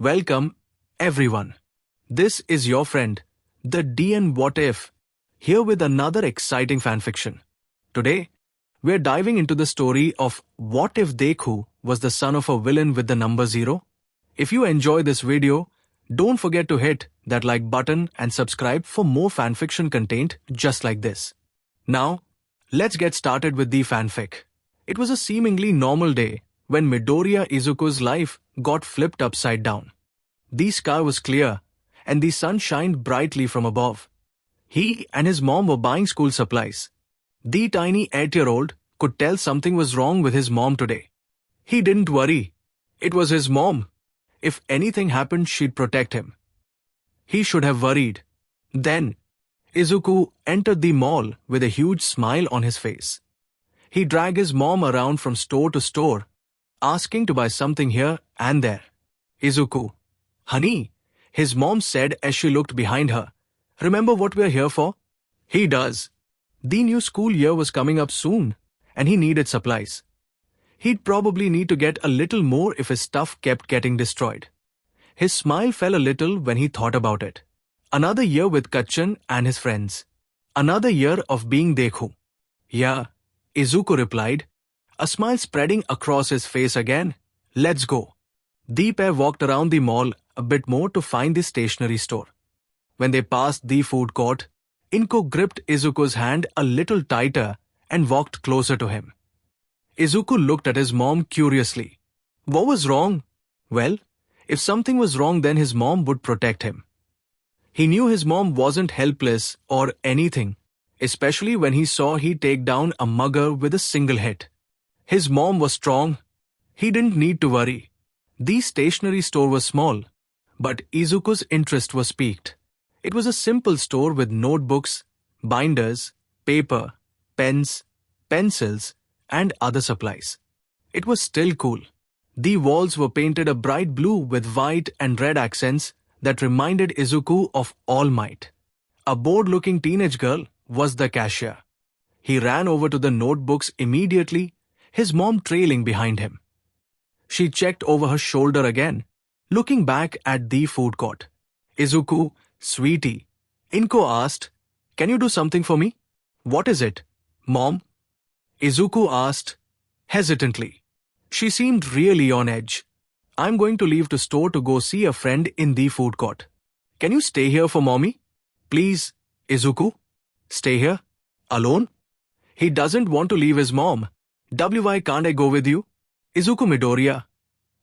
Welcome, everyone. This is your friend, the DN What If, here with another exciting fanfiction. Today, we're diving into the story of What If Deku was the son of a villain with the number 0? If you enjoy this video, don't forget to hit that like button and subscribe for more fanfiction content just like this. Now, let's get started with the fanfic. It was a seemingly normal day when Midoriya Izuku's life got flipped upside down. The sky was clear, and the sun shined brightly from above. He and his mom were buying school supplies. The tiny 8-year-old could tell something was wrong with his mom today. He didn't worry. It was his mom. If anything happened, she'd protect him. He should have worried. Then, Izuku entered the mall with a huge smile on his face. He dragged his mom around from store to store, asking to buy something here and there. Izuku, honey, his mom said as she looked behind her. Remember what we're here for? He does. The new school year was coming up soon, and he needed supplies. He'd probably need to get a little more if his stuff kept getting destroyed. His smile fell a little when he thought about it. Another year with Kachan and his friends. Another year of being Deku. Yeah, Izuku replied, a smile spreading across his face again. Let's go. The pair walked around the mall a bit more to find the stationery store. When they passed the food court, Inko gripped Izuku's hand a little tighter and walked closer to him. Izuku looked at his mom curiously. What was wrong? Well, if something was wrong, then his mom would protect him. He knew his mom wasn't helpless or anything, especially when he saw he take down a mugger with a single hit. His mom was strong. He didn't need to worry. The stationery store was small, but Izuku's interest was piqued. It was a simple store with notebooks, binders, paper, pens, pencils, and other supplies. It was still cool. The walls were painted a bright blue with white and red accents that reminded Izuku of All Might. A bored-looking teenage girl was the cashier. He ran over to the notebooks immediately, his mom trailing behind him. She checked over her shoulder again, looking back at the food court. Izuku, sweetie, Inko asked, can you do something for me? What is it, Mom? Izuku asked, hesitantly. She seemed really on edge. I'm going to leave the store to go see a friend in the food court. Can you stay here for Mommy? Please, Izuku. Stay here? Alone? He doesn't want to leave his mom. Why can't I go with you? Izuku Midoriya.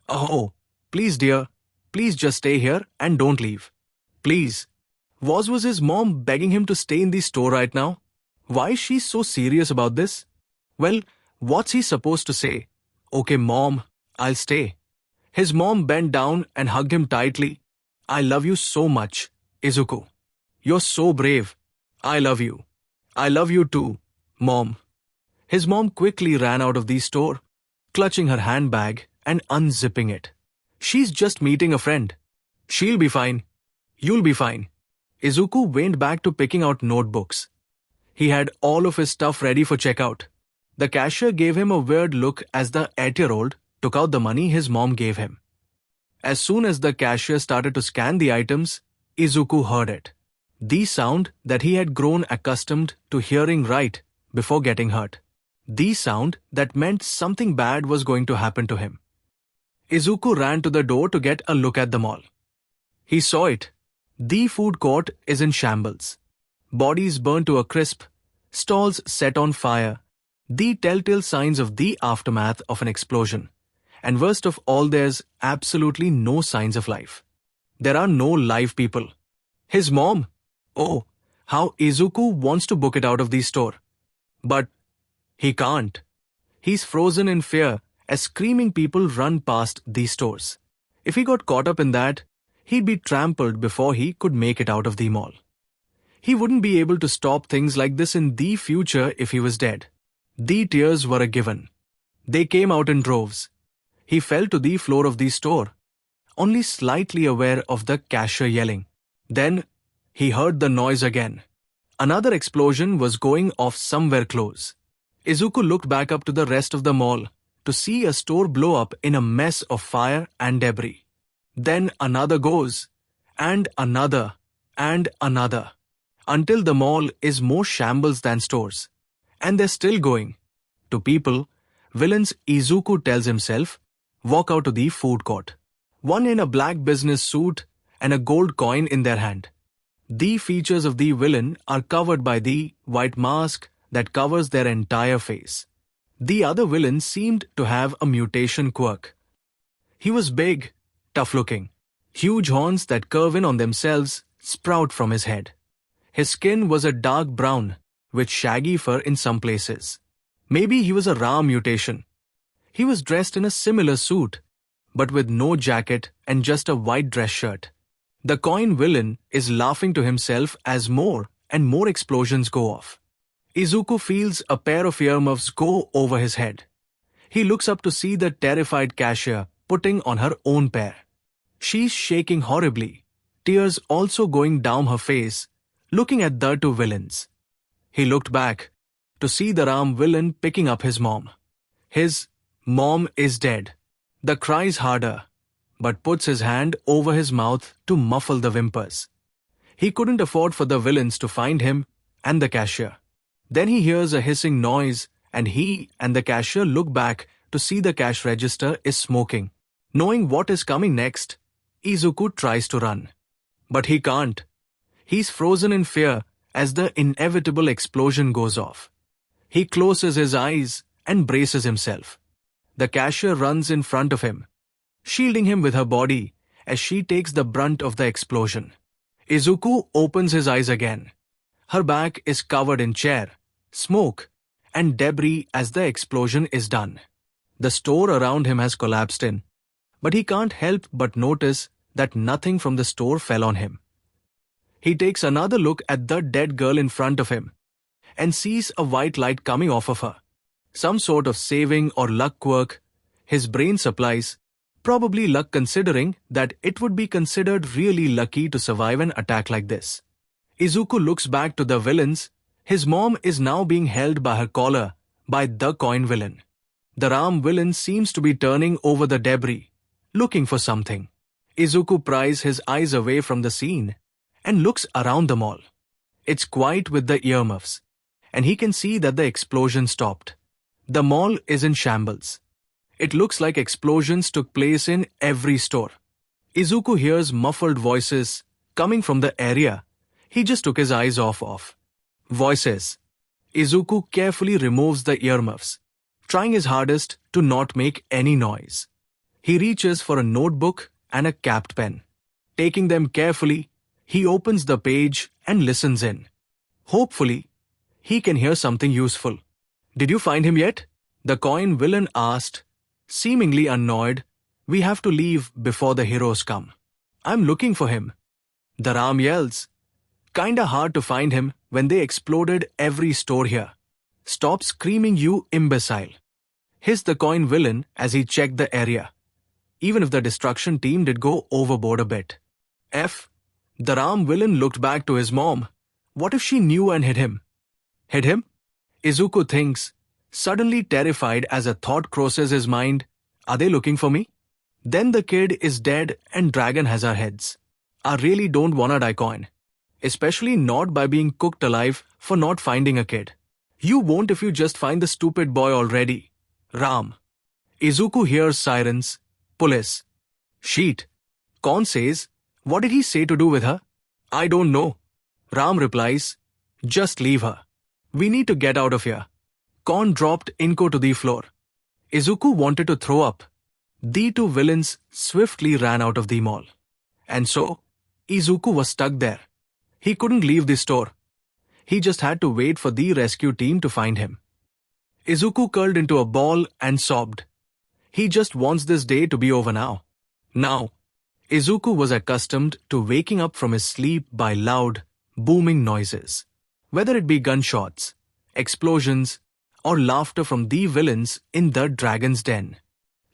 Oh, please dear. Please just stay here and don't leave. Please. Was his mom begging him to stay in the store right now? Why is she so serious about this? Well, what's he supposed to say? Okay, Mom, I'll stay. His mom bent down and hugged him tightly. I love you so much, Izuku. You're so brave. I love you. I love you too, Mom. His mom quickly ran out of the store, clutching her handbag and unzipping it. She's just meeting a friend. She'll be fine. You'll be fine. Izuku went back to picking out notebooks. He had all of his stuff ready for checkout. The cashier gave him a weird look as the 8-year-old took out the money his mom gave him. As soon as the cashier started to scan the items, Izuku heard it. The sound that he had grown accustomed to hearing right before getting hurt. The sound that meant something bad was going to happen to him. Izuku ran to the door to get a look at the mall. He saw it. The food court is in shambles. Bodies burned to a crisp, stalls set on fire, the telltale signs of the aftermath of an explosion. And worst of all, there's absolutely no signs of life. There are no live people. His mom. Oh, how Izuku wants to book it out of the store. But he can't. He's frozen in fear as screaming people run past these stores. If he got caught up in that, he'd be trampled before he could make it out of the mall. He wouldn't be able to stop things like this in the future if he was dead. The tears were a given. They came out in droves. He fell to the floor of the store, only slightly aware of the cashier yelling. Then, he heard the noise again. Another explosion was going off somewhere close. Izuku looked back up to the rest of the mall to see a store blow up in a mess of fire and debris. Then another goes, and another, until the mall is more shambles than stores. And they're still going. To people, villains Izuku tells himself, walk out to the food court. One in a black business suit and a gold coin in their hand. The features of the villain are covered by the white mask that covers their entire face. The other villain seemed to have a mutation quirk. He was big, tough-looking. Huge horns that curve in on themselves sprout from his head. His skin was a dark brown, with shaggy fur in some places. Maybe he was a Ra mutation. He was dressed in a similar suit, but with no jacket and just a white dress shirt. The coin villain is laughing to himself as more and more explosions go off. Izuku feels a pair of earmuffs go over his head. He looks up to see the terrified cashier putting on her own pair. She's shaking horribly, tears also going down her face, looking at the two villains. He looked back to see the Ram villain picking up his mom. His mom is dead. The cries harder, but puts his hand over his mouth to muffle the whimpers. He couldn't afford for the villains to find him and the cashier. Then he hears a hissing noise and he and the cashier look back to see the cash register is smoking. Knowing what is coming next, Izuku tries to run. But he can't. He's frozen in fear as the inevitable explosion goes off. He closes his eyes and braces himself. The cashier runs in front of him, shielding him with her body as she takes the brunt of the explosion. Izuku opens his eyes again. Her back is covered in chair, smoke, and debris as the explosion is done. The store around him has collapsed in, but he can't help but notice that nothing from the store fell on him. He takes another look at the dead girl in front of him and sees a white light coming off of her. Some sort of saving or luck quirk his brain supplies, probably luck considering that it would be considered really lucky to survive an attack like this. Izuku looks back to the villains. His mom is now being held by her collar by the coin villain. The Ram villain seems to be turning over the debris, looking for something. Izuku pries his eyes away from the scene and looks around the mall. It's quiet with the earmuffs, and he can see that the explosion stopped. The mall is in shambles. It looks like explosions took place in every store. Izuku hears muffled voices coming from the area he just took his eyes off of. Voices. Izuku carefully removes the earmuffs, trying his hardest to not make any noise. He reaches for a notebook and a capped pen. Taking them carefully, he opens the page and listens in. Hopefully, he can hear something useful. Did you find him yet? The coin villain asked, seemingly annoyed. We have to leave before the heroes come. I'm looking for him. The Ram yells. Kinda hard to find him when they exploded every store here. Stop screaming, you imbecile. Hissed the coin villain as he checked the area. Even if the destruction team did go overboard a bit. The Ram villain looked back to his mom. What if she knew and hid him? Hid him? Izuku thinks, suddenly terrified as a thought crosses his mind. Are they looking for me? Then the kid is dead and Dragon has our heads. I really don't wanna die coin. Especially not by being cooked alive for not finding a kid. You won't if you just find the stupid boy already. Ram. Izuku hears sirens. Police. Sheet. Kon says, what did he say to do with her? I don't know. Ram replies, just leave her. We need to get out of here. Kon dropped Inko to the floor. Izuku wanted to throw up. The two villains swiftly ran out of the mall. And so, Izuku was stuck there. He couldn't leave the store. He just had to wait for the rescue team to find him. Izuku curled into a ball and sobbed. He just wants this day to be over now. Now, Izuku was accustomed to waking up from his sleep by loud, booming noises. Whether it be gunshots, explosions, or laughter from the villains in the dragon's den.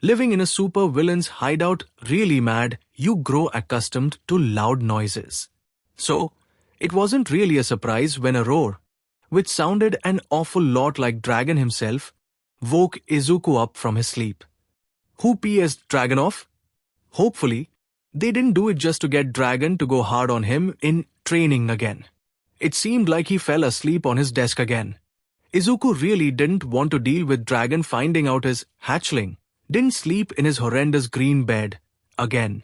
Living in a super villain's hideout really mad, you grow accustomed to loud noises. So, it wasn't really a surprise when a roar, which sounded an awful lot like Dragon himself, woke Izuku up from his sleep. Who pissed Dragon off? Hopefully, They didn't do it just to get Dragon to go hard on him in training again. It seemed like he fell asleep on his desk again. Izuku really didn't want to deal with Dragon finding out his hatchling didn't sleep in his horrendous green bed again.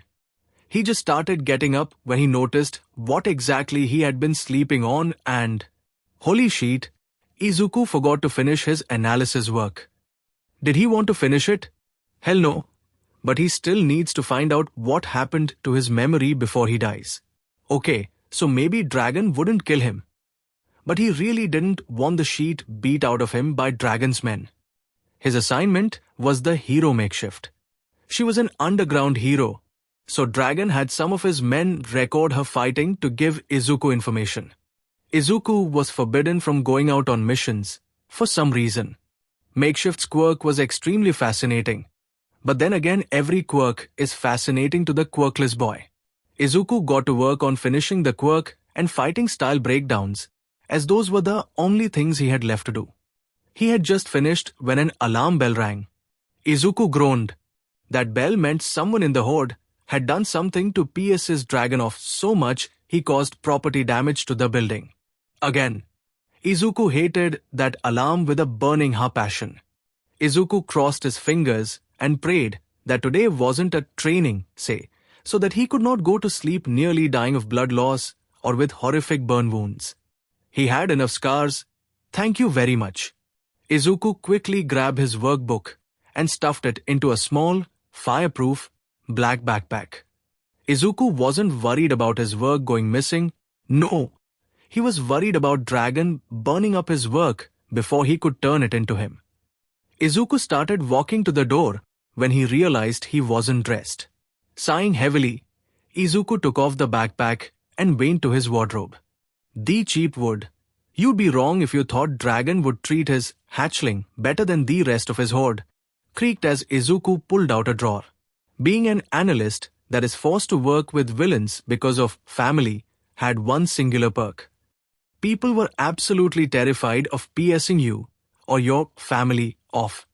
He just started getting up when he noticed what exactly he had been sleeping on and, holy shit, Izuku forgot to finish his analysis work. Did he want to finish it? Hell no. But he still needs to find out what happened to his memory before he dies. Okay, so maybe Dragon wouldn't kill him. But he really didn't want the sheet beat out of him by Dragon's men. His assignment was the hero makeshift. She was an underground hero, so Dragon had some of his men record her fighting to give Izuku information. Izuku was forbidden from going out on missions, for some reason. Makeshift's quirk was extremely fascinating. But then again, every quirk is fascinating to the quirkless boy. Izuku got to work on finishing the quirk and fighting style breakdowns, as those were the only things he had left to do. He had just finished when an alarm bell rang. Izuku groaned. That bell meant someone in the horde had done something to piss his dragon off so much he caused property damage to the building. Again, Izuku hated that alarm with a burning passion. Izuku crossed his fingers and prayed that today wasn't a training, so that he could not go to sleep nearly dying of blood loss or with horrific burn wounds. He had enough scars. Thank you very much. Izuku quickly grabbed his workbook and stuffed it into a small, fireproof, black backpack. Izuku wasn't worried about his work going missing. No, he was worried about Dragon burning up his work before he could turn it into him. Izuku started walking to the door when he realized he wasn't dressed. Sighing heavily, Izuku took off the backpack and went to his wardrobe. The cheap wood. You'd be wrong if you thought Dragon would treat his hatchling better than the rest of his horde, creaked as Izuku pulled out a drawer. Being an analyst that is forced to work with villains because of family had one singular perk. People were absolutely terrified of PSing you or your family off.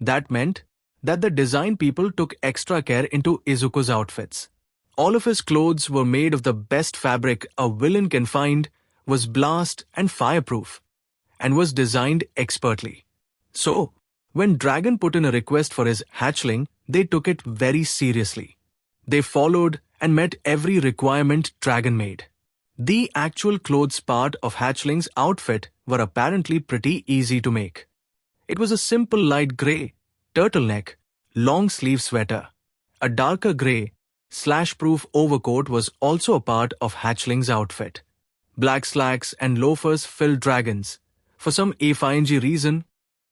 That meant that the design people took extra care into Izuku's outfits. All of his clothes were made of the best fabric a villain can find, was blast and fireproof, and was designed expertly. So, when Dragon put in a request for his hatchling, they took it very seriously. They followed and met every requirement Dragon made. The actual clothes part of hatchling's outfit were apparently pretty easy to make. It was a simple light grey turtleneck, long sleeve sweater. A darker grey, slash-proof overcoat was also a part of hatchling's outfit. Black slacks and loafers filled Dragons, for some AFING reason,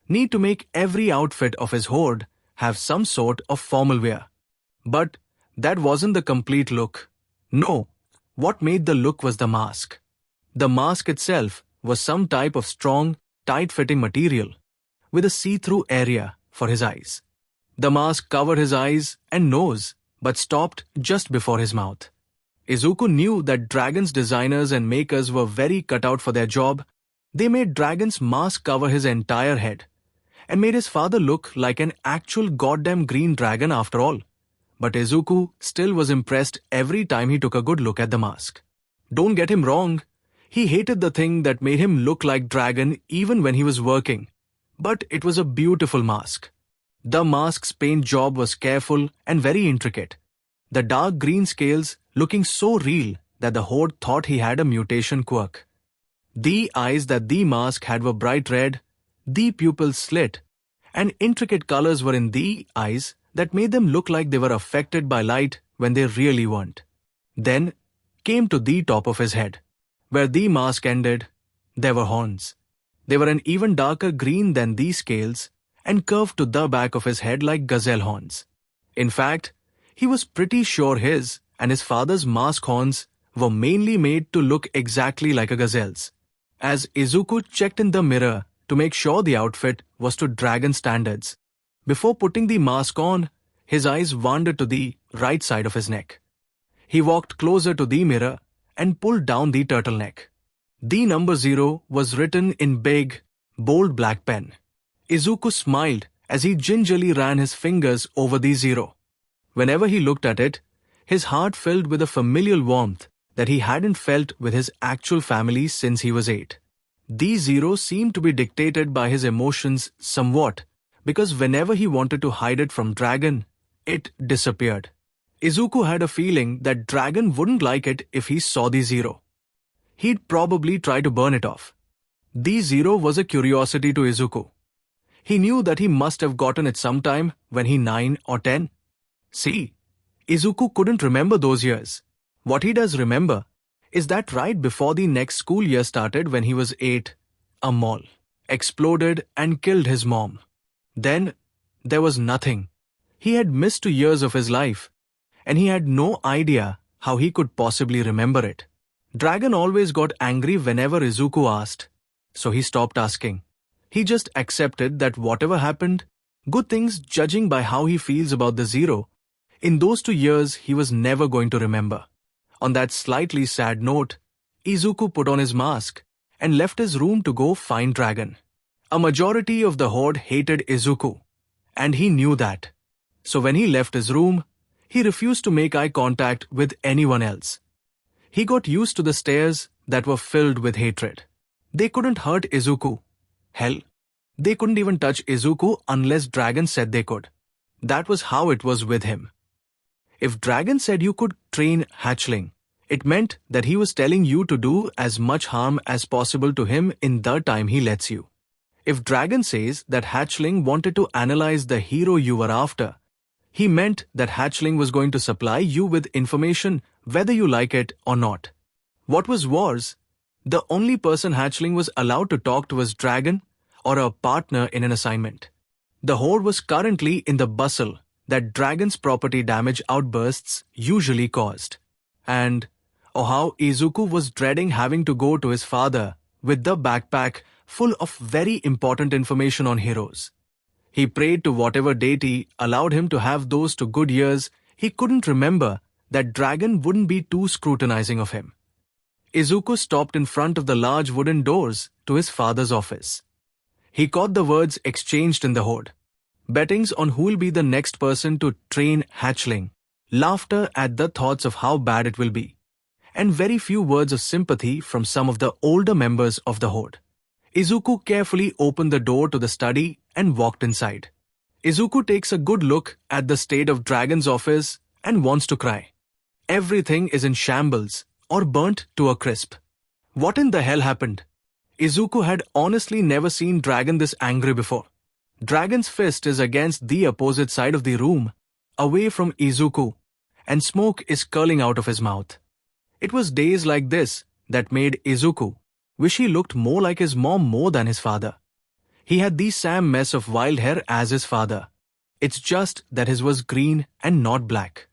need to make every outfit of his horde have some sort of formal wear. But that wasn't the complete look. No, what made the look was the mask. The mask itself was some type of strong, tight-fitting material with a see-through area for his eyes. The mask covered his eyes and nose, but stopped just before his mouth. Izuku knew that Dragon's designers and makers were very cut out for their job. They made Dragon's mask cover his entire head, and made his father look like an actual goddamn green dragon after all. But Izuku still was impressed every time he took a good look at the mask. Don't get him wrong, he hated the thing that made him look like Dragon even when he was working. But it was a beautiful mask. The mask's paint job was careful and very intricate. The dark green scales looking so real that the horde thought he had a mutation quirk. The eyes that the mask had were bright red, the pupils slit, and intricate colors were in the eyes that made them look like they were affected by light when they really weren't. Then came to the top of his head. Where the mask ended, there were horns. They were an even darker green than the scales and curved to the back of his head like gazelle horns. In fact, he was pretty sure his and his father's mask horns were mainly made to look exactly like a gazelle's. As Izuku checked in the mirror to make sure the outfit was to Dragon standards, before putting the mask on, his eyes wandered to the right side of his neck. He walked closer to the mirror and pulled down the turtleneck. The number 0 was written in big, bold black pen. Izuku smiled as he gingerly ran his fingers over the 0. Whenever he looked at it, his heart filled with a familial warmth that he hadn't felt with his actual family since he was 8. These zeros seemed to be dictated by his emotions somewhat, because whenever he wanted to hide it from Dragon, it disappeared. Izuku had a feeling that Dragon wouldn't like it if he saw the zero. He'd probably try to burn it off. The zero was a curiosity to Izuku. He knew that he must have gotten it sometime when he 9 or 10. See, Izuku couldn't remember those years. What he does remember is that right before the next school year started when he was 8, a mall exploded and killed his mom. Then, there was nothing. He had missed 2 years of his life, and he had no idea how he could possibly remember it. Dragon always got angry whenever Izuku asked, so he stopped asking. He just accepted that whatever happened, good things judging by how he feels about the zero, in those 2 years he was never going to remember. On that slightly sad note, Izuku put on his mask and left his room to go find Dragon. A majority of the horde hated Izuku, and he knew that. So when he left his room, he refused to make eye contact with anyone else. He got used to the stares that were filled with hatred. They couldn't hurt Izuku. Hell, they couldn't even touch Izuku unless Dragon said they could. That was how it was with him. If Dragon said you could train hatchling, it meant that he was telling you to do as much harm as possible to him in the time he lets you. If Dragon says that hatchling wanted to analyze the hero you were after, he meant that hatchling was going to supply you with information whether you like it or not. What was worse, the only person hatchling was allowed to talk to was Dragon or a partner in an assignment. The horde was currently in the bustle that Dragon's property damage outbursts usually caused. And how Izuku was dreading having to go to his father with the backpack full of very important information on heroes. He prayed to whatever deity allowed him to have those 2 good years he couldn't remember that Dragon wouldn't be too scrutinizing of him. Izuku stopped in front of the large wooden doors to his father's office. He caught the words exchanged in the horde. Bettings on who'll be the next person to train hatchling, laughter at the thoughts of how bad it will be, and very few words of sympathy from some of the older members of the horde. Izuku carefully opened the door to the study and walked inside. Izuku takes a good look at the state of Dragon's office and wants to cry. Everything is in shambles or burnt to a crisp. What in the hell happened? Izuku had honestly never seen Dragon this angry before. Dragon's fist is against the opposite side of the room, away from Izuku, and smoke is curling out of his mouth. It was days like this that made Izuku wish he looked more like his mom more than his father. He had the same mess of wild hair as his father. It's just that his was green and not black.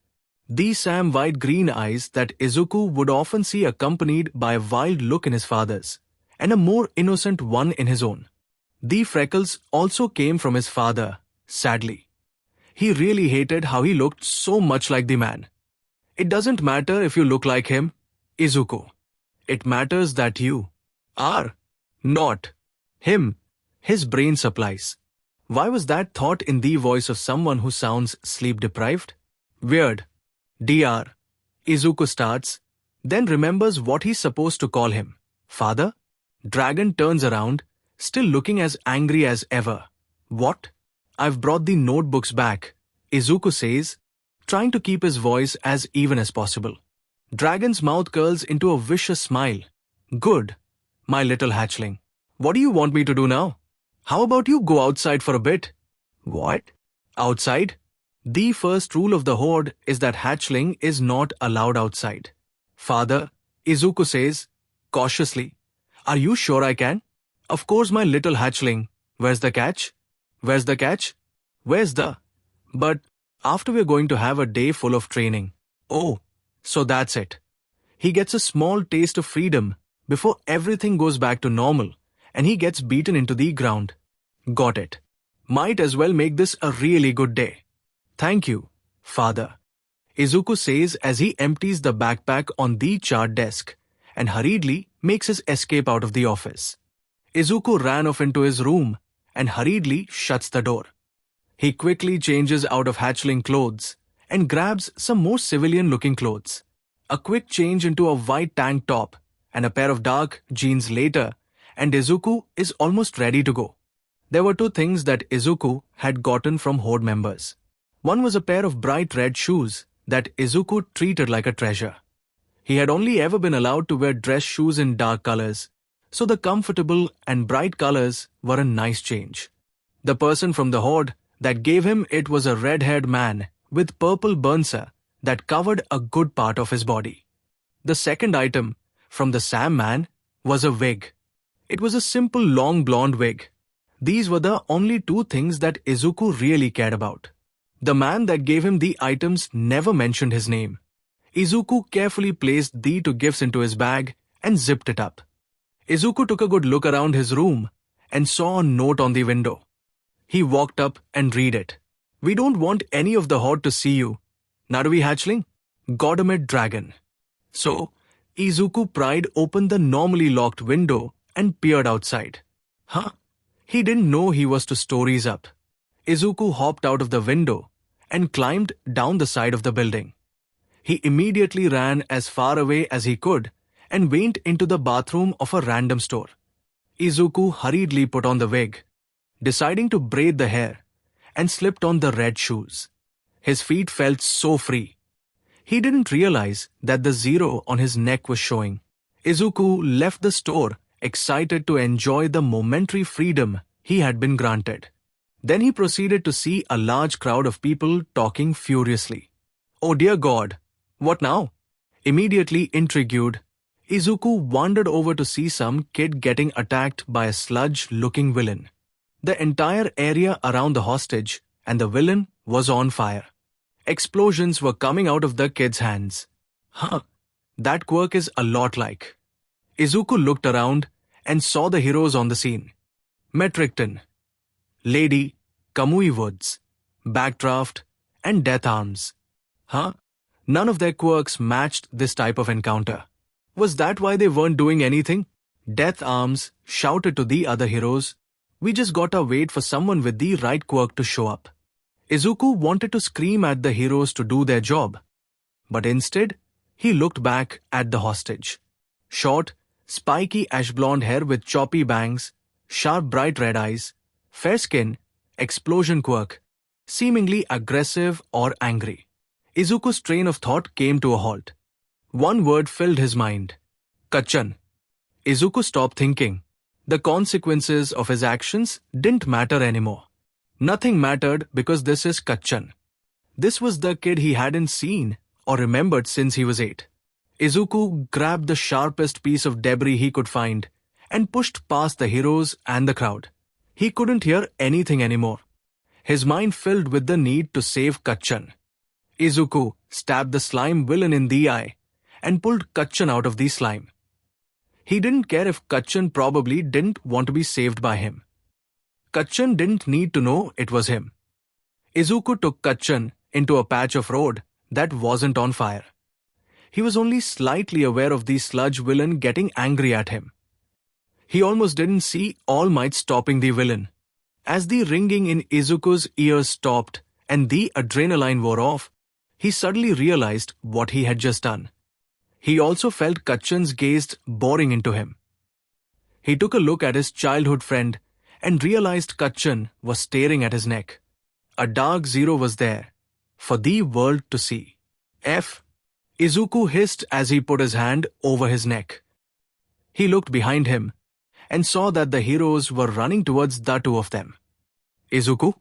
The same wide-green eyes that Izuku would often see accompanied by a wild look in his father's, and a more innocent one in his own. The freckles also came from his father, sadly. He really hated how he looked so much like the man. It doesn't matter if you look like him, Izuku. It matters that you are not him, his brain supplies. Why was that thought in the voice of someone who sounds sleep-deprived? Weird. Dr. Izuku starts, then remembers what he's supposed to call him. Father? Dragon turns around, still looking as angry as ever. What? I've brought the notebooks back, Izuku says, trying to keep his voice as even as possible. Dragon's mouth curls into a vicious smile. Good, my little hatchling. What do you want me to do now? How about you go outside for a bit? What? Outside? The first rule of the horde is that hatchling is not allowed outside. Father, Izuku says, cautiously, are you sure I can? Of course, my little hatchling. Where's the catch? Where's the catch? Where's the... But after we're going to have a day full of training. Oh, so that's it. He gets a small taste of freedom before everything goes back to normal and he gets beaten into the ground. Got it. Might as well make this a really good day. Thank you, Father, Izuku says as he empties the backpack on the chart desk and hurriedly makes his escape out of the office. Izuku ran off into his room and hurriedly shuts the door. He quickly changes out of hatchling clothes and grabs some more civilian-looking clothes. A quick change into a white tank top and a pair of dark jeans later, and Izuku is almost ready to go. There were two things that Izuku had gotten from Horde members. One was a pair of bright red shoes that Izuku treated like a treasure. He had only ever been allowed to wear dress shoes in dark colors, so the comfortable and bright colors were a nice change. The person from the Horde that gave him it was a red-haired man with purple burnsa that covered a good part of his body. The second item from the Sam man was a wig. It was a simple long blonde wig. These were the only two things that Izuku really cared about. The man that gave him the items never mentioned his name. Izuku carefully placed the two gifts into his bag and zipped it up. Izuku took a good look around his room and saw a note on the window. He walked up and read it. "We don't want any of the Horde to see you. Narui hatchling, Godamid dragon." So, Izuku pried open the normally locked window and peered outside. Huh? He didn't know he was 2 stories up. Izuku hopped out of the window and climbed down the side of the building. He immediately ran as far away as he could and went into the bathroom of a random store. Izuku hurriedly put on the wig, deciding to braid the hair, and slipped on the red shoes. His feet felt so free. He didn't realize that the 0 on his neck was showing. Izuku left the store, excited to enjoy the momentary freedom he had been granted. Then he proceeded to see a large crowd of people talking furiously. Oh dear God, what now? Immediately intrigued, Izuku wandered over to see some kid getting attacked by a sludge-looking villain. The entire area around the hostage and the villain was on fire. Explosions were coming out of the kid's hands. Huh, that quirk is a lot like. Izuku looked around and saw the heroes on the scene. Metricton, Lady, Kamui Woods, Backdraft, and Death Arms. Huh? None of their quirks matched this type of encounter. Was that why they weren't doing anything? Death Arms shouted to the other heroes, "We just gotta wait for someone with the right quirk to show up." Izuku wanted to scream at the heroes to do their job, but instead, he looked back at the hostage. Short, spiky ash blonde hair with choppy bangs, sharp bright red eyes, fair skin, explosion quirk, seemingly aggressive or angry. Izuku's train of thought came to a halt. One word filled his mind. Kachan. Izuku stopped thinking. The consequences of his actions didn't matter anymore. Nothing mattered because this is Kachan. This was the kid he hadn't seen or remembered since he was 8. Izuku grabbed the sharpest piece of debris he could find and pushed past the heroes and the crowd. He couldn't hear anything anymore. His mind filled with the need to save Kachan. Izuku stabbed the slime villain in the eye and pulled Kachan out of the slime. He didn't care if Kachan probably didn't want to be saved by him. Kachan didn't need to know it was him. Izuku took Kachan into a patch of road that wasn't on fire. He was only slightly aware of the sludge villain getting angry at him. He almost didn't see All Might stopping the villain. As the ringing in Izuku's ears stopped and the adrenaline wore off, he suddenly realized what he had just done. He also felt Kachan's gaze boring into him. He took a look at his childhood friend and realized Kachan was staring at his neck. A dark 0 was there, for the world to see. F. Izuku hissed as he put his hand over his neck. He looked behind him and saw that the heroes were running towards the two of them. Izuku,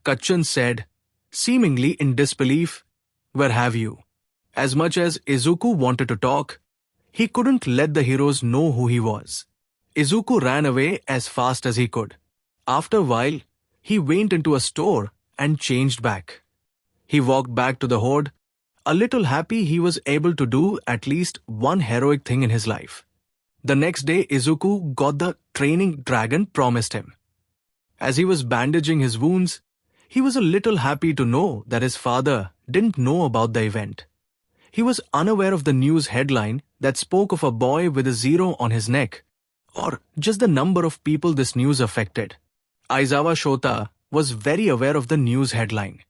Kachan said, seemingly in disbelief, "Where have you?" As much as Izuku wanted to talk, he couldn't let the heroes know who he was. Izuku ran away as fast as he could. After a while, he went into a store and changed back. He walked back to the Horde, a little happy he was able to do at least one heroic thing in his life. The next day, Izuku got the training dragon promised him. As he was bandaging his wounds, he was a little happy to know that his father didn't know about the event. He was unaware of the news headline that spoke of a boy with a 0 on his neck, or just the number of people this news affected. Aizawa Shota was very aware of the news headline.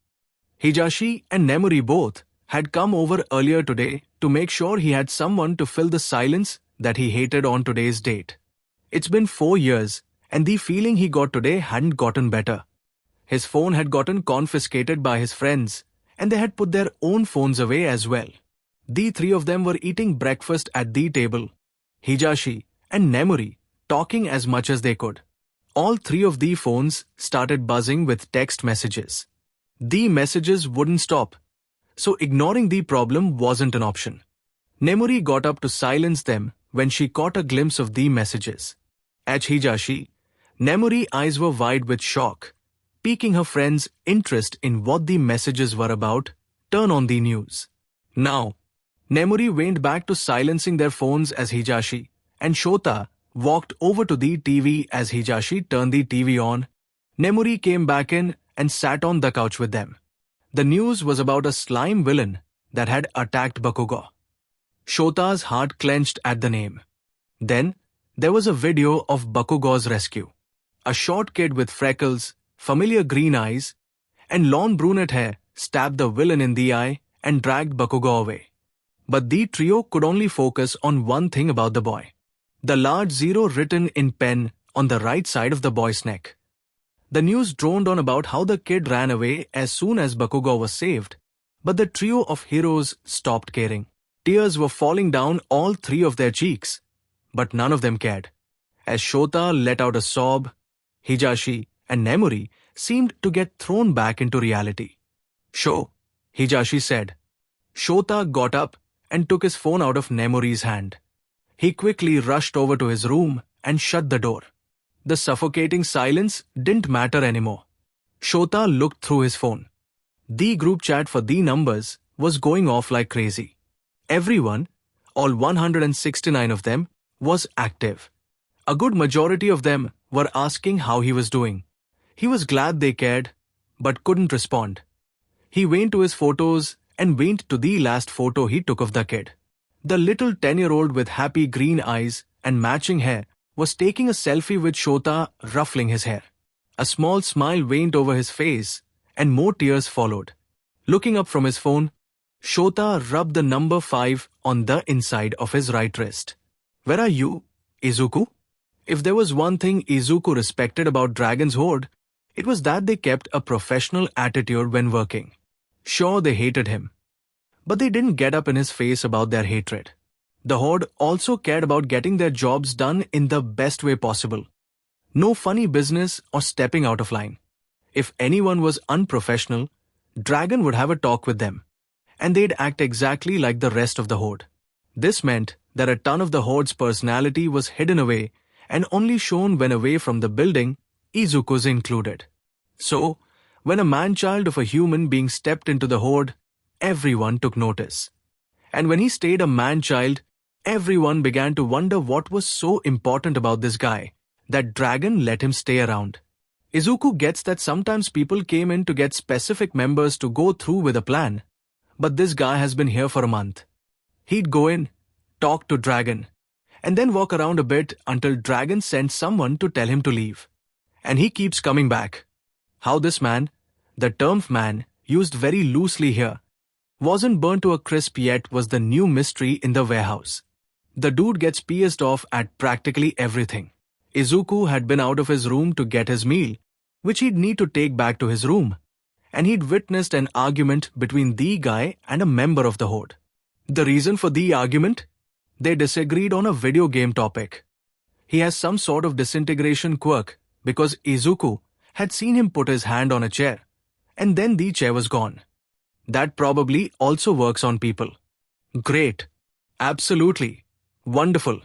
Hijashi and Nemuri both had come over earlier today to make sure he had someone to fill the silence that he hated on today's date. It's been 4 years, and the feeling he got today hadn't gotten better. His phone had gotten confiscated by his friends, and they had put their own phones away as well. The three of them were eating breakfast at the table, Hijashi and Nemuri talking as much as they could. All three of the phones started buzzing with text messages. The messages wouldn't stop, so ignoring the problem wasn't an option. Nemuri got up to silence them when she caught a glimpse of the messages. At Hijashi, Nemuri's eyes were wide with shock, piquing her friend's interest in what the messages were about. Turn on the news. Now, Nemuri went back to silencing their phones as Hijashi and Shota walked over to the TV as Hijashi turned the TV on. Nemuri came back in and sat on the couch with them. The news was about a slime villain that had attacked Bakugo. Shota's heart clenched at the name. Then, there was a video of Bakugo's rescue. A short kid with freckles, familiar green eyes, and long brunette hair stabbed the villain in the eye and dragged Bakugo away. But the trio could only focus on one thing about the boy. The large 0 written in pen on the right side of the boy's neck. The news droned on about how the kid ran away as soon as Bakugo was saved, but the trio of heroes stopped caring. Tears were falling down all three of their cheeks, but none of them cared. As Shota let out a sob, Hijashi and Nemuri seemed to get thrown back into reality. "Sho," Hijashi said. Shota got up and took his phone out of Nemuri's hand. He quickly rushed over to his room and shut the door. The suffocating silence didn't matter anymore. Shota looked through his phone. The group chat for the numbers was going off like crazy. Everyone, all 169 of them, was active. A good majority of them were asking how he was doing. He was glad they cared, but couldn't respond. He went to his photos and went to the last photo he took of the kid. The little 10-year-old with happy green eyes and matching hair was taking a selfie with Shota ruffling his hair. A small smile went over his face and more tears followed. Looking up from his phone, Shota rubbed the number 5 on the inside of his right wrist. "Where are you, Izuku?" If there was one thing Izuku respected about Dragon's Horde, it was that they kept a professional attitude when working. Sure, they hated him, but they didn't get up in his face about their hatred. The Horde also cared about getting their jobs done in the best way possible. No funny business or stepping out of line. If anyone was unprofessional, Dragon would have a talk with them, and they'd act exactly like the rest of the Horde. This meant that a ton of the Horde's personality was hidden away and only shown when away from the building, Izuku's included. So, when a man-child of a human being stepped into the Horde, everyone took notice. And when he stayed a man-child, everyone began to wonder what was so important about this guy that Dragon let him stay around. Izuku gets that sometimes people came in to get specific members to go through with a plan, but this guy has been here for a month. He'd go in, talk to Dragon, and then walk around a bit until Dragon sent someone to tell him to leave. And he keeps coming back. How this man, the term man used very loosely here, wasn't burnt to a crisp yet was the new mystery in the warehouse. The dude gets pissed off at practically everything. Izuku had been out of his room to get his meal, which he'd need to take back to his room, and he'd witnessed an argument between the guy and a member of the Horde. The reason for the argument? They disagreed on a video game topic. He has some sort of disintegration quirk because Izuku had seen him put his hand on a chair, and then the chair was gone. That probably also works on people. Great. Absolutely. Wonderful.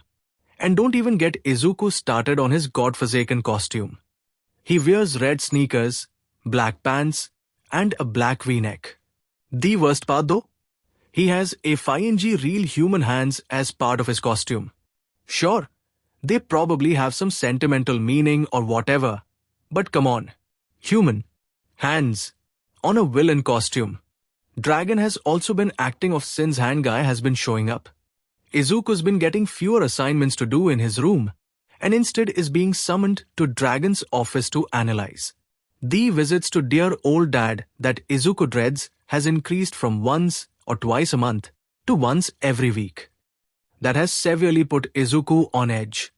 And don't even get Izuku started on his godforsaken costume. He wears red sneakers, black pants, and a black V-neck. The worst part though? He has a 5 real human hands as part of his costume. Sure, they probably have some sentimental meaning or whatever, but come on. Human. Hands. On a villain costume. Dragon has also been acting off since Hand Guy has been showing up. Izuku's been getting fewer assignments to do in his room, and instead is being summoned to Dragon's office to analyze. The visits to dear old dad that Izuku dreads has increased from once or twice a month to once every week. That has severely put Izuku on edge.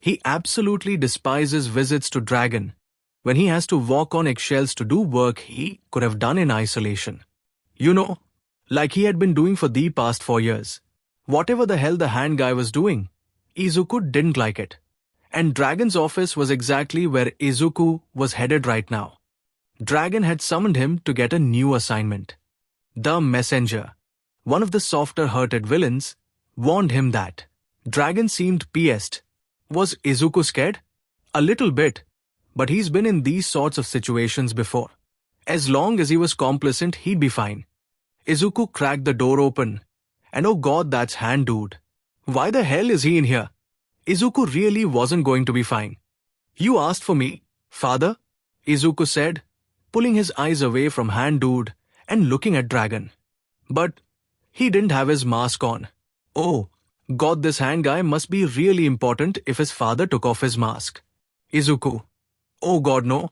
He absolutely despises visits to Dragon when he has to walk on eggshells to do work he could have done in isolation. You know, like he had been doing for the past 4 years. Whatever the hell the hand guy was doing, Izuku didn't like it. And Dragon's office was exactly where Izuku was headed right now. Dragon had summoned him to get a new assignment. The Messenger, one of the softer-hearted villains, warned him that. Dragon seemed pissed. Was Izuku scared? A little bit, but he's been in these sorts of situations before. As long as he was complacent, he'd be fine. Izuku cracked the door open. And oh god, that's Hand Dude. Why the hell is he in here? Izuku really wasn't going to be fine. You asked for me, father? Izuku said, pulling his eyes away from Hand Dude and looking at Dragon. But he didn't have his mask on. Oh, god, this hand guy must be really important if his father took off his mask. Izuku. Oh god, no.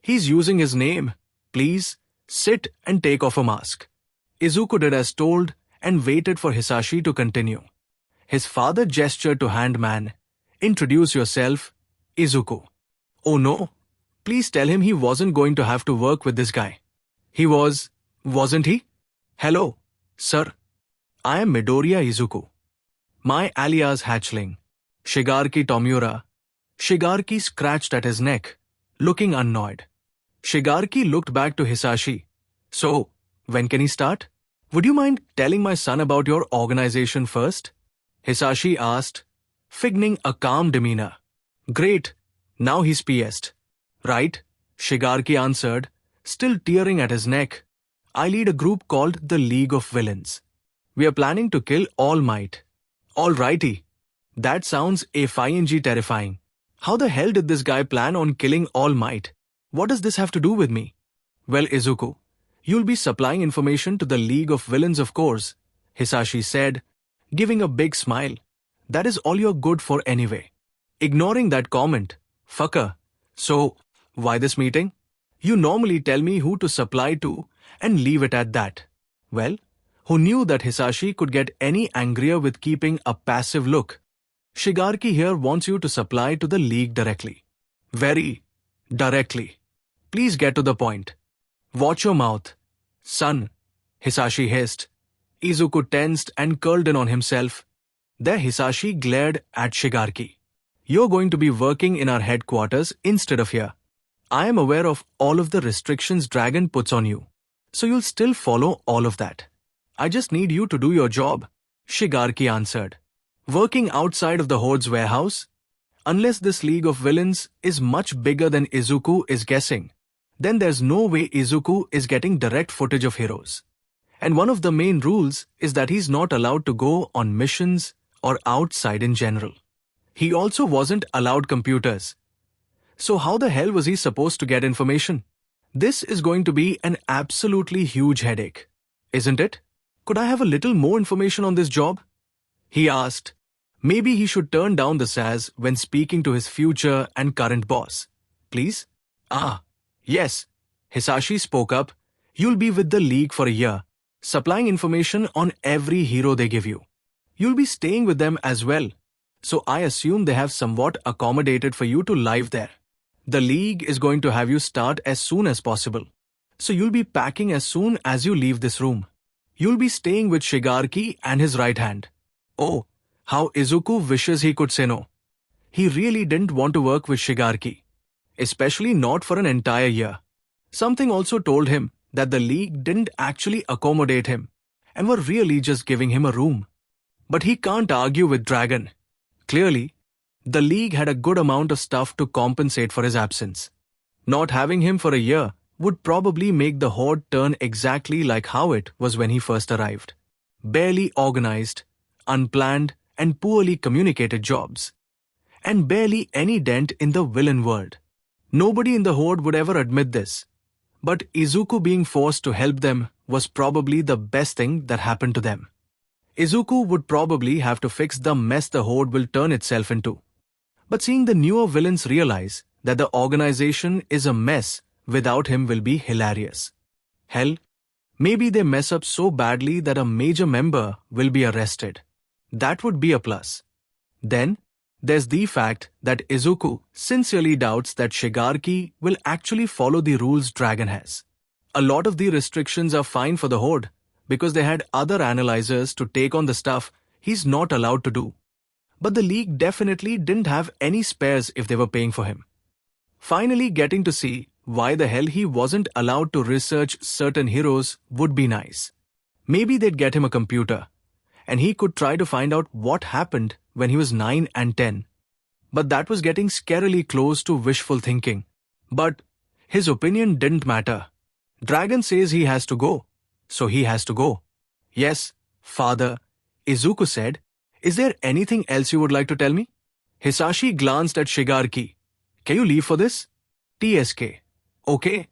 He's using his name. Please, sit and take off a mask. Izuku did as told and waited for Hisashi to continue. His father gestured to Handman. Introduce yourself, Izuku. Oh no. Please tell him he wasn't going to have to work with this guy. He was, wasn't he? Hello, sir. I am Midoriya Izuku. My alias hatchling, Shigaraki Tomura. Shigaraki scratched at his neck, looking annoyed. Shigaraki looked back to Hisashi. So, when can he start? Would you mind telling my son about your organization first? Hisashi asked, figning a calm demeanor. Great, now he's pissed. Right, Shigaraki answered, still tearing at his neck. I lead a group called the League of Villains. We are planning to kill All Might. Alrighty. That sounds effing terrifying. How the hell did this guy plan on killing All Might? What does this have to do with me? Well, Izuku, you'll be supplying information to the League of Villains, of course, Hisashi said, giving a big smile. That is all you're good for anyway. Ignoring that comment, fucker. So, why this meeting? You normally tell me who to supply to and leave it at that. Well, who knew that Hisashi could get any angrier with keeping a passive look? Shigaraki here wants you to supply to the League directly. Very directly. Please get to the point. Watch your mouth. Son, Hisashi hissed. Izuku tensed and curled in on himself. There Hisashi glared at Shigaraki. You're going to be working in our headquarters instead of here. I am aware of all of the restrictions Dragon puts on you, so you'll still follow all of that. I just need you to do your job, Shigaraki answered. Working outside of the Horde's warehouse? Unless this League of Villains is much bigger than Izuku is guessing, then there's no way Izuku is getting direct footage of heroes. And one of the main rules is that he's not allowed to go on missions or outside in general. He also wasn't allowed computers. So how the hell was he supposed to get information? This is going to be an absolutely huge headache, isn't it? Could I have a little more information on this job? He asked. Maybe he should turn down the sass when speaking to his future and current boss. Please? Yes. Hisashi spoke up. You'll be with the League for a year, supplying information on every hero they give you. You'll be staying with them as well, so I assume they have somewhat accommodated for you to live there. The League is going to have you start as soon as possible, so you'll be packing as soon as you leave this room. You'll be staying with Shigaraki and his right hand. Oh, how Izuku wishes he could say no. He really didn't want to work with Shigaraki, especially not for an entire year. Something also told him that the League didn't actually accommodate him and were really just giving him a room. But he can't argue with Dragon. Clearly, the League had a good amount of stuff to compensate for his absence. Not having him for a year would probably make the Horde turn exactly like how it was when he first arrived. Barely organized, unplanned, and poorly communicated jobs. And barely any dent in the villain world. Nobody in the Horde would ever admit this. But Izuku being forced to help them was probably the best thing that happened to them. Izuku would probably have to fix the mess the Horde will turn itself into. But seeing the newer villains realize that the organization is a mess without him will be hilarious. Hell, maybe they mess up so badly that a major member will be arrested. That would be a plus. Then, there's the fact that Izuku sincerely doubts that Shigaraki will actually follow the rules Dragon has. A lot of the restrictions are fine for the Horde because they had other analyzers to take on the stuff he's not allowed to do. But the League definitely didn't have any spares if they were paying for him. Finally getting to see why the hell he wasn't allowed to research certain heroes would be nice. Maybe they'd get him a computer, and he could try to find out what happened when he was 9 and 10. But that was getting scarily close to wishful thinking. But his opinion didn't matter. Dragon says he has to go, so he has to go. Yes, father, Izuku said, is there anything else you would like to tell me? Hisashi glanced at Shigaraki. Can you leave for this? TSK. Okay.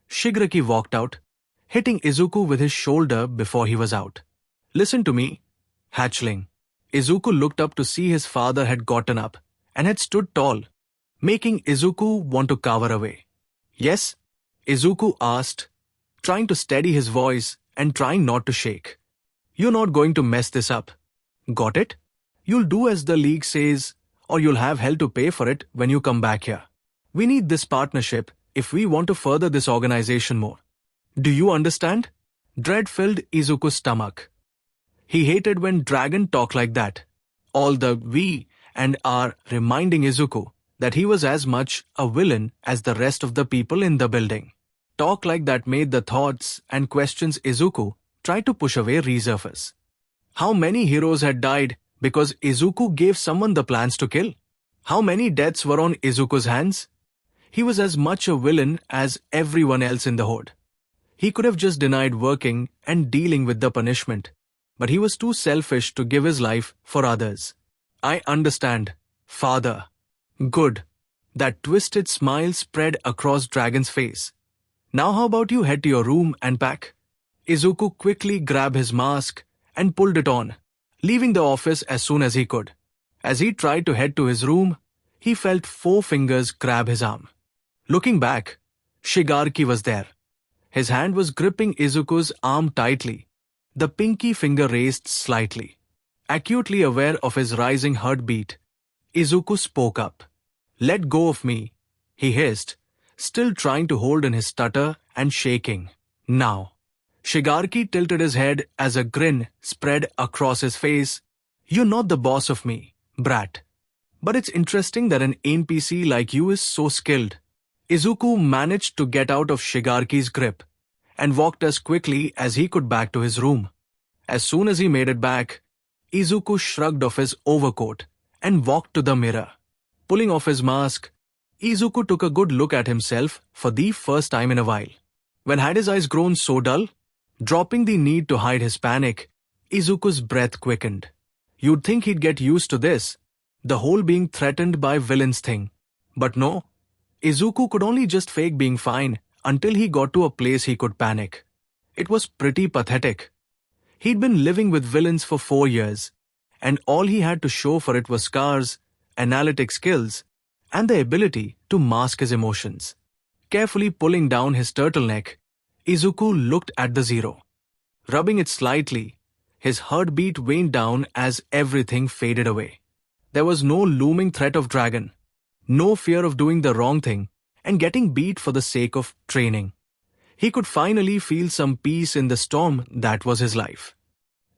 Shigaraki walked out, hitting Izuku with his shoulder before he was out. Listen to me, hatchling. Izuku looked up to see his father had gotten up and had stood tall, making Izuku want to cower away. Yes? Izuku asked, trying to steady his voice and trying not to shake. You're not going to mess this up. Got it? You'll do as the League says, or you'll have hell to pay for it when you come back here. We need this partnership if we want to further this organization more. Do you understand? Dread filled Izuku's stomach. He hated when Dragon talked like that. All the we and our reminding Izuku that he was as much a villain as the rest of the people in the building. Talk like that made the thoughts and questions Izuku try to push away resurface. How many heroes had died because Izuku gave someone the plans to kill? How many deaths were on Izuku's hands? He was as much a villain as everyone else in the Horde. He could have just denied working and dealing with the punishment, but he was too selfish to give his life for others. I understand, father. Good. That twisted smile spread across Dragon's face. Now how about you head to your room and pack? Izuku quickly grabbed his mask and pulled it on, leaving the office as soon as he could. As he tried to head to his room, he felt 4 fingers grab his arm. Looking back, Shigaraki was there. His hand was gripping Izuku's arm tightly, the pinky finger raised slightly. Acutely aware of his rising heartbeat, Izuku spoke up. Let go of me, he hissed, still trying to hold in his stutter and shaking. Now. Shigaraki tilted his head as a grin spread across his face. You're not the boss of me, brat. But it's interesting that an NPC like you is so skilled. Izuku managed to get out of Shigaraki's grip and walked as quickly as he could back to his room. As soon as he made it back, Izuku shrugged off his overcoat and walked to the mirror. Pulling off his mask, Izuku took a good look at himself for the first time in a while. When had his eyes grown so dull? Dropping the need to hide his panic, Izuku's breath quickened. You'd think he'd get used to this, the whole being threatened by villains thing. But no, Izuku could only just fake being fine until he got to a place he could panic. It was pretty pathetic. He'd been living with villains for 4 years, and all he had to show for it was scars, analytic skills, and the ability to mask his emotions. Carefully pulling down his turtleneck, Izuku looked at the zero. Rubbing it slightly, his heartbeat waned down as everything faded away. There was no looming threat of Dragon, no fear of doing the wrong thing and getting beat for the sake of training. He could finally feel some peace in the storm that was his life.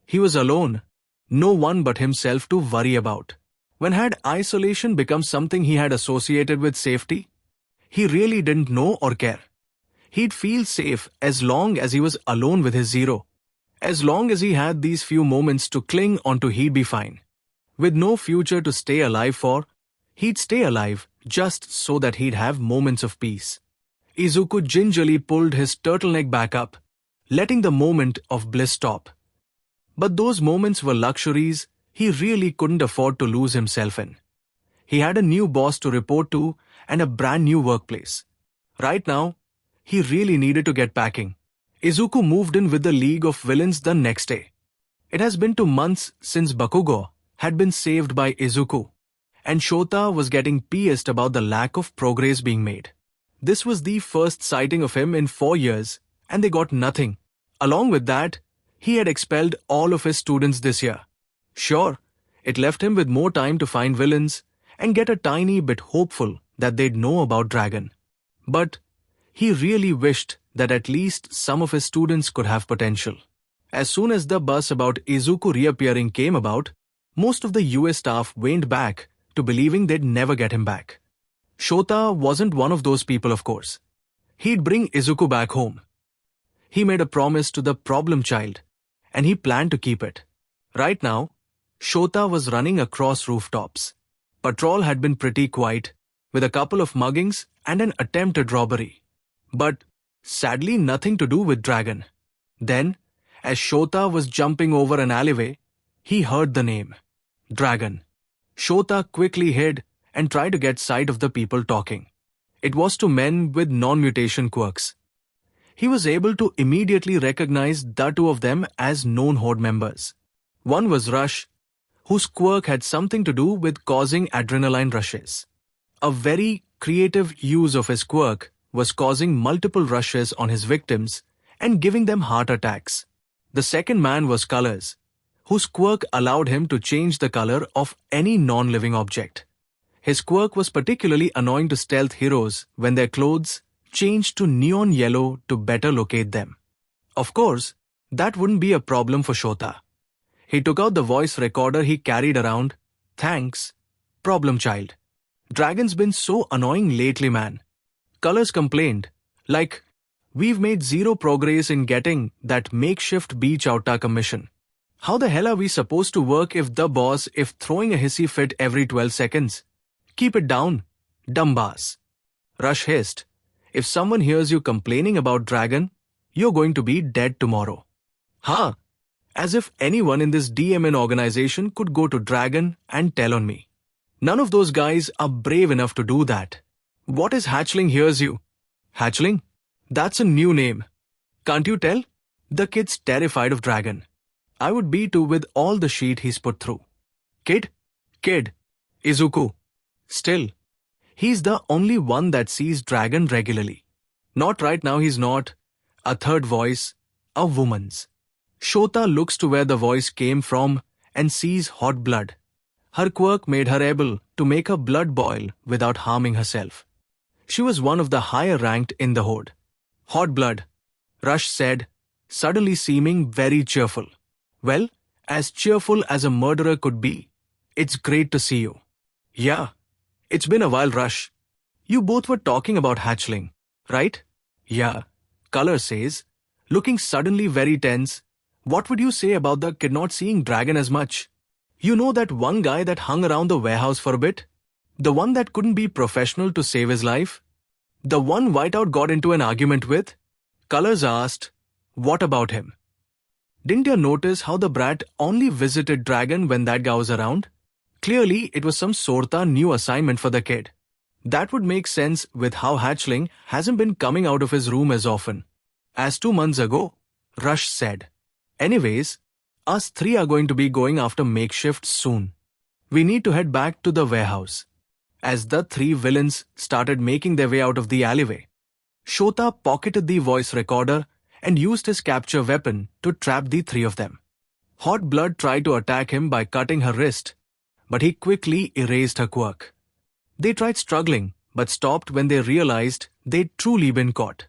He was alone, no one but himself to worry about. When had isolation become something he had associated with safety? He really didn't know or care. He'd feel safe as long as he was alone with his zero. As long as he had these few moments to cling onto, he'd be fine. With no future to stay alive for, he'd stay alive just so that he'd have moments of peace. Izuku gingerly pulled his turtleneck back up, letting the moment of bliss stop. But those moments were luxuries he really couldn't afford to lose himself in. He had a new boss to report to and a brand new workplace. Right now, he really needed to get packing. Izuku moved in with the League of Villains the next day. It has been 2 months since Bakugo had been saved by Izuku, and Shota was getting pissed about the lack of progress being made. This was the first sighting of him in 4 years, and they got nothing. Along with that, he had expelled all of his students this year. Sure, it left him with more time to find villains and get a tiny bit hopeful that they'd know about Dragon. But he really wished that at least some of his students could have potential. As soon as the buzz about Izuku reappearing came about, most of the US staff waned back to believing they'd never get him back. Shota wasn't one of those people, of course. He'd bring Izuku back home. He made a promise to the problem child, and he planned to keep it. Right now, Shota was running across rooftops. Patrol had been pretty quiet, with a couple of muggings and an attempted robbery. But sadly nothing to do with Dragon. Then, as Shota was jumping over an alleyway, he heard the name, Dragon. Shota quickly hid and tried to get sight of the people talking. It was to men with non-mutation quirks. He was able to immediately recognize the two of them as known Horde members. One was Rush, whose quirk had something to do with causing adrenaline rushes. A very creative use of his quirk was causing multiple rushes on his victims and giving them heart attacks. The second man was Colors, whose quirk allowed him to change the color of any non-living object. His quirk was particularly annoying to stealth heroes when their clothes changed to neon yellow to better locate them. Of course, that wouldn't be a problem for Shota. He took out the voice recorder he carried around. Thanks, problem child. Dragon's been so annoying lately, man. Colors complained, like, we've made zero progress in getting that makeshift beach outa commission. How the hell are we supposed to work if throwing a hissy fit every 12 seconds? Keep it down, dumbass. Rush hissed. If someone hears you complaining about Dragon, you're going to be dead tomorrow. Huh? As if anyone in this DMN organization could go to Dragon and tell on me. None of those guys are brave enough to do that. What is Hatchling hears you? Hatchling? That's a new name. Can't you tell? The kid's terrified of Dragon. I would be too with all the shit he's put through. Kid? Izuku. Still, he's the only one that sees Dragon regularly. Not right now, he's not. A third voice, a woman's. Shota looks to where the voice came from and sees hot blood. Her quirk made her able to make her blood boil without harming herself. She was one of the higher ranked in the Horde. Hot blood, Rush said, suddenly seeming very cheerful. Well, as cheerful as a murderer could be. It's great to see you. Yeah, it's been a while, Rush. You both were talking about Hatchling, right? Yeah, Color says, looking suddenly very tense. What would you say about the kid not seeing Dragon as much? You know that one guy that hung around the warehouse for a bit? The one that couldn't be professional to save his life? The one Whiteout got into an argument with? Colors asked, what about him? Didn't you notice how the brat only visited Dragon when that guy was around? Clearly, it was some sorta new assignment for the kid. That would make sense with how Hatchling hasn't been coming out of his room as often. As 2 months ago, Rush said. Anyways, us three are going to be going after Makeshift soon. We need to head back to the warehouse. As the three villains started making their way out of the alleyway, Shota pocketed the voice recorder and used his capture weapon to trap the three of them. Hot Blood tried to attack him by cutting her wrist, but he quickly erased her quirk. They tried struggling, but stopped when they realized they'd truly been caught.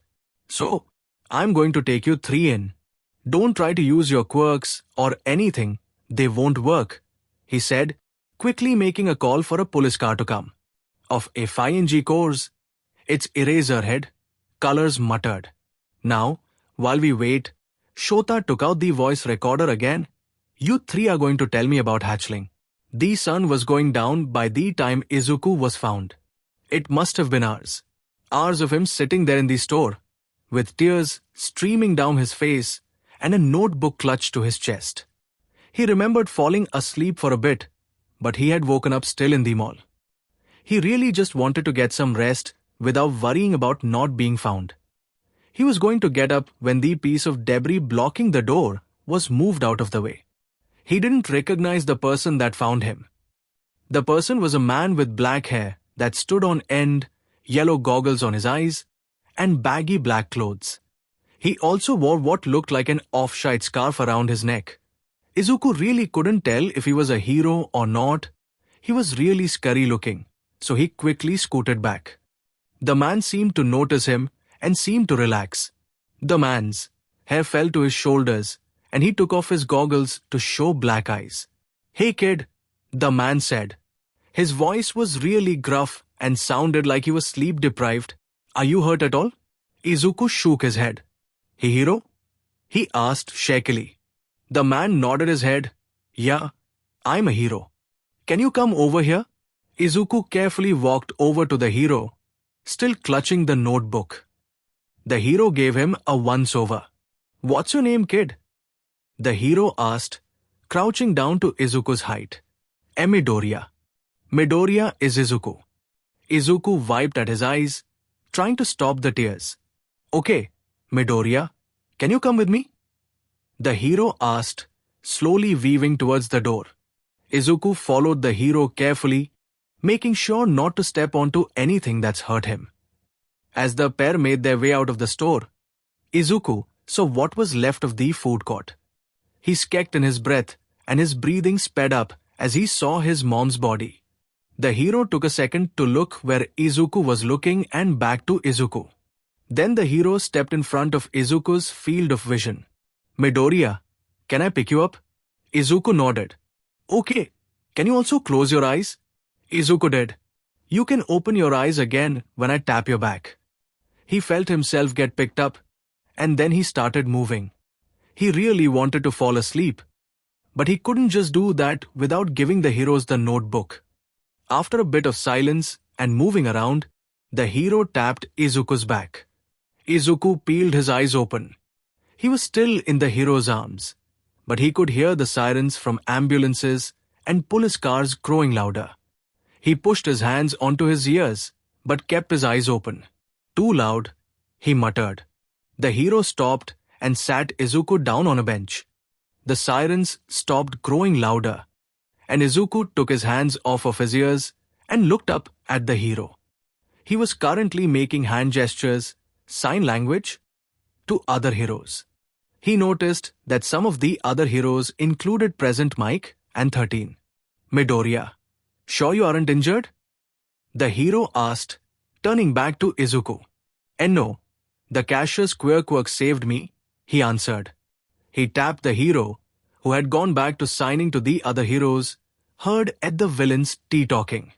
So, I'm going to take you three in. Don't try to use your quirks or anything, they won't work, he said, quickly making a call for a police car to come. Of FING course, it's Eraserhead, Colors muttered. Now, while we wait, Shota took out the voice recorder again. You three are going to tell me about Hatchling. The sun was going down by the time Izuku was found. It must have been hours. Hours of him sitting there in the store, with tears streaming down his face and a notebook clutched to his chest. He remembered falling asleep for a bit, but he had woken up still in the mall. He really just wanted to get some rest without worrying about not being found. He was going to get up when the piece of debris blocking the door was moved out of the way. He didn't recognize the person that found him. The person was a man with black hair that stood on end, yellow goggles on his eyes, and baggy black clothes. He also wore what looked like an off-white scarf around his neck. Izuku really couldn't tell if he was a hero or not. He was really scary looking, so he quickly scooted back. The man seemed to notice him and seemed to relax. The man's hair fell to his shoulders and he took off his goggles to show black eyes. "Hey kid," the man said. His voice was really gruff and sounded like he was sleep deprived. "Are you hurt at all?" Izuku shook his head. "Hey hero?" he asked shakily. The man nodded his head. "Yeah, I'm a hero. Can you come over here?" Izuku carefully walked over to the hero, still clutching the notebook. The hero gave him a once-over. "What's your name, kid?" the hero asked, crouching down to Izuku's height. "Midoriya." Midoriya is Izuku. Izuku wiped at his eyes, trying to stop the tears. "Okay, Midoriya, can you come with me?" the hero asked, slowly weaving towards the door. Izuku followed the hero carefully, making sure not to step onto anything that's hurt him. As the pair made their way out of the store, Izuku saw what was left of the food court. He skeked in his breath and his breathing sped up as he saw his mom's body. The hero took a second to look where Izuku was looking and back to Izuku. Then the hero stepped in front of Izuku's field of vision. "Midoriya, can I pick you up?" Izuku nodded. "Okay, can you also close your eyes?" Izuku did. "You can open your eyes again when I tap your back." He felt himself get picked up, and then he started moving. He really wanted to fall asleep, but he couldn't just do that without giving the heroes the notebook. After a bit of silence and moving around, the hero tapped Izuku's back. Izuku peeled his eyes open. He was still in the hero's arms, but he could hear the sirens from ambulances and police cars growing louder. He pushed his hands onto his ears, but kept his eyes open. "Too loud," he muttered. The hero stopped and sat Izuku down on a bench. The sirens stopped growing louder, and Izuku took his hands off of his ears and looked up at the hero. He was currently making hand gestures, sign language, to other heroes. He noticed that some of the other heroes included Present Mike and 13. "Midoriya, sure you aren't injured?" the hero asked, turning back to Izuku. "No, the cashier's quirk saved me," he answered. He tapped the hero, who had gone back to signing to the other heroes, heard at the villain's tea-talking.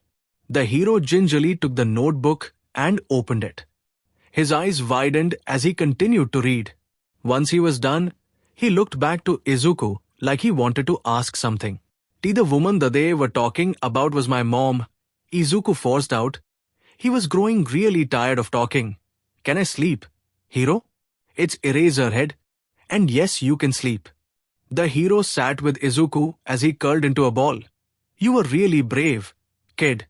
The hero gingerly took the notebook and opened it. His eyes widened as he continued to read. Once he was done, he looked back to Izuku like he wanted to ask something. "The woman that they were talking about was my mom," Izuku forced out. He was growing really tired of talking. "Can I sleep, hero? It's Eraserhead, and yes, you can sleep." The hero sat with Izuku as he curled into a ball. "You were really brave, kid.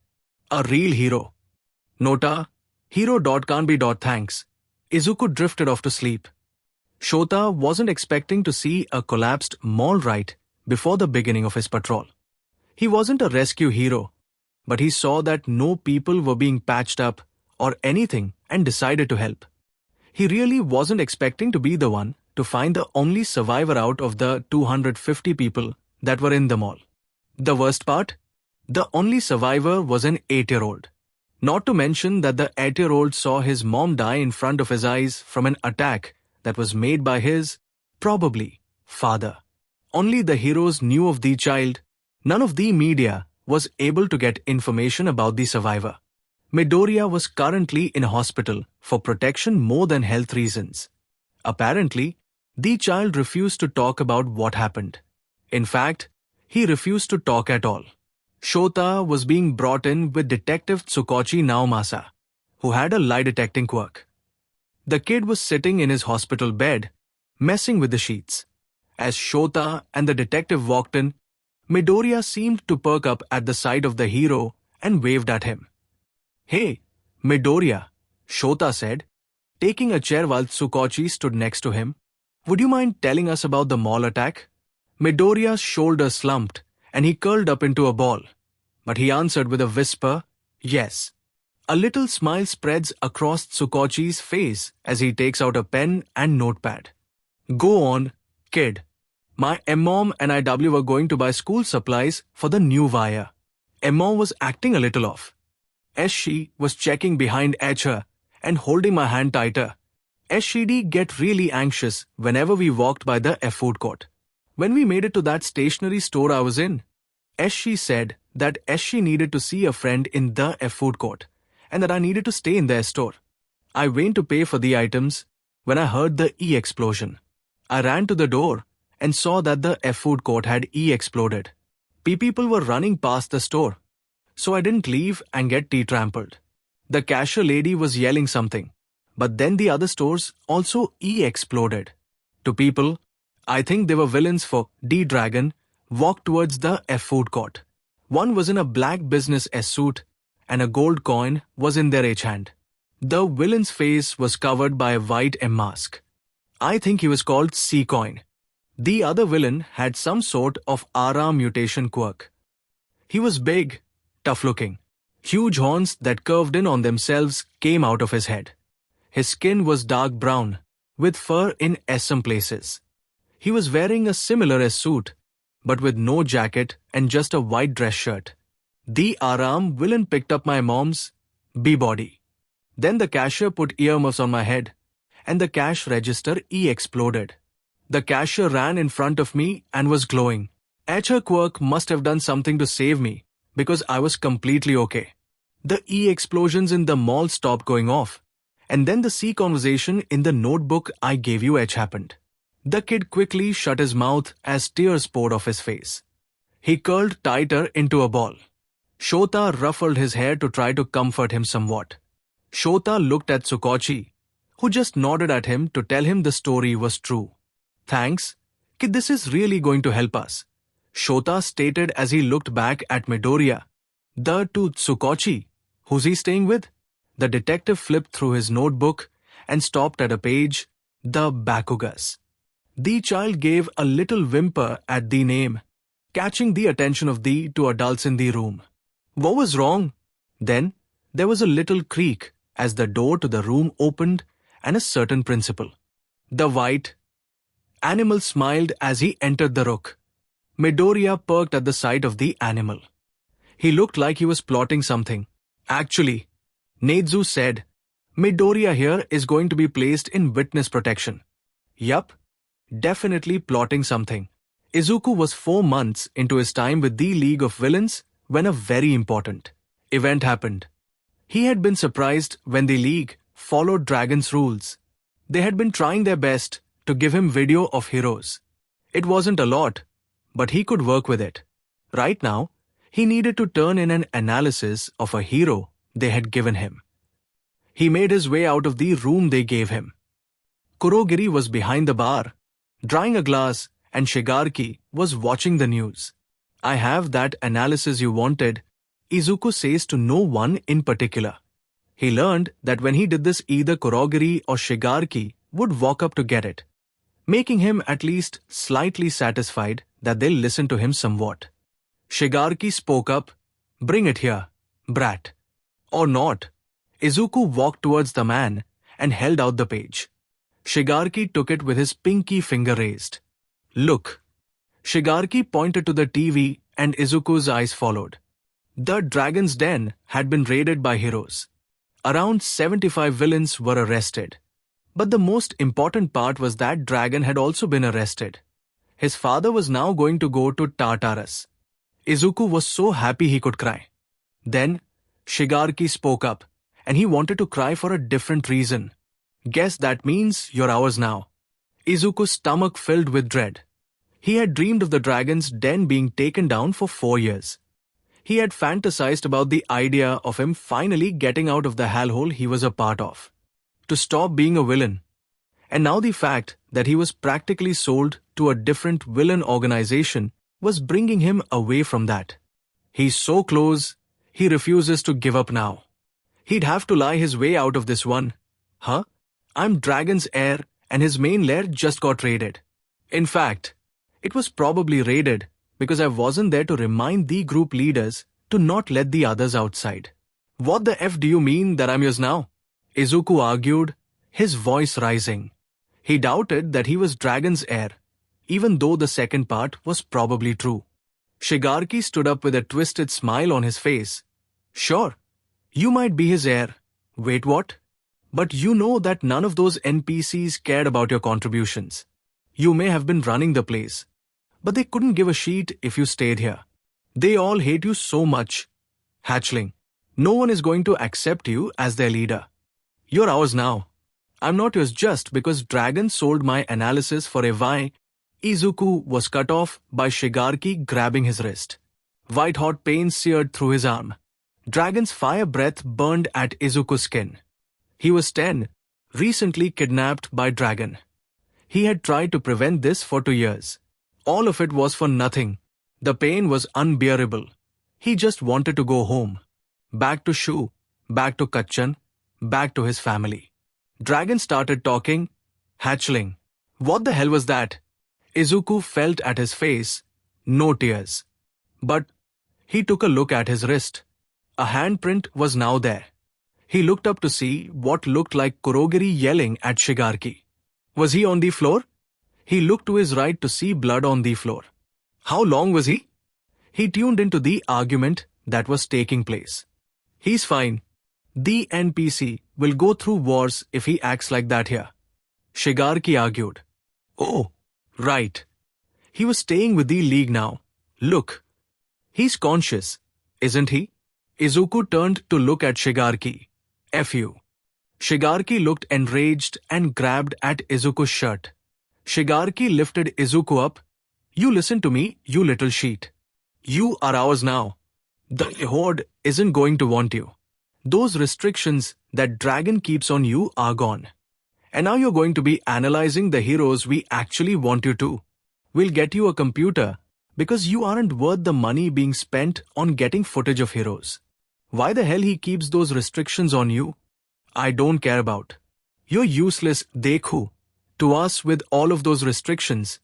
A real hero." Nota, hero.can't be. Izuku drifted off to sleep. Shota wasn't expecting to see a collapsed mall right before the beginning of his patrol. He wasn't a rescue hero, but he saw that no people were being patched up or anything and decided to help. He really wasn't expecting to be the one to find the only survivor out of the 250 people that were in the mall. The worst part? The only survivor was an 8-year-old. Not to mention that the 8-year-old saw his mom die in front of his eyes from an attack that was made by his, probably, father. Only the heroes knew of the child. None of the media was able to get information about the survivor. Midoriya was currently in hospital for protection more than health reasons. Apparently, the child refused to talk about what happened. In fact, he refused to talk at all. Shota was being brought in with Detective Tsukochi Naomasa, who had a lie-detecting quirk. The kid was sitting in his hospital bed, messing with the sheets. As Shota and the detective walked in, Midoriya seemed to perk up at the sight of the hero and waved at him. "Hey, Midoriya," Shota said, taking a chair while Tsukochi stood next to him. "Would you mind telling us about the mall attack?" Midoriya's shoulders slumped and he curled up into a ball, but he answered with a whisper, "Yes." A little smile spreads across Tsukochi's face as he takes out a pen and notepad. Go on, kid. My mom and IW were going to buy school supplies for the new wire. Mom was acting a little off, as she was checking behind her and holding my hand tighter. As she'd get really anxious whenever we walked by the food court. When we made it to that stationery store I was in, as she said that as she needed to see a friend in the food court and that I needed to stay in their store. I went to pay for the items when I heard the explosion. I ran to the door and saw that the food court had exploded. People were running past the store, so I didn't leave and get trampled. The cashier lady was yelling something, but then the other stores also exploded. To people, I think they were villains for D-Dragon, walked towards the food court. One was in a black business suit and a gold coin was in their hand. The villain's face was covered by a white mask. I think he was called C-Coin. The other villain had some sort of Ara mutation quirk. He was big, tough-looking. Huge horns that curved in on themselves came out of his head. His skin was dark brown, with fur in some places. He was wearing a similar suit, but with no jacket and just a white dress shirt. The Aram villain picked up my mom's B-body. Then the cashier put earmuffs on my head, and the cash register exploded. The cashier ran in front of me and was glowing. Her quirk must have done something to save me, because I was completely okay. The explosions in the mall stopped going off, and then the C conversation in the notebook I gave you happened. The kid quickly shut his mouth as tears poured off his face. He curled tighter into a ball. Shota ruffled his hair to try to comfort him somewhat. Shota looked at Tsukochi, who just nodded at him to tell him the story was true. Thanks, kid, this is really going to help us, Shota stated as he looked back at Midoriya. To Tsukochi, who's he staying with? The detective flipped through his notebook and stopped at a page, the Bakugas. The child gave a little whimper at the name, catching the attention of the two adults in the room. What was wrong? Then, there was a little creak as the door to the room opened and a certain principal. The white animal smiled as he entered the rook. Midoriya perked at the sight of the animal. He looked like he was plotting something. Actually, Nezu said, Midoriya here is going to be placed in witness protection. Yup, definitely plotting something. Izuku was 4 months into his time with the League of Villains when a very important event happened. He had been surprised when the League followed Dragon's rules. They had been trying their best to give him video of heroes. It wasn't a lot, but he could work with it. Right now, he needed to turn in an analysis of a hero they had given him. He made his way out of the room they gave him. Kurogiri was behind the bar, drying a glass, and Shigaraki was watching the news. I have that analysis you wanted, Izuku says to no one in particular. He learned that when he did this, either Kurogiri or Shigaraki would walk up to get it, making him at least slightly satisfied that they'll listen to him somewhat. Shigaraki spoke up, bring it here, brat. Or not. Izuku walked towards the man and held out the page. Shigaraki took it with his pinky finger raised. Look. Shigaraki pointed to the TV and Izuku's eyes followed. The Dragon's Den had been raided by heroes. Around 75 villains were arrested. But the most important part was that Dragon had also been arrested. His father was now going to go to Tartarus. Izuku was so happy he could cry. Then, Shigaraki spoke up, and he wanted to cry for a different reason. Guess that means you're ours now. Izuku's stomach filled with dread. He had dreamed of the Dragon's Den being taken down for 4 years. He had fantasized about the idea of him finally getting out of the hellhole he was a part of. To stop being a villain. And now the fact that he was practically sold to a different villain organization was bringing him away from that. He's so close, he refuses to give up now. He'd have to lie his way out of this one. Huh? I'm Dragon's heir and his main lair just got raided. In fact, it was probably raided because I wasn't there to remind the group leaders to not let the others outside. What the F do you mean that I'm yours now? Izuku argued, his voice rising. He doubted that he was Dragon's heir, even though the second part was probably true. Shigaraki stood up with a twisted smile on his face. Sure, you might be his heir. Wait, what? But you know that none of those NPCs cared about your contributions. You may have been running the place, but they couldn't give a shit if you stayed here. They all hate you so much. Hatchling, no one is going to accept you as their leader. You're ours now. I'm not yours just because Dragon sold my analysis for a Y. Izuku was cut off by Shigaraki grabbing his wrist. White-hot pain seared through his arm. Dragon's fire breath burned at Izuku's skin. He was 10, recently kidnapped by Dragon. He had tried to prevent this for 2 years. All of it was for nothing. The pain was unbearable. He just wanted to go home. Back to Shu, back to Kachan, back to his family. Dragon started talking. Hatchling. What the hell was that? Izuku felt at his face. No tears. But he took a look at his wrist. A handprint was now there. He looked up to see what looked like Kurogiri yelling at Shigaraki. Was he on the floor? He looked to his right to see blood on the floor. How long was he? He tuned into the argument that was taking place. He's fine. The NPC will go through wars if he acts like that here. Shigaraki argued. Oh, right. He was staying with the League now. Look. He's conscious, isn't he? Izuku turned to look at Shigaraki. F you. Shigaraki looked enraged and grabbed at Izuku's shirt. Shigaraki lifted Izuku up. You listen to me, you little sheet. You are ours now. The Horde isn't going to want you. Those restrictions that Dragon keeps on you are gone. And now you're going to be analyzing the heroes we actually want you to. We'll get you a computer because you aren't worth the money being spent on getting footage of heroes. Why the hell he keeps those restrictions on you? I don't care about. You're useless, Deku. To us with all of those restrictions.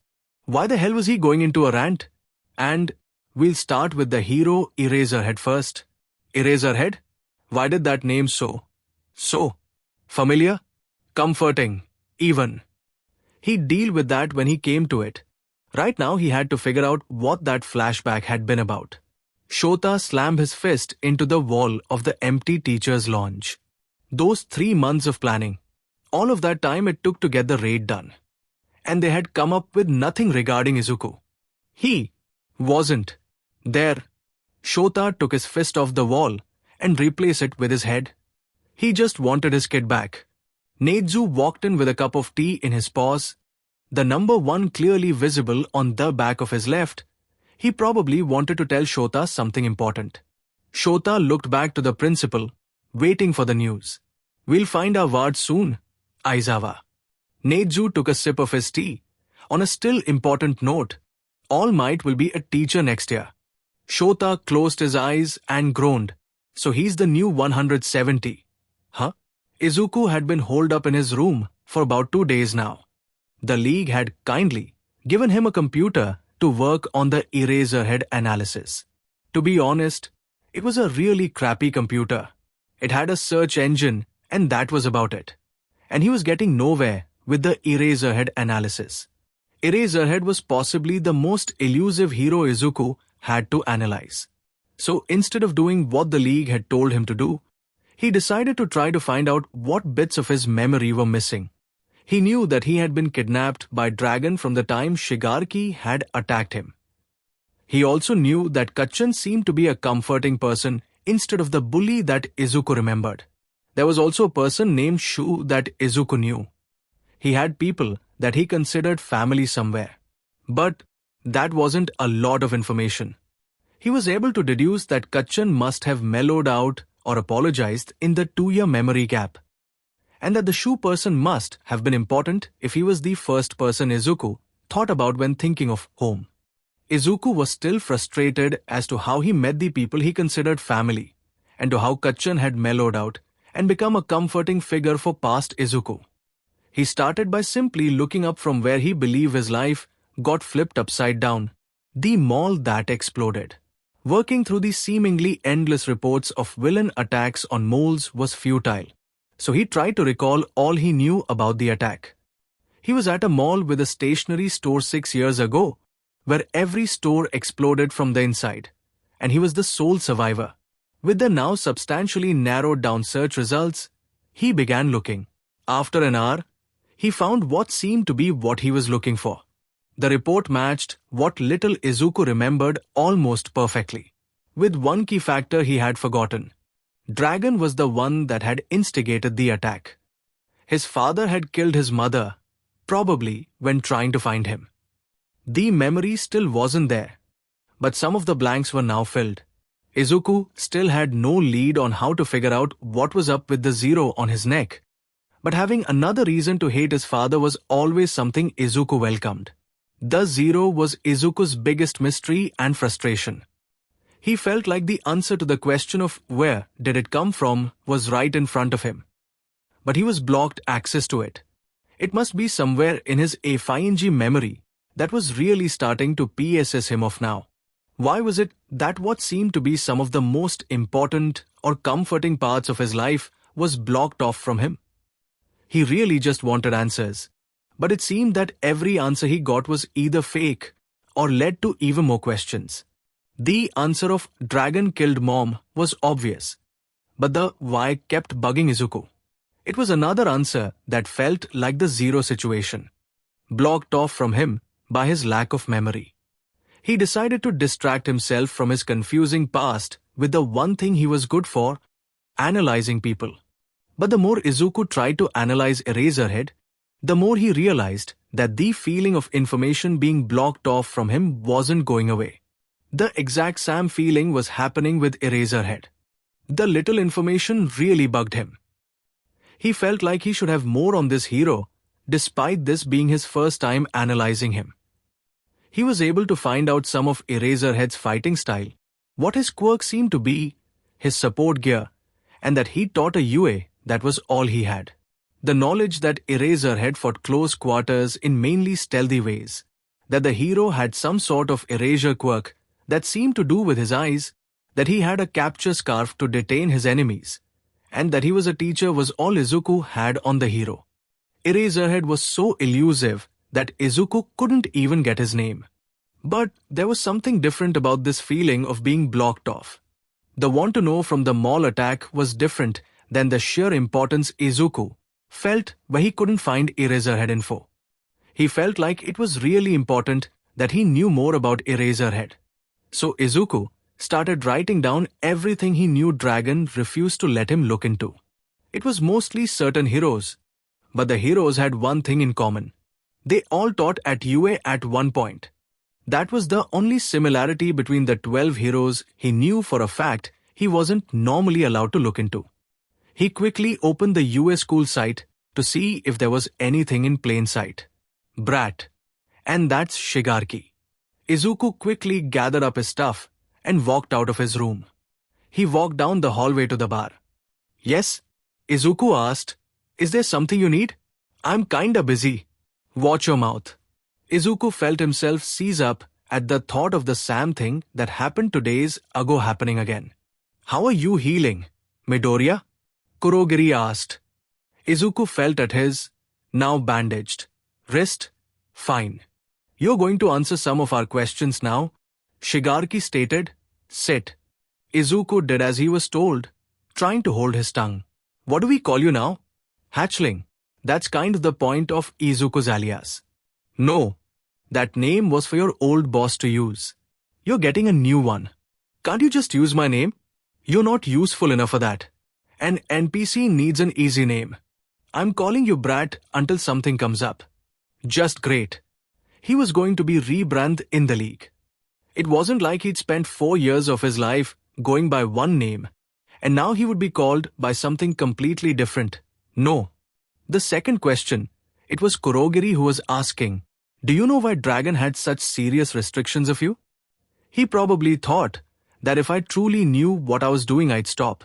Why the hell was he going into a rant? And we'll start with the hero Eraserhead first. Eraserhead? Why did that name so familiar? Comforting. Even. He'd deal with that when he came to it. Right now he had to figure out what that flashback had been about. Shota slammed his fist into the wall of the empty teacher's lounge. Those 3 months of planning. All of that time it took to get the raid done. And they had come up with nothing regarding Izuku. He wasn't there. Shota took his fist off the wall and replaced it with his head. He just wanted his kid back. Nezu walked in with a cup of tea in his paws. The number 1 clearly visible on the back of his left. He probably wanted to tell Shota something important. Shota looked back to the principal, waiting for the news. We'll find our ward soon, Aizawa. Nezu took a sip of his tea. On a still important note, All Might will be a teacher next year. Shota closed his eyes and groaned. So he's the new 170. Huh? Izuku had been holed up in his room for about 2 days now. The League had kindly given him a computer to work on the Eraserhead analysis. To be honest, it was a really crappy computer. It had a search engine and that was about it. And he was getting nowhere with the Eraserhead analysis. Eraserhead was possibly the most elusive hero Izuku had to analyze. So instead of doing what the League had told him to do, he decided to try to find out what bits of his memory were missing. He knew that he had been kidnapped by Dragon from the time Shigaraki had attacked him. He also knew that Kachan seemed to be a comforting person instead of the bully that Izuku remembered. There was also a person named Shu that Izuku knew. He had people that he considered family somewhere. But that wasn't a lot of information. He was able to deduce that Kachan must have mellowed out or apologized in the 2-year memory gap. And that the Shu person must have been important if he was the first person Izuku thought about when thinking of home. Izuku was still frustrated as to how he met the people he considered family, and to how Kachan had mellowed out and become a comforting figure for past Izuku. He started by simply looking up from where he believed his life got flipped upside down, the mall that exploded. Working through the seemingly endless reports of villain attacks on moles was futile, so he tried to recall all he knew about the attack. He was at a mall with a stationery store 6 years ago, where every store exploded from the inside, and he was the sole survivor. With the now substantially narrowed down search results, he began looking. After an hour, he found what seemed to be what he was looking for. The report matched what little Izuku remembered almost perfectly. With one key factor he had forgotten. Dragon was the one that had instigated the attack. His father had killed his mother, probably when trying to find him. The memory still wasn't there, but some of the blanks were now filled. Izuku still had no lead on how to figure out what was up with the zero on his neck, but having another reason to hate his father was always something Izuku welcomed. The zero was Izuku's biggest mystery and frustration. He felt like the answer to the question of where did it come from was right in front of him. But he was blocked access to it. It must be somewhere in his A5G memory that was really starting to PSS him off now. Why was it that what seemed to be some of the most important or comforting parts of his life was blocked off from him? He really just wanted answers, but it seemed that every answer he got was either fake or led to even more questions. The answer of Dragon killed mom was obvious, but the why kept bugging Izuku. It was another answer that felt like the zero situation, blocked off from him by his lack of memory. He decided to distract himself from his confusing past with the one thing he was good for, analyzing people. But the more Izuku tried to analyze Eraserhead, the more he realized that the feeling of information being blocked off from him wasn't going away. The exact same feeling was happening with Eraserhead. The little information really bugged him. He felt like he should have more on this hero, despite this being his first time analyzing him. He was able to find out some of Eraserhead's fighting style, what his quirk seemed to be, his support gear, and that he taught a UA that was all he had. The knowledge that Eraserhead fought close quarters in mainly stealthy ways, that the hero had some sort of erasure quirk that seemed to do with his eyes, that he had a capture scarf to detain his enemies, and that he was a teacher was all Izuku had on the hero. Eraserhead was so elusive that Izuku couldn't even get his name. But there was something different about this feeling of being blocked off. The want to know from the mall attack was different than the sheer importance Izuku felt where he couldn't find Eraserhead info. He felt like it was really important that he knew more about Eraserhead. So Izuku started writing down everything he knew Dragon refused to let him look into. It was mostly certain heroes, but the heroes had one thing in common. They all taught at UA at one point. That was the only similarity between the 12 heroes he knew for a fact he wasn't normally allowed to look into. He quickly opened the UA school site to see if there was anything in plain sight. Brat. And that's Shigaraki. Izuku quickly gathered up his stuff and walked out of his room. He walked down the hallway to the bar. Yes? Izuku asked, is there something you need? I'm kinda busy. Watch your mouth. Izuku felt himself seize up at the thought of the same thing that happened 2 days ago happening again. How are you healing, Midoriya? Kurogiri asked. Izuku felt at his, now bandaged, wrist. Fine. You're going to answer some of our questions now, Shigaraki stated. Sit. Izuku did as he was told, trying to hold his tongue. What do we call you now? Hatchling. That's kind of the point of Izuku's alias. No. That name was for your old boss to use. You're getting a new one. Can't you just use my name? You're not useful enough for that. An NPC needs an easy name. I'm calling you Brat until something comes up. Just great. He was going to be rebranded in the league. It wasn't like he'd spent 4 years of his life going by one name, and now he would be called by something completely different. No. The second question, it was Kurogiri who was asking, do you know why Dragon had such serious restrictions of you? He probably thought that if I truly knew what I was doing, I'd stop.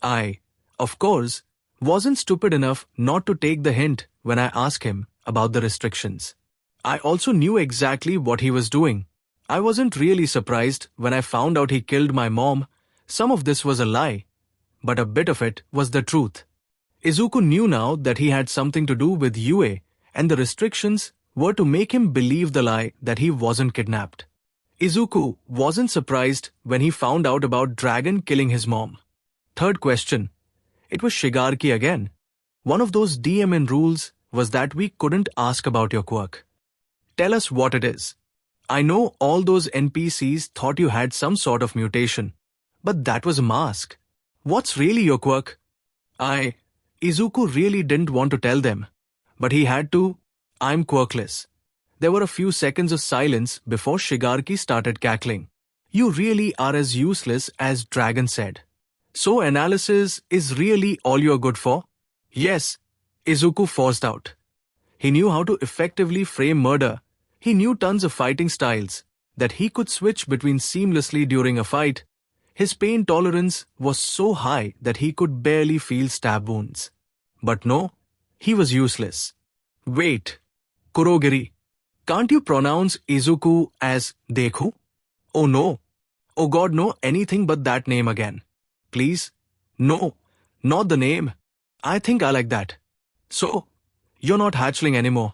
I, of course, wasn't stupid enough not to take the hint when I asked him about the restrictions. I also knew exactly what he was doing. I wasn't really surprised when I found out he killed my mom. Some of this was a lie, but a bit of it was the truth. Izuku knew now that he had something to do with Yue, and the restrictions were to make him believe the lie that he wasn't kidnapped. Izuku wasn't surprised when he found out about Dragon killing his mom. Third question. It was Shigaraki again. One of those DMN rules was that we couldn't ask about your quirk. Tell us what it is. I know all those NPCs thought you had some sort of mutation, but that was a mask. What's really your quirk? Izuku really didn't want to tell them, but he had to. I'm quirkless. There were a few seconds of silence before Shigaraki started cackling. You really are as useless as Dragon said. So analysis is really all you're good for? Yes, Izuku forced out. He knew how to effectively frame murder. He knew tons of fighting styles that he could switch between seamlessly during a fight. His pain tolerance was so high that he could barely feel stab wounds. But no, he was useless. Wait, Kurogiri, can't you pronounce Izuku as Deku? Oh no. Oh god, no, anything but that name again. Please? No, not the name. I think I like that. So, you're not hatchling anymore.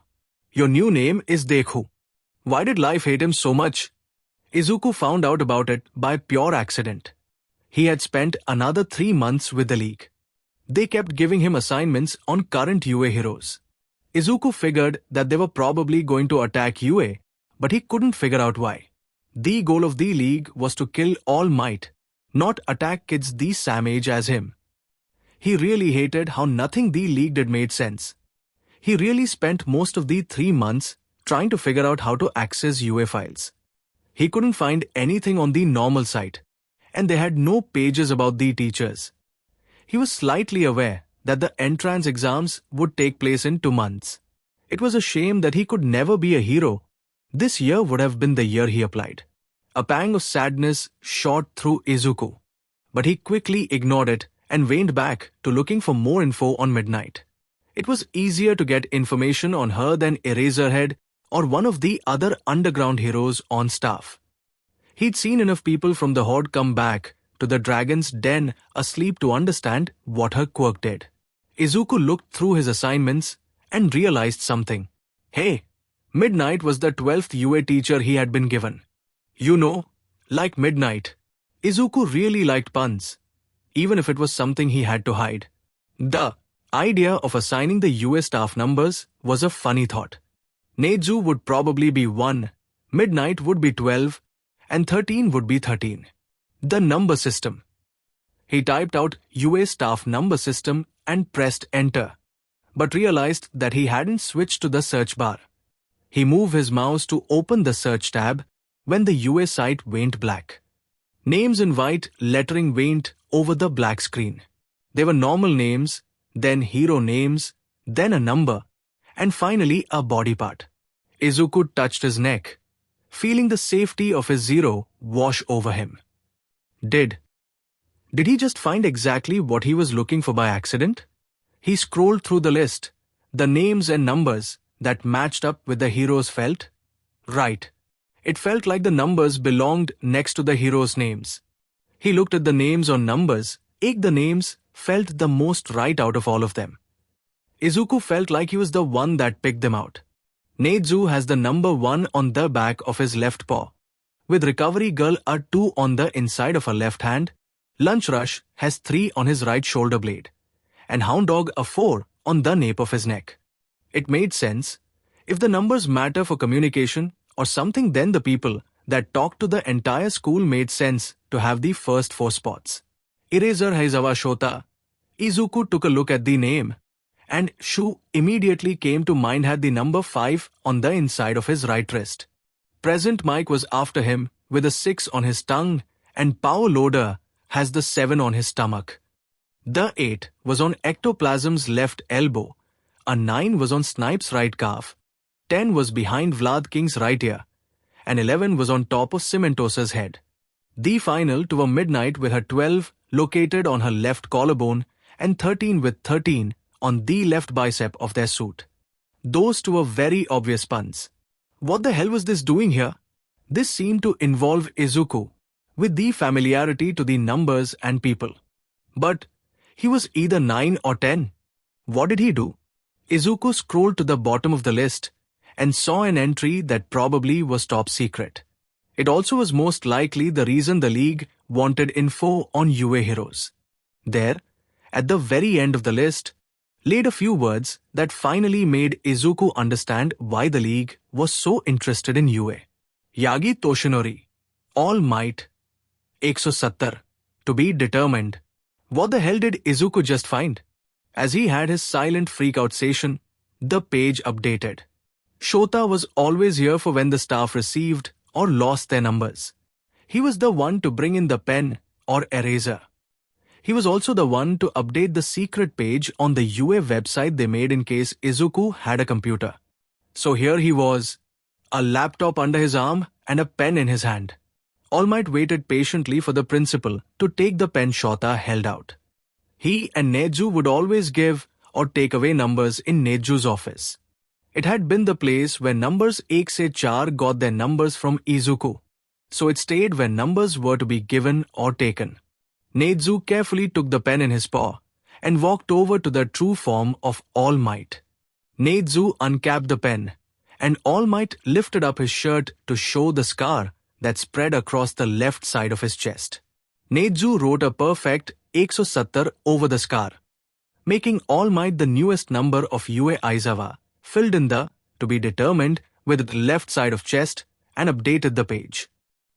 Your new name is Deku. Why did life hate him so much? Izuku found out about it by pure accident. He had spent another 3 months with the League. They kept giving him assignments on current UA heroes. Izuku figured that they were probably going to attack UA, but he couldn't figure out why. The goal of the League was to kill All Might, not attack kids the same age as him. He really hated how nothing the League did made sense. He really spent most of the 3 months trying to figure out how to access UA files. He couldn't find anything on the normal site, and they had no pages about the teachers. He was slightly aware that the entrance exams would take place in 2 months. It was a shame that he could never be a hero. This year would have been the year he applied. A pang of sadness shot through Izuku, but he quickly ignored it and went back to looking for more info on Midnight. It was easier to get information on her than Eraserhead or one of the other underground heroes on staff. He'd seen enough people from the Horde come back to the Dragon's Den asleep to understand what her quirk did. Izuku looked through his assignments and realized something. Hey, Midnight was the 12th UA teacher he had been given. You know, like Midnight. Izuku really liked puns, even if it was something he had to hide. The idea of assigning the UA staff numbers was a funny thought. Nezu would probably be 1, Midnight would be 12, and 13 would be 13. The number system. He typed out UA staff number system and pressed enter, but realized that he hadn't switched to the search bar. He moved his mouse to open the search tab when the UA site went black. Names in white lettering went over the black screen. They were normal names, then hero names, then a number, and finally a body part. Izuku touched his neck, feeling the safety of his zero wash over him. Did he just find exactly what he was looking for by accident? He scrolled through the list, the names and numbers that matched up with the heroes felt. Right. It felt like the numbers belonged next to the heroes' names. He looked at the names on numbers. The names felt the most right out of all of them. Izuku felt like he was the one that picked them out. Nezu has the number 1 on the back of his left paw. With Recovery Girl a 2 on the inside of her left hand, Lunch Rush has 3 on his right shoulder blade, and Hound Dog a 4 on the nape of his neck. It made sense. If the numbers matter for communication or something, then the people that talked to the entire school made sense to have the first 4 spots. Eraser Heizawa Shota. Izuku took a look at the name, and Shu immediately came to mind had the number 5 on the inside of his right wrist. Present Mike was after him with a 6 on his tongue, and Power Loader has the 7 on his stomach. The 8 was on Ectoplasm's left elbow, a 9 was on Snipe's right calf, 10 was behind Vlad King's right ear, and 11 was on top of Cementosa's head. The final to a Midnight with her 12 located on her left collarbone and 13 with 13 on the left bicep of their suit. Those two were very obvious puns. What the hell was this doing here? This seemed to involve Izuku, with the familiarity to the numbers and people. But he was either 9 or 10. What did he do? Izuku scrolled to the bottom of the list and saw an entry that probably was top secret. It also was most likely the reason the League wanted info on UA heroes. There, at the very end of the list, laid a few words that finally made Izuku understand why the League was so interested in UA. Yagi Toshinori, All Might, 170, to be determined. What the hell did Izuku just find? As he had his silent freak-out session, the page updated. Shota was always here for when the staff received or lost their numbers. He was the one to bring in the pen or eraser. He was also the one to update the secret page on the UA website they made in case Izuku had a computer. So here he was, a laptop under his arm and a pen in his hand. All Might waited patiently for the principal to take the pen Shota held out. He and Neju would always give or take away numbers in Neju's office. It had been the place where numbers 1 se 4 got their numbers from Izuku, so it stayed where numbers were to be given or taken. Neju carefully took the pen in his paw and walked over to the true form of All Might. Neju uncapped the pen, and All Might lifted up his shirt to show the scar that spread across the left side of his chest. Neju wrote a perfect 170 over the scar, making All Might the newest number of UA Aizawa, filled in the to be determined with the left side of chest and updated the page.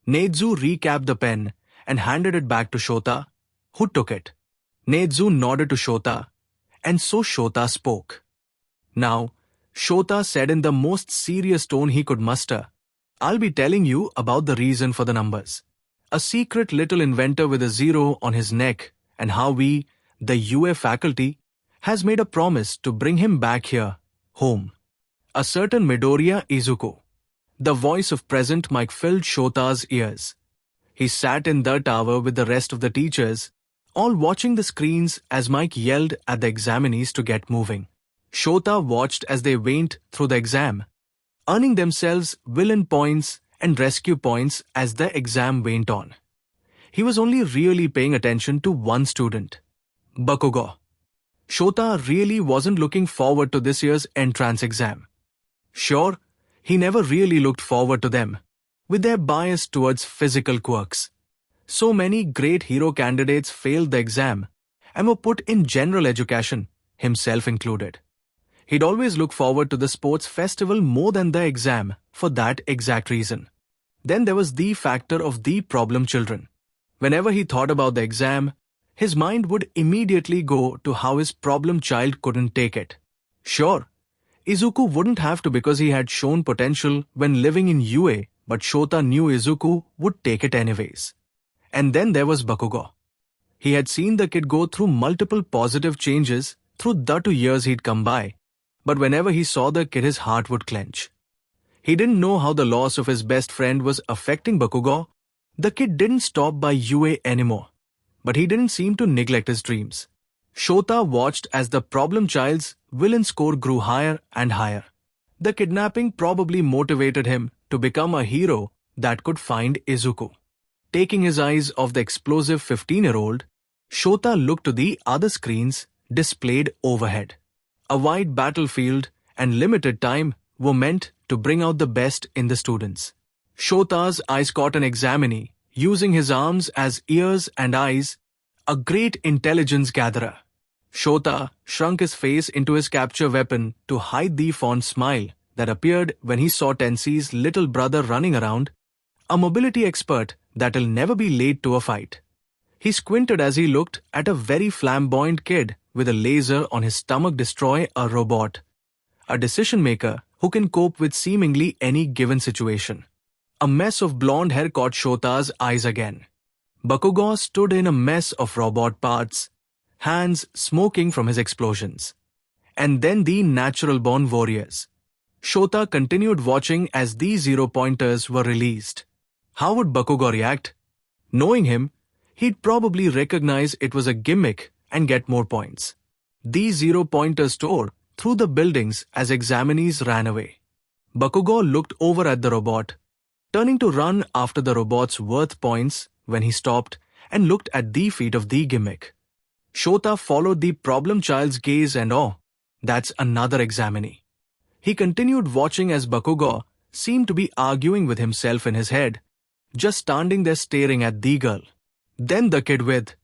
Neju recapped the pen and handed it back to Shota, who took it. Neju nodded to Shota, and so Shota spoke. Now, Shota said in the most serious tone he could muster, "I'll be telling you about the reason for the numbers. A secret little inventor with a zero on his neck and how we, the UA faculty, has made a promise to bring him back here, home. A certain Midoriya Izuku." The voice of present Mike filled Shota's ears. He sat in the tower with the rest of the teachers, all watching the screens as Mike yelled at the examinees to get moving. Shota watched as they went through the exam, earning themselves villain points and rescue points as the exam went on. He was only really paying attention to one student, Bakugo. Shota really wasn't looking forward to this year's entrance exam. Sure, he never really looked forward to them, with their bias towards physical quirks. So many great hero candidates failed the exam and were put in general education, himself included. He'd always look forward to the sports festival more than the exam for that exact reason. Then there was the factor of the problem children. Whenever he thought about the exam, his mind would immediately go to how his problem child couldn't take it. Sure, Izuku wouldn't have to because he had shown potential when living in UA, but Shota knew Izuku would take it anyways. And then there was Bakugo. He had seen the kid go through multiple positive changes through the 2 years he'd come by, but whenever he saw the kid his heart would clench. He didn't know how the loss of his best friend was affecting Bakugo. The kid didn't stop by UA anymore, but he didn't seem to neglect his dreams. Shota watched as the problem child's villain score grew higher and higher. The kidnapping probably motivated him to become a hero that could find Izuku. Taking his eyes off the explosive 15-year-old, Shota looked to the other screens displayed overhead. A wide battlefield and limited time were meant to bring out the best in the students. Shota's eyes caught an examinee, using his arms as ears and eyes, a great intelligence gatherer. Shota shrunk his face into his capture weapon to hide the fond smile that appeared when he saw Tensei's little brother running around, a mobility expert that'll never be late to a fight. He squinted as he looked at a very flamboyant kid with a laser on his stomach destroy a robot, a decision maker who can cope with seemingly any given situation. A mess of blonde hair caught Shota's eyes again. Bakugo stood in a mess of robot parts, hands smoking from his explosions. And then the natural-born warriors. Shota continued watching as these zero-pointers were released. How would Bakugo react? Knowing him, he'd probably recognize it was a gimmick and get more points. These zero-pointers tore through the buildings as examinees ran away. Bakugo looked over at the robot, turning to run after the robot's worth points when he stopped and looked at the feet of the gimmick. Shota followed the problem child's gaze and awe. That's another examinee. He continued watching as Bakugo seemed to be arguing with himself in his head, just standing there staring at the girl. Then the kid with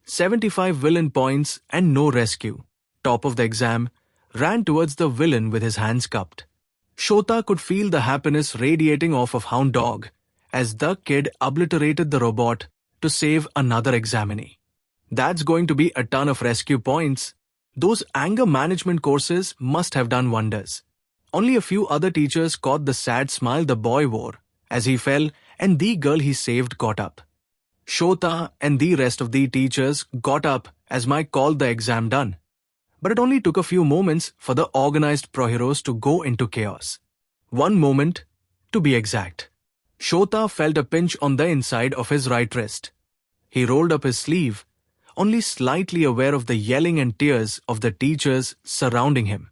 75 villain points and no rescue, top of the exam, ran towards the villain with his hands cupped. Shota could feel the happiness radiating off of Hound Dog as the kid obliterated the robot to save another examinee. That's going to be a ton of rescue points. Those anger management courses must have done wonders. Only a few other teachers caught the sad smile the boy wore as he fell and the girl he saved got up. Shota and the rest of the teachers got up as Mike called the exam done. But it only took a few moments for the organized pro-heroes to go into chaos. 1 moment, to be exact. Shota felt a pinch on the inside of his right wrist. He rolled up his sleeve, only slightly aware of the yelling and tears of the teachers surrounding him,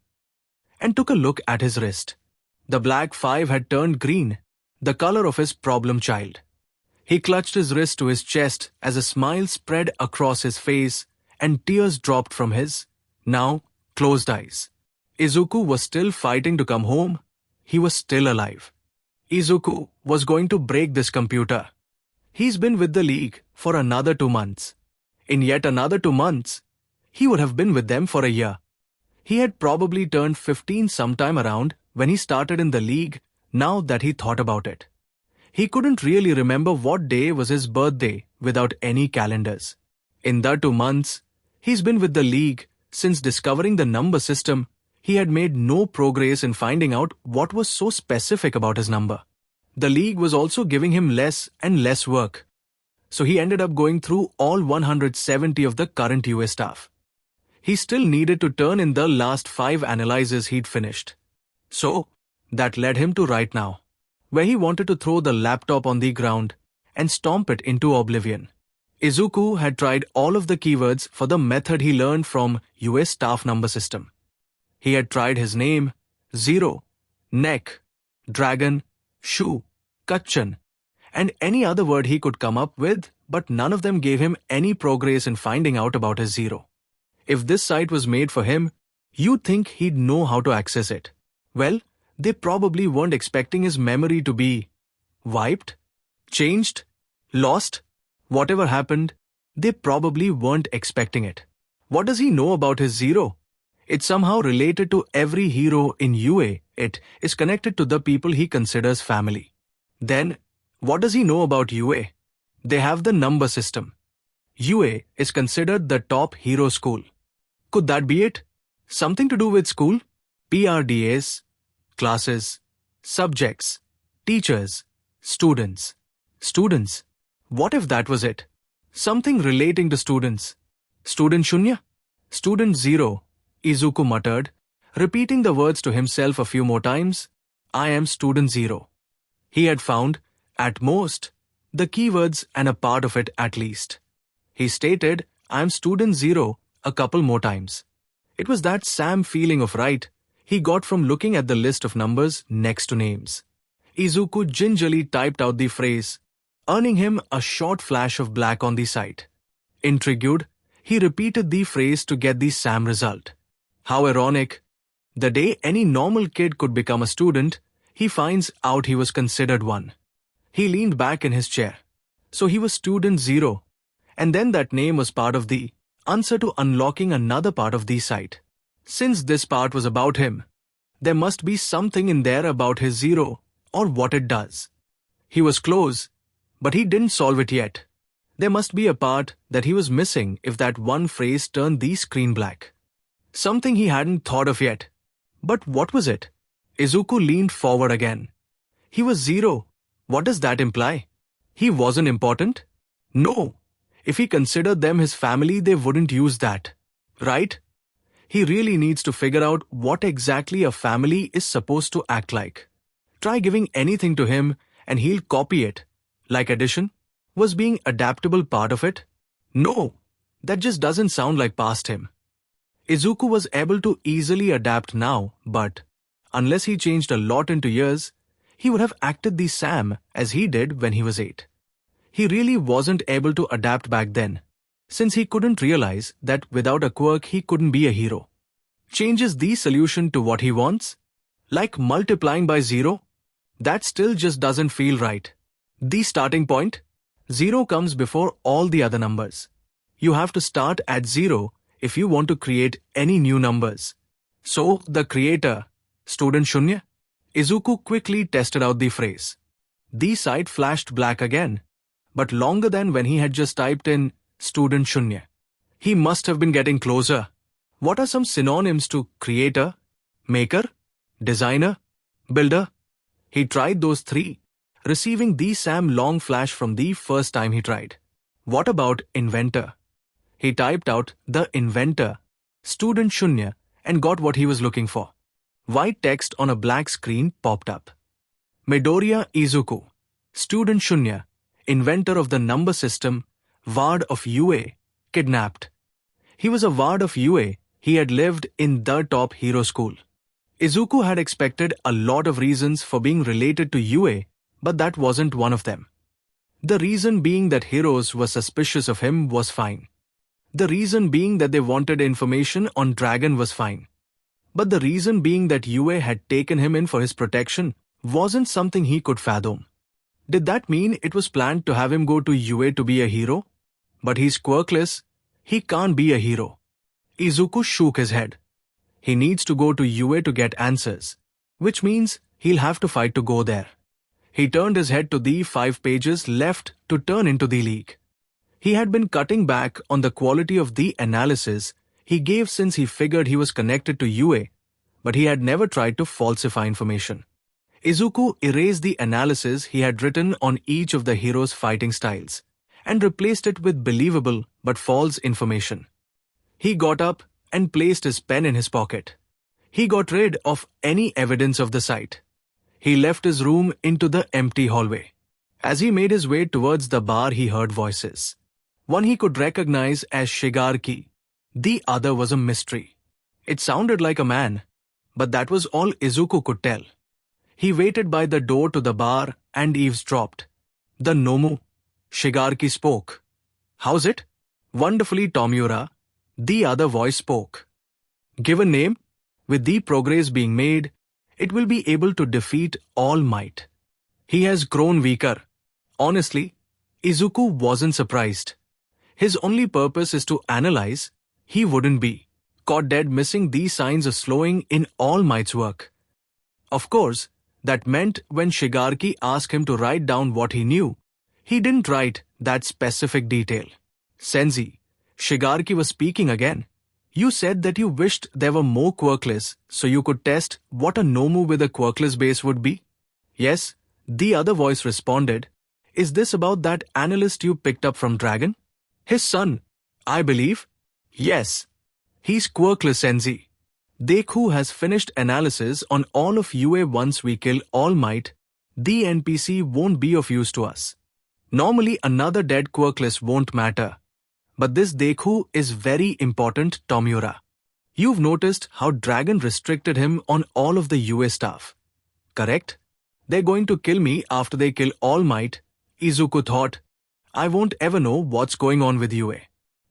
and took a look at his wrist. The black 5 had turned green, the color of his problem child. He clutched his wrist to his chest as a smile spread across his face and tears dropped from his now closed eyes. Izuku was still fighting to come home. He was still alive. Izuku was going to break this computer. He's been with the league for another 2 months. In yet another 2 months, he would have been with them for a year. He had probably turned 15 sometime around when he started in the league, now that he thought about it. He couldn't really remember what day was his birthday without any calendars. In the 2 months, he's been with the league. Since discovering the number system, he had made no progress in finding out what was so specific about his number. The league was also giving him less and less work. So he ended up going through all 170 of the current UA staff. He still needed to turn in the last 5 analyses he'd finished. So, that led him to right now, where he wanted to throw the laptop on the ground and stomp it into oblivion. Izuku had tried all of the keywords for the method he learned from US staff number system. He had tried his name, zero, neck, dragon, shoe, kachan, and any other word he could come up with, but none of them gave him any progress in finding out about his zero. If this site was made for him, you'd think he'd know how to access it. Well, they probably weren't expecting his memory to be wiped, changed, lost. Whatever happened, they probably weren't expecting it. What does he know about his zero? It's somehow related to every hero in UA. It is connected to the people he considers family. Then, what does he know about UA? They have the number system. UA is considered the top hero school. Could that be it? Something to do with school? PRDAs, classes, subjects, teachers, students. Students. What if that was it? Something relating to students. Student Shunya? Student Zero, Izuku muttered, repeating the words to himself a few more times. I am Student Zero. He had found, at most, the keywords and a part of it at least. He stated, I am Student Zero a couple more times. It was that Sam feeling of right he got from looking at the list of numbers next to names. Izuku gingerly typed out the phrase, earning him a short flash of black on the site. Intrigued, he repeated the phrase to get the Sam result. How ironic. The day any normal kid could become a student, he finds out he was considered one. He leaned back in his chair. So he was Student Zero. And then that name was part of the answer to unlocking another part of the site. Since this part was about him, there must be something in there about his zero or what it does. He was close, but he didn't solve it yet. There must be a part that he was missing if that one phrase turned the screen black. Something he hadn't thought of yet. But what was it? Izuku leaned forward again. He was zero. What does that imply? He wasn't important? No. If he considered them his family, they wouldn't use that. Right? He really needs to figure out what exactly a family is supposed to act like. Try giving anything to him and he'll copy it. Like addition? Was being adaptable part of it? No, that just doesn't sound like past him. Izuku was able to easily adapt now, but unless he changed a lot into years, he would have acted the Sam as he did when he was 8. He really wasn't able to adapt back then, since he couldn't realize that without a quirk he couldn't be a hero. Changes the solution to what he wants? Like multiplying by 0? That still just doesn't feel right. The starting point? 0 comes before all the other numbers. You have to start at 0 if you want to create any new numbers. So, the creator, student Shunya? Izuku quickly tested out the phrase. The site flashed black again, but longer than when he had just typed in student Shunya. He must have been getting closer. What are some synonyms to creator, maker, designer, builder? He tried those 3, receiving the Sam long flash from the first time he tried. What about inventor? He typed out the inventor, student Shunya, and got what he was looking for. White text on a black screen popped up. Midoriya Izuku, student Shunya, inventor of the number system, Ward of UA, kidnapped. He was a Ward of UA. He had lived in the top hero school. Izuku had expected a lot of reasons for being related to UA, but that wasn't one of them. The reason being that heroes were suspicious of him was fine. The reason being that they wanted information on Dragon was fine. But the reason being that UA had taken him in for his protection wasn't something he could fathom. Did that mean it was planned to have him go to UA to be a hero? But he's quirkless. He can't be a hero. Izuku shook his head. He needs to go to UA to get answers, which means he'll have to fight to go there. He turned his head to the 5 pages left to turn into the league. He had been cutting back on the quality of the analysis he gave since he figured he was connected to UA, but he had never tried to falsify information. Izuku erased the analysis he had written on each of the heroes' fighting styles and replaced it with believable but false information. He got up and placed his pen in his pocket. He got rid of any evidence of the site. He left his room into the empty hallway. As he made his way towards the bar, he heard voices. One he could recognize as Shigaraki. The other was a mystery. It sounded like a man, but that was all Izuku could tell. He waited by the door to the bar and eavesdropped. The Nomu. Shigaraki spoke. How's it? Wonderfully, Tomiura. The other voice spoke. Given name, with the progress being made, it will be able to defeat All Might. He has grown weaker. Honestly, Izuku wasn't surprised. His only purpose is to analyze. He wouldn't be caught dead missing these signs of slowing in All Might's work. Of course, that meant when Shigaraki asked him to write down what he knew, he didn't write that specific detail. Senzi, Shigaraki was speaking again. You said that you wished there were more quirkless so you could test what a Nomu with a quirkless base would be? Yes, the other voice responded. Is this about that analyst you picked up from Dragon? His son, I believe. Yes. He's quirkless, Senzi. Deku has finished analysis on all of UA. Once we kill All Might, the NPC won't be of use to us. Normally another dead quirkless won't matter. But this Deku is very important, Tomiura. You've noticed how Dragon restricted him on all of the UA staff. Correct? They're going to kill me after they kill All Might. Izuku thought, I won't ever know what's going on with UA.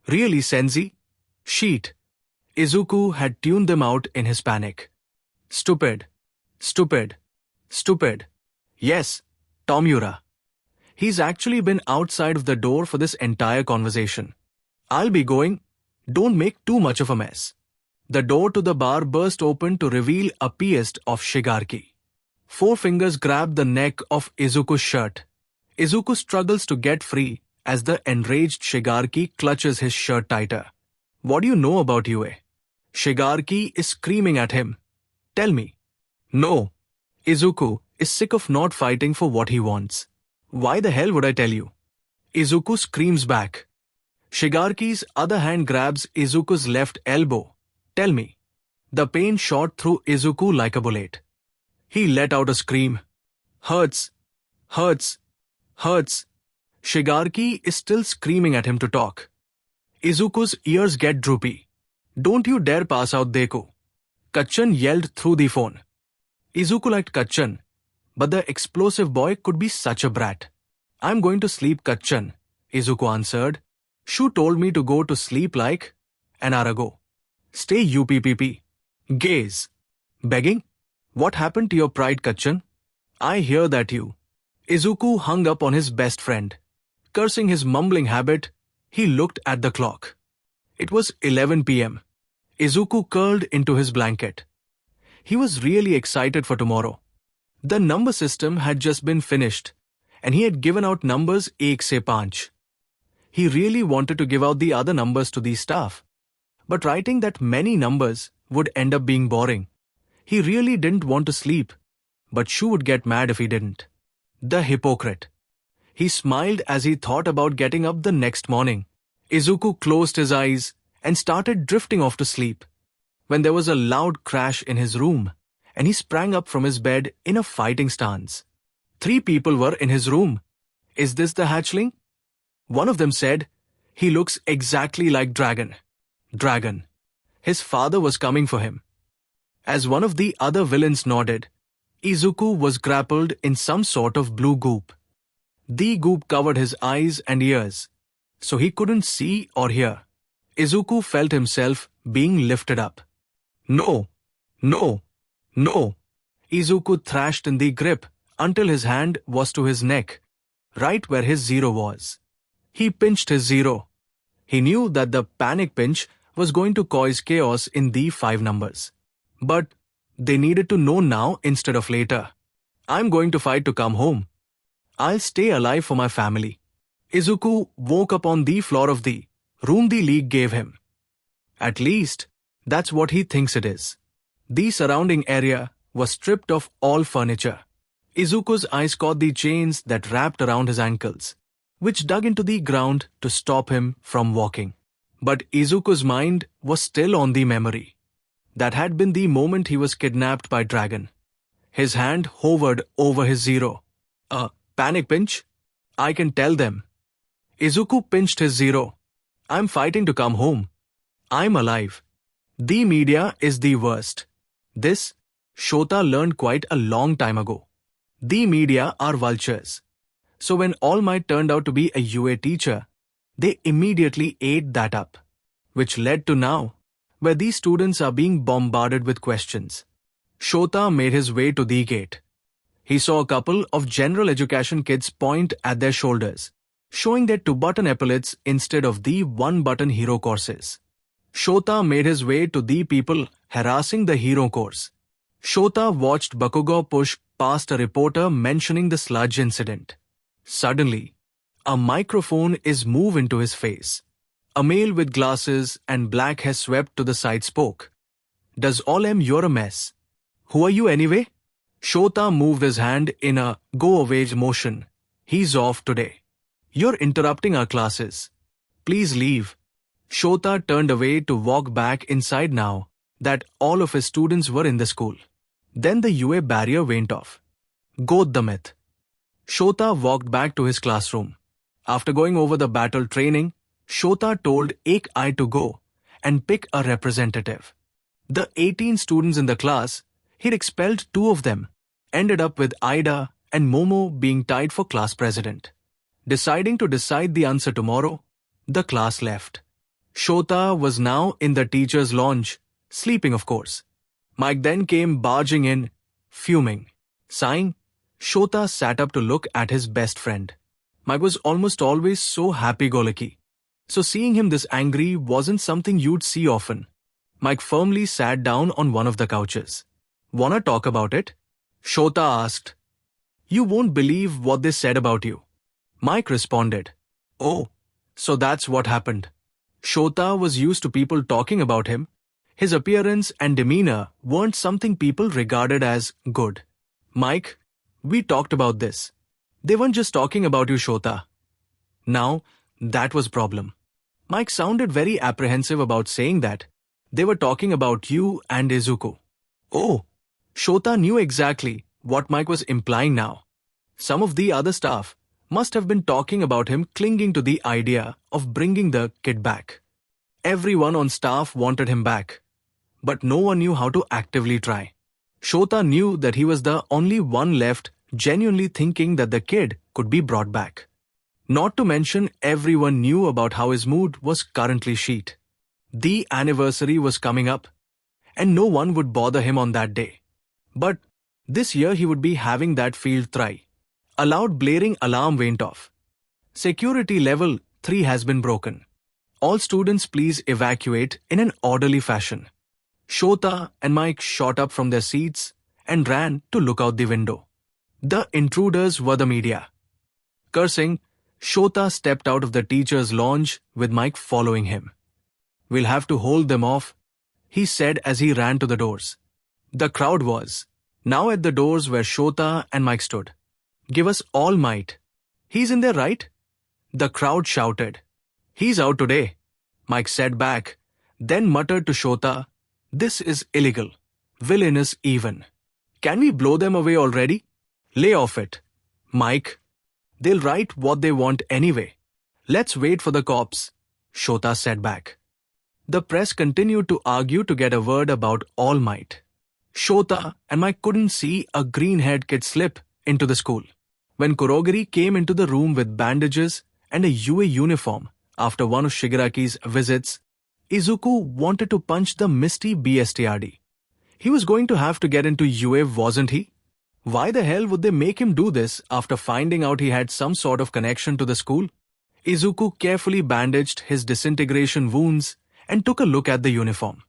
Really, Senzi? Sheet. Izuku had tuned them out in his panic. Stupid. Stupid. Stupid. Yes, Tomiura. He's actually been outside of the door for this entire conversation. I'll be going. Don't make too much of a mess. The door to the bar burst open to reveal a piest of Shigaraki. 4 fingers grabbed the neck of Izuku's shirt. Izuku struggles to get free as the enraged Shigaraki clutches his shirt tighter. What do you know about UA? Shigaraki is screaming at him. Tell me. No. Izuku is sick of not fighting for what he wants. Why the hell would I tell you? Izuku screams back. Shigaraki's other hand grabs Izuku's left elbow. Tell me. The pain shot through Izuku like a bullet. He let out a scream. Hurts. Hurts. Hurts. Shigaraki is still screaming at him to talk. Izuku's ears get droopy. Don't you dare pass out, Deku. Kacchan yelled through the phone. Izuku liked Kacchan, But the explosive boy could be such a brat. I'm going to sleep, Kachan, Izuku answered. Shu told me to go to sleep like an hour ago. Stay UPPP. Gaze. Begging? What happened to your pride, Kachan? I hear that you. Izuku hung up on his best friend. Cursing his mumbling habit, he looked at the clock. It was 11 p.m. Izuku curled into his blanket. He was really excited for tomorrow. The number system had just been finished, and he had given out numbers 1 se 5. He really wanted to give out the other numbers to the staff. But writing that many numbers would end up being boring. He really didn't want to sleep, but Shu would get mad if he didn't. The hypocrite. He smiled as he thought about getting up the next morning. Izuku closed his eyes and started drifting off to sleep, when there was a loud crash in his room, and he sprang up from his bed in a fighting stance. 3 people were in his room. Is this the hatchling? One of them said, he looks exactly like Dragon. Dragon. His father was coming for him. As one of the other villains nodded, Izuku was grappled in some sort of blue goop. The goop covered his eyes and ears, so he couldn't see or hear. Izuku felt himself being lifted up. No, no, no. Izuku thrashed in the grip until his hand was to his neck, right where his 0 was. He pinched his 0. He knew that the panic pinch was going to cause chaos in the 5 numbers. But they needed to know now instead of later. I'm going to fight to come home. I'll stay alive for my family. Izuku woke up on the floor of the room the league gave him. At least, that's what he thinks it is. The surrounding area was stripped of all furniture. Izuku's eyes caught the chains that wrapped around his ankles, which dug into the ground to stop him from walking. But Izuku's mind was still on the memory. That had been the moment he was kidnapped by Dragon. His hand hovered over his 0. Panic pinch? I can tell them. Izuku pinched his 0. I'm fighting to come home. I'm alive. The media is the worst. This, Shota learned quite a long time ago. The media are vultures. So when All Might turned out to be a UA teacher, they immediately ate that up. Which led to now, where these students are being bombarded with questions. Shota made his way to the gate. He saw a couple of general education kids point at their shoulders, showing their 2-button epaulets instead of the 1-button hero courses. Shota made his way to the people harassing the hero course. Shota watched Bakugo push past a reporter mentioning the sludge incident. Suddenly, a microphone is moved into his face. A male with glasses and black hair swept to the side spoke. Does all you're a mess. Who are you anyway? Shota moved his hand in a go-away motion. He's off today. You're interrupting our classes. Please leave. Shota turned away to walk back inside now that all of his students were in the school. Then the UA barrier went off. Goad the myth. Shota walked back to his classroom. After going over the battle training, Shota told Ek Eye to go and pick a representative. The 18 students in the class, he'd expelled 2 of them, ended up with Ida and Momo being tied for class president. Deciding to decide the answer tomorrow, the class left. Shota was now in the teacher's lounge, sleeping of course. Mike then came barging in, fuming. Sighing, Shota sat up to look at his best friend. Mike was almost always so happy-go-lucky. So seeing him this angry wasn't something you'd see often. Mike firmly sat down on one of the couches. Wanna talk about it? Shota asked. You won't believe what they said about you. Mike responded. Oh, so that's what happened. Shota was used to people talking about him. His appearance and demeanor weren't something people regarded as good. Mike, we talked about this. They weren't just talking about you, Shota. Now, that was problem. Mike sounded very apprehensive about saying that. They were talking about you and Izuku. Oh, Shota knew exactly what Mike was implying now. Some of the other staff must have been talking about him clinging to the idea of bringing the kid back. Everyone on staff wanted him back, but no one knew how to actively try. Shota knew that he was the only one left genuinely thinking that the kid could be brought back. Not to mention everyone knew about how his mood was currently shit. The anniversary was coming up, and no one would bother him on that day. But this year he would be having that field try. A loud blaring alarm went off. Security level 3 has been broken. All students please evacuate in an orderly fashion. Shota and Mike shot up from their seats and ran to look out the window. The intruders were the media. Cursing, Shota stepped out of the teacher's lounge with Mike following him. "We'll have to hold them off," he said as he ran to the doors. The crowd was now at the doors where Shota and Mike stood. "Give us all might. He's in there, right?" The crowd shouted. "He's out today," Mike said back, then muttered to Shota, "This is illegal. Villainous even. Can we blow them away already? Lay off it, Mike. They'll write what they want anyway. Let's wait for the cops," Shota said back. The press continued to argue to get a word about All Might. Shota and Mike couldn't see a green-haired kid slip into the school. When Kurogiri came into the room with bandages and a UA uniform after one of Shigaraki's visits, Izuku wanted to punch the misty BSTRD. He was going to have to get into UA, wasn't he? Why the hell would they make him do this after finding out he had some sort of connection to the school? Izuku carefully bandaged his disintegration wounds and took a look at the uniform.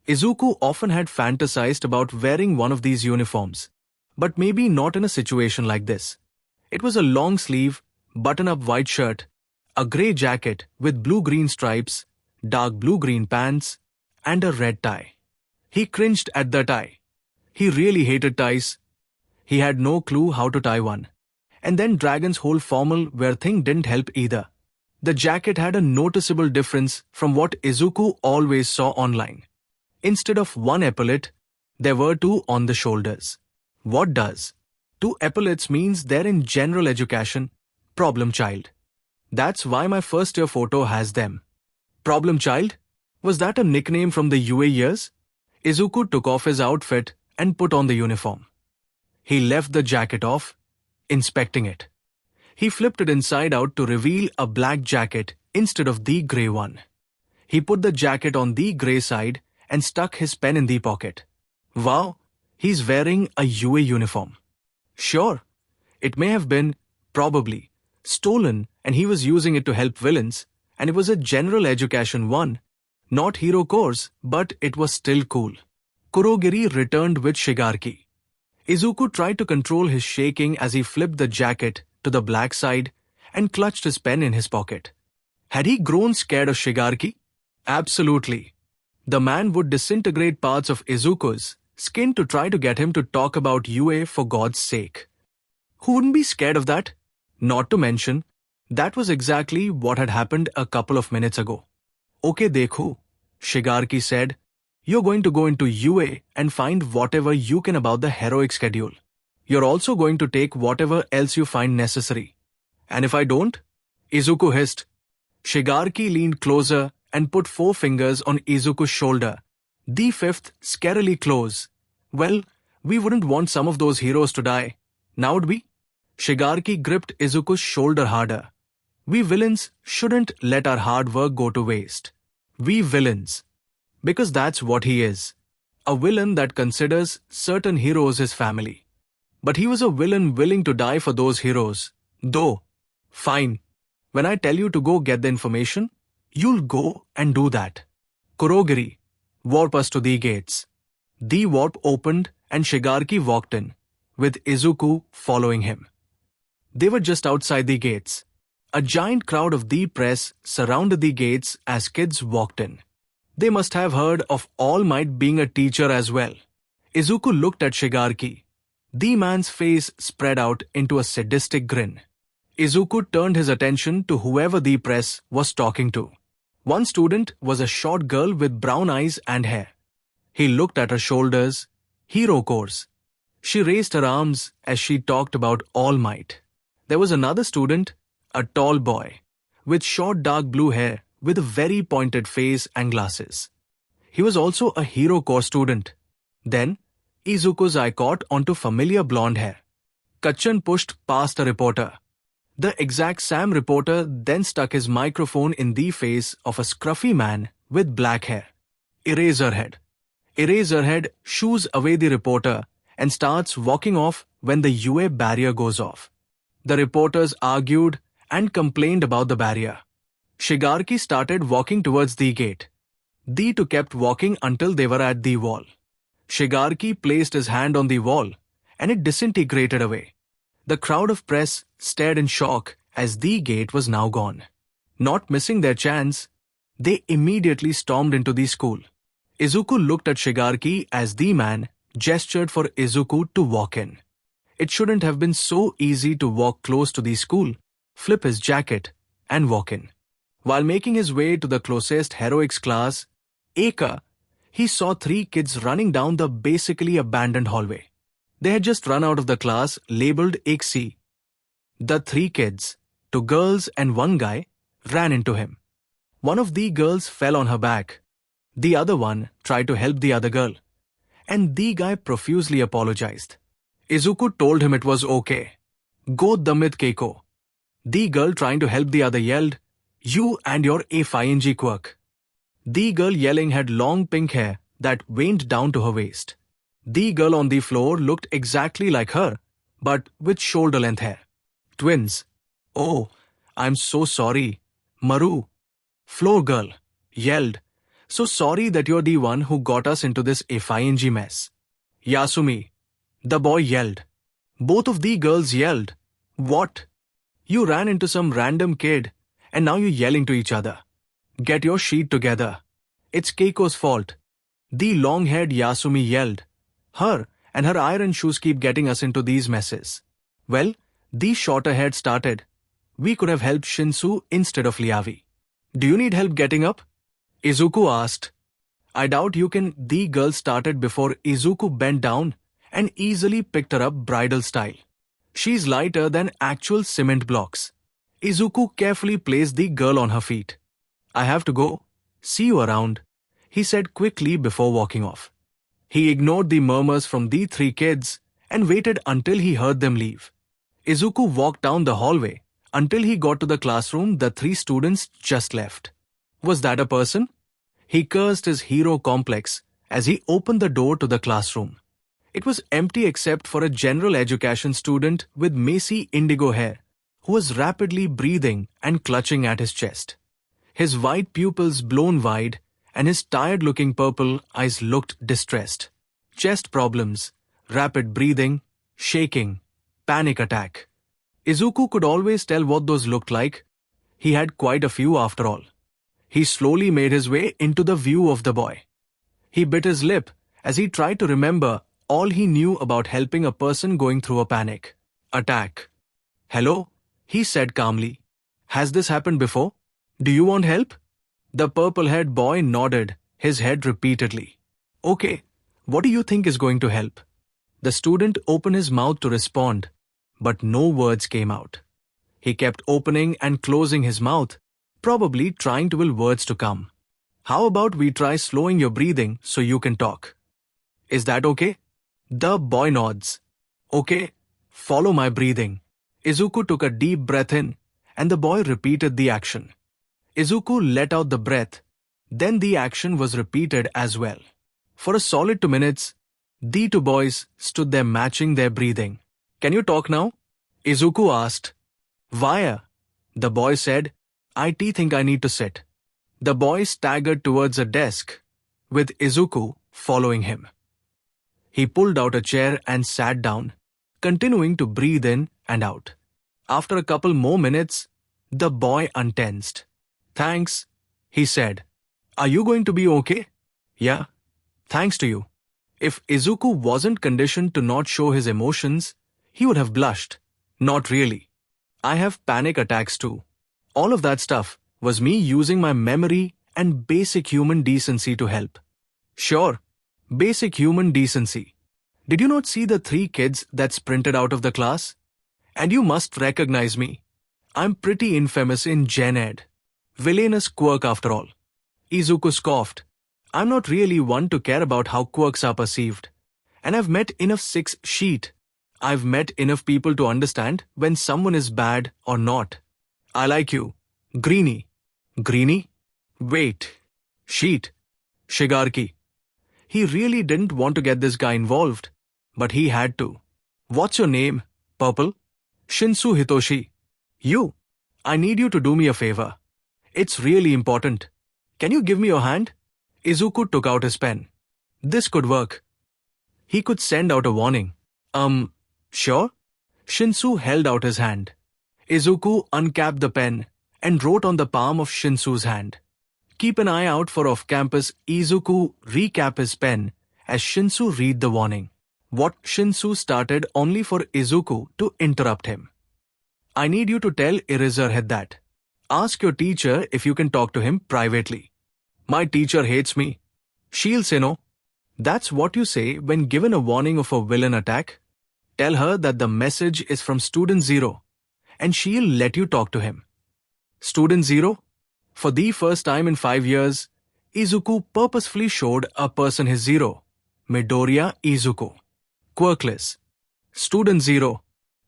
Izuku often had fantasized about wearing one of these uniforms, but maybe not in a situation like this. It was a long-sleeve, button-up white shirt, a grey jacket with blue-green stripes, dark blue-green pants, and a red tie. He cringed at the tie. He really hated ties. He had no clue how to tie one. And then Dragon's whole formal wear thing didn't help either. The jacket had a noticeable difference from what Izuku always saw online. Instead of one epaulet, there were 2 on the shoulders. What does 2 epaulets means they're in general education, problem child. That's why my first year photo has them. Problem child? Was that a nickname from the UA years? Izuku took off his outfit and put on the uniform. He left the jacket off, inspecting it. He flipped it inside out to reveal a black jacket instead of the grey one. He put the jacket on the grey side and stuck his pen in the pocket. Wow, he's wearing a UA uniform. Sure, it may have been, probably, stolen and he was using it to help villains, and it was a general education one, not hero course, but it was still cool. Kurogiri returned with Shigaraki. Izuku tried to control his shaking as he flipped the jacket to the black side and clutched his pen in his pocket. Had he grown scared of Shigaraki? Absolutely. The man would disintegrate parts of Izuku's skin to try to get him to talk about UA for God's sake. Who wouldn't be scared of that? Not to mention, that was exactly what had happened a couple of minutes ago. Okay, Deku, Shigaraki said, you're going to go into UA and find whatever you can about the heroic schedule. You're also going to take whatever else you find necessary. And if I don't? Izuku hissed. Shigaraki leaned closer and put 4 fingers on Izuku's shoulder, the 5th scarily close. Well, we wouldn't want some of those heroes to die, now would we? Shigaraki gripped Izuku's shoulder harder. We villains shouldn't let our hard work go to waste. We villains. Because that's what he is. A villain that considers certain heroes his family. But he was a villain willing to die for those heroes. Though, fine. When I tell you to go get the information, you'll go and do that. Kurogiri, warp us to the gates. The warp opened and Shigaraki walked in, with Izuku following him. They were just outside the gates. A giant crowd of the press surrounded the gates as kids walked in. They must have heard of All Might being a teacher as well. Izuku looked at Shigaraki. The man's face spread out into a sadistic grin. Izuku turned his attention to whoever the press was talking to. One student was a short girl with brown eyes and hair. He looked at her shoulders. Hero course. She raised her arms as she talked about All Might. There was another student, a tall boy, with short dark blue hair, with a very pointed face and glasses. He was also a hero core student. Then, Izuku's eye caught onto familiar blonde hair. Kachan pushed past a reporter. The exact Sam reporter then stuck his microphone in the face of a scruffy man with black hair. Eraserhead. Eraserhead shoos away the reporter and starts walking off when the UA barrier goes off. The reporters argued and complained about the barrier. Shigarki started walking towards the gate. The two kept walking until they were at the wall. Shigarki placed his hand on the wall and it disintegrated away. The crowd of press stared in shock as the gate was now gone. Not missing their chance, they immediately stormed into the school. Izuku looked at Shigarki as the man gestured for Izuku to walk in. It shouldn't have been so easy to walk close to the school, flip his jacket, and walk in. While making his way to the closest heroics class, Eka, he saw 3 kids running down the basically abandoned hallway. They had just run out of the class labeled Exi. The 3 kids, 2 girls and 1 guy, ran into him. One of the girls fell on her back. The other one tried to help the other girl, and the guy profusely apologized. Izuku told him it was okay. Go Damit Keiko. The girl trying to help the other yelled, "You and your A5NG quirk." The girl yelling had long pink hair that waned down to her waist. The girl on the floor looked exactly like her, but with shoulder-length hair. Twins. "Oh, I'm so sorry. Maru." Floor girl yelled, "So sorry that you're the one who got us into this FING mess." Yasumi. The boy yelled. Both of the girls yelled, "What? You ran into some random kid and now you're yelling to each other. Get your sheet together. It's Keiko's fault." The long-haired Yasumi yelled, "Her and her iron shoes keep getting us into these messes." Well, the shorter-haired started, "We could have helped Shinsu instead of Liavi. Do you need help getting up?" Izuku asked. "I doubt you can." The girl started before Izuku bent down and easily picked her up bridal style. She's lighter than actual cement blocks. Izuku carefully placed the girl on her feet. "I have to go. See you around," he said quickly before walking off. He ignored the murmurs from the 3 kids and waited until he heard them leave. Izuku walked down the hallway until he got to the classroom the 3 students just left. Was that a person? He cursed his hero complex as he opened the door to the classroom. It was empty except for a general education student with messy indigo hair who was rapidly breathing and clutching at his chest. His white pupils blown wide and his tired-looking purple eyes looked distressed. Chest problems, rapid breathing, shaking, panic attack. Izuku could always tell what those looked like. He had quite a few after all. He slowly made his way into the view of the boy. He bit his lip as he tried to remember all he knew about helping a person going through a panic attack. "Hello," he said calmly. "Has this happened before? Do you want help?" The purple-haired boy nodded his head repeatedly. "Okay, what do you think is going to help?" The student opened his mouth to respond, but no words came out. He kept opening and closing his mouth, probably trying to will words to come. "How about we try slowing your breathing so you can talk? Is that okay?" The boy nods. "Okay, follow my breathing." Izuku took a deep breath in, and the boy repeated the action. Izuku let out the breath, then the action was repeated as well. For a solid 2 minutes, the 2 boys stood there matching their breathing. "Can you talk now?" Izuku asked. "Why?" The boy said, "I think I need to sit." The boy staggered towards a desk, with Izuku following him. He pulled out a chair and sat down, continuing to breathe in and out. After a couple more minutes, the boy untensed. "Thanks," he said. "Are you going to be okay?" "Yeah, thanks to you." If Izuku wasn't conditioned to not show his emotions, he would have blushed. "Not really. I have panic attacks too." All of that stuff was me using my memory and basic human decency to help. Sure, basic human decency. Did you not see the 3 kids that sprinted out of the class? And you must recognize me. I'm pretty infamous in Gen Ed. Villainous quirk after all. Izuku scoffed. "I'm not really one to care about how quirks are perceived. And I've met enough 6 sheet. I've met enough people to understand when someone is bad or not. I like you. Greenie. Greenie? Wait. Sheet. Shigarki. He really didn't want to get this guy involved, but he had to. What's your name? Purple? Shinsu Hitoshi. You. I need you to do me a favor. It's really important. Can you give me your hand? Izuku took out his pen. This could work. He could send out a warning. Sure? Shinsu held out his hand. Izuku uncapped the pen and wrote on the palm of Shinsu's hand. Keep an eye out for off-campus. Izuku recap his pen as Shinsu read the warning. What Shinsu started only for Izuku to interrupt him. I need you to tell Eraserhead that. Ask your teacher if you can talk to him privately. My teacher hates me. She'll say no. That's what you say when given a warning of a villain attack. Tell her that the message is from Student Zero, and she'll let you talk to him. Student Zero? For the first time in 5 years, Izuku purposefully showed a person his zero. Midoriya Izuku. Quirkless. Student Zero.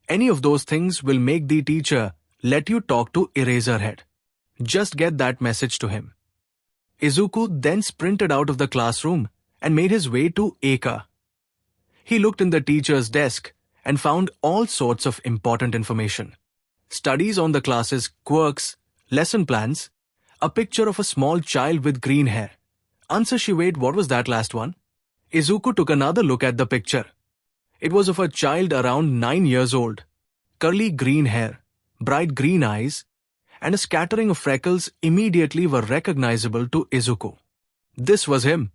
Any of those things will make the teacher let you talk to Eraserhead. Just get that message to him. Izuku then sprinted out of the classroom and made his way to Eka. He looked in the teacher's desk and found all sorts of important information. Studies on the class's quirks, lesson plans, a picture of a small child with green hair. Wait, what was that last one? Izuku took another look at the picture. It was of a child around 9 years old. Curly green hair, bright green eyes, and a scattering of freckles immediately were recognizable to Izuku. This was him.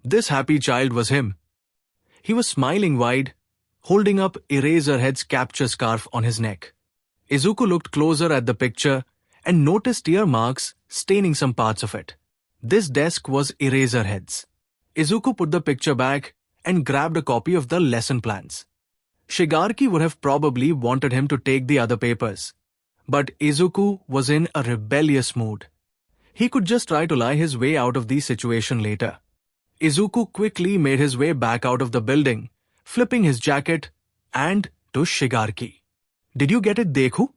This happy child was him. He was smiling wide, holding up Eraserhead's capture scarf on his neck. Izuku looked closer at the picture and noticed tear marks staining some parts of it. This desk was Eraserhead's. Izuku put the picture back and grabbed a copy of the lesson plans. Shigaraki would have probably wanted him to take the other papers, but Izuku was in a rebellious mood. He could just try to lie his way out of the situation later. Izuku quickly made his way back out of the building, flipping his jacket, and to Shigaraki. Did you get it, Deku?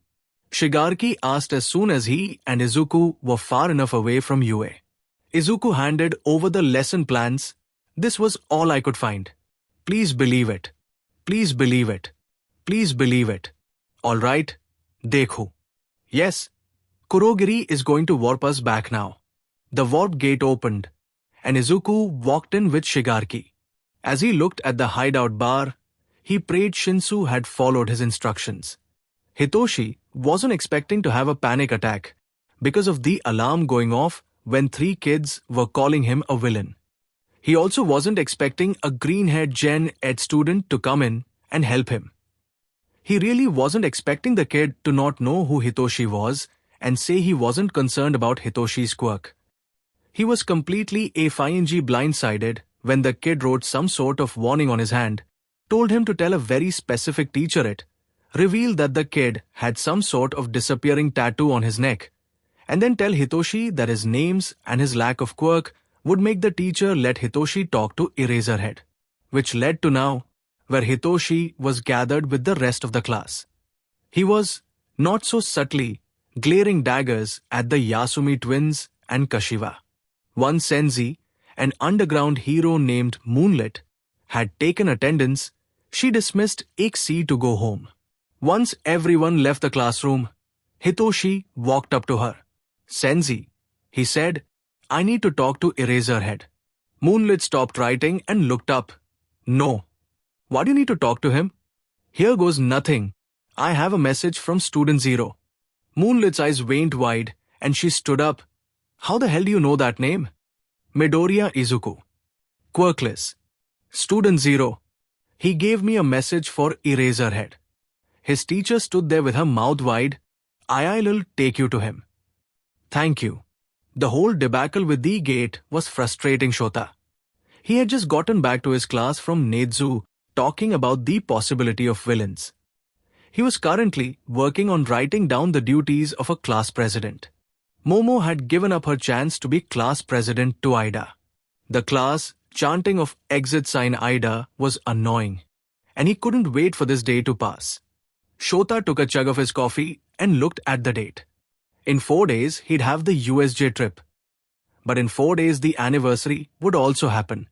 Shigaraki asked as soon as he and Izuku were far enough away from UA. Izuku handed over the lesson plans. This was all I could find. Please believe it. Please believe it. Please believe it. All right, Deku. Yes, Kurogiri is going to warp us back now. The warp gate opened, and Izuku walked in with Shigaraki. As he looked at the hideout bar, he prayed Shinsu had followed his instructions. Hitoshi wasn't expecting to have a panic attack because of the alarm going off when 3 kids were calling him a villain. He also wasn't expecting a green-haired Gen Ed student to come in and help him. He really wasn't expecting the kid to not know who Hitoshi was and say he wasn't concerned about Hitoshi's quirk. He was completely blindsided when the kid wrote some sort of warning on his hand, told him to tell a very specific teacher it, revealed that the kid had some sort of disappearing tattoo on his neck, and then tell Hitoshi that his names and his lack of quirk would make the teacher let Hitoshi talk to Eraserhead, which led to now, where Hitoshi was gathered with the rest of the class. He was, not so subtly, glaring daggers at the Yasumi twins and Kashiwa. One Senzi, an underground hero named Moonlit, had taken attendance. She dismissed Ixi to go home. Once everyone left the classroom, Hitoshi walked up to her. Senzi, he said, I need to talk to Eraserhead. Moonlit stopped writing and looked up. No. Why do you need to talk to him? Here goes nothing. I have a message from Student Zero. Moonlit's eyes waned wide and she stood up. How the hell do you know that name? Midoriya Izuku. Quirkless. Student Zero. He gave me a message for Eraserhead. His teacher stood there with her mouth wide. I'll take you to him. Thank you. The whole debacle with the gate was frustrating Shota. He had just gotten back to his class from Nezu talking about the possibility of villains. He was currently working on writing down the duties of a class president. Momo had given up her chance to be class president to Ida. The class chanting of exit sign Ida was annoying, and he couldn't wait for this day to pass. Shota took a chug of his coffee and looked at the date. In 4 days, he'd have the USJ trip. But in 4 days, the anniversary would also happen.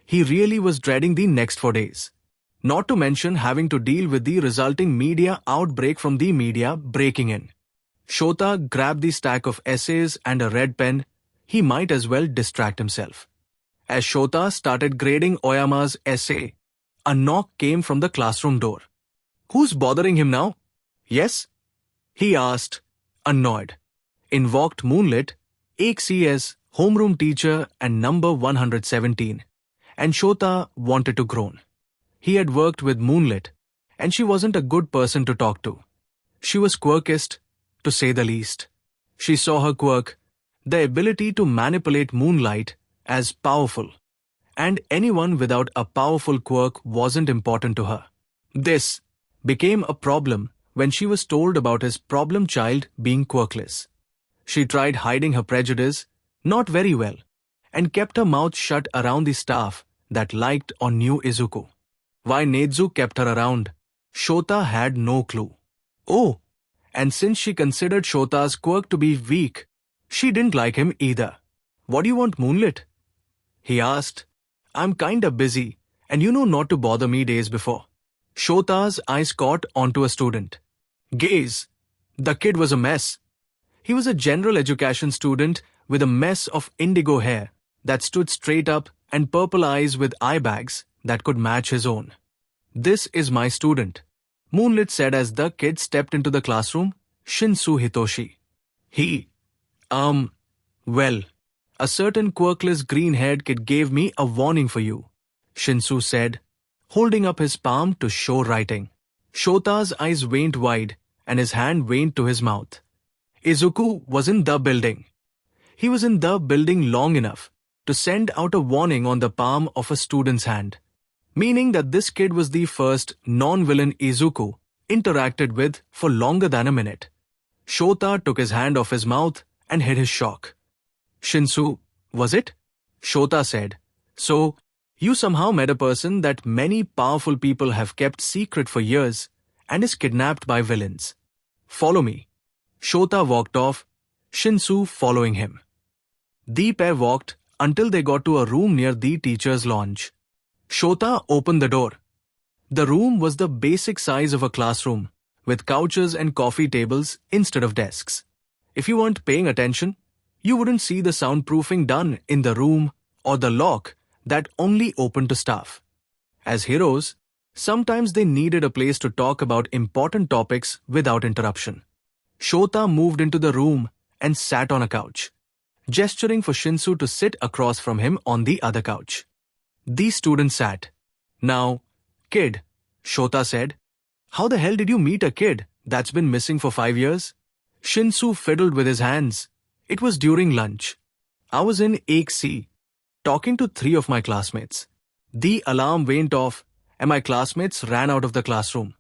He really was dreading the next 4 days. Not to mention having to deal with the resulting media outbreak from the media breaking in. Shota grabbed the stack of essays and a red pen. He might as well distract himself. As Shota started grading Oyama's essay, a knock came from the classroom door. "Who's bothering him now?" "Yes?" he asked, annoyed. In walked Moonlit, AXCS, homeroom teacher and number 117, and Shota wanted to groan. He had worked with Moonlit, and she wasn't a good person to talk to. She was quirkist, to say the least. She saw her quirk, the ability to manipulate moonlight, as powerful, and anyone without a powerful quirk wasn't important to her. This became a problem when she was told about his problem child being quirkless. She tried hiding her prejudice, not very well, and kept her mouth shut around the staff that liked or knew Izuku. Why Nezu kept her around, Shota had no clue. Oh, and since she considered Shota's quirk to be weak, she didn't like him either. "What do you want, Moonlit?" he asked. "I'm kinda busy, and you know not to bother me days before." Shota's eyes caught onto a student. Gaze. The kid was a mess. He was a general education student with a mess of indigo hair that stood straight up and purple eyes with eye bags that could match his own. "This is my student," Moonlit said as the kid stepped into the classroom, Shinsu Hitoshi. Well, a certain quirkless green-haired kid gave me a warning for you," Shinsu said, holding up his palm to show writing. Shota's eyes went wide and his hand went to his mouth. Izuku was in the building. He was in the building long enough to send out a warning on the palm of a student's hand, meaning that this kid was the first non-villain Izuku interacted with for longer than a minute. Shota took his hand off his mouth and hid his shock. "Shinsu, was it?" Shota said. "So, you somehow met a person that many powerful people have kept secret for years and is kidnapped by villains. Follow me." Shota walked off, Shinsu following him. The pair walked until they got to a room near the teacher's lounge. Shota opened the door. The room was the basic size of a classroom, with couches and coffee tables instead of desks. If you weren't paying attention, you wouldn't see the soundproofing done in the room or the lock that only opened to staff. As heroes, sometimes they needed a place to talk about important topics without interruption. Shota moved into the room and sat on a couch, gesturing for Shinsu to sit across from him on the other couch. The student sat. "Now, kid," Shota said, "how the hell did you meet a kid that's been missing for 5 years?" Shinsu fiddled with his hands. "It was during lunch. I was in AXC, talking to 3 of my classmates. The alarm went off and my classmates ran out of the classroom.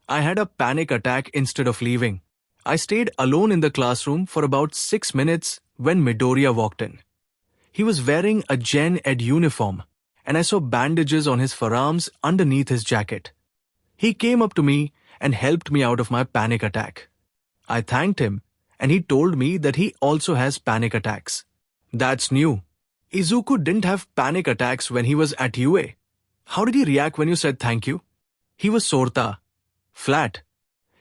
I had a panic attack instead of leaving. I stayed alone in the classroom for about 6 minutes when Midoriya walked in. He was wearing a Gen Ed uniform, and I saw bandages on his forearms underneath his jacket. He came up to me and helped me out of my panic attack. I thanked him, and he told me that he also has panic attacks. That's new. Izuku didn't have panic attacks when he was at UA. How did he react when you said thank you?" "He was sorta. Flat.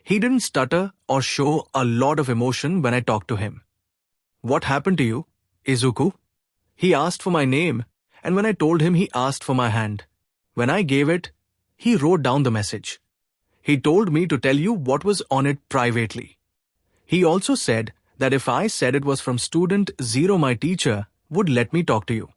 He didn't stutter or show a lot of emotion when I talked to him." "What happened to you, Izuku?" "He asked for my name, and when I told him, he asked for my hand. When I gave it, he wrote down the message. He told me to tell you what was on it privately. He also said that if I said it was from student 0, my teacher would let me talk to you.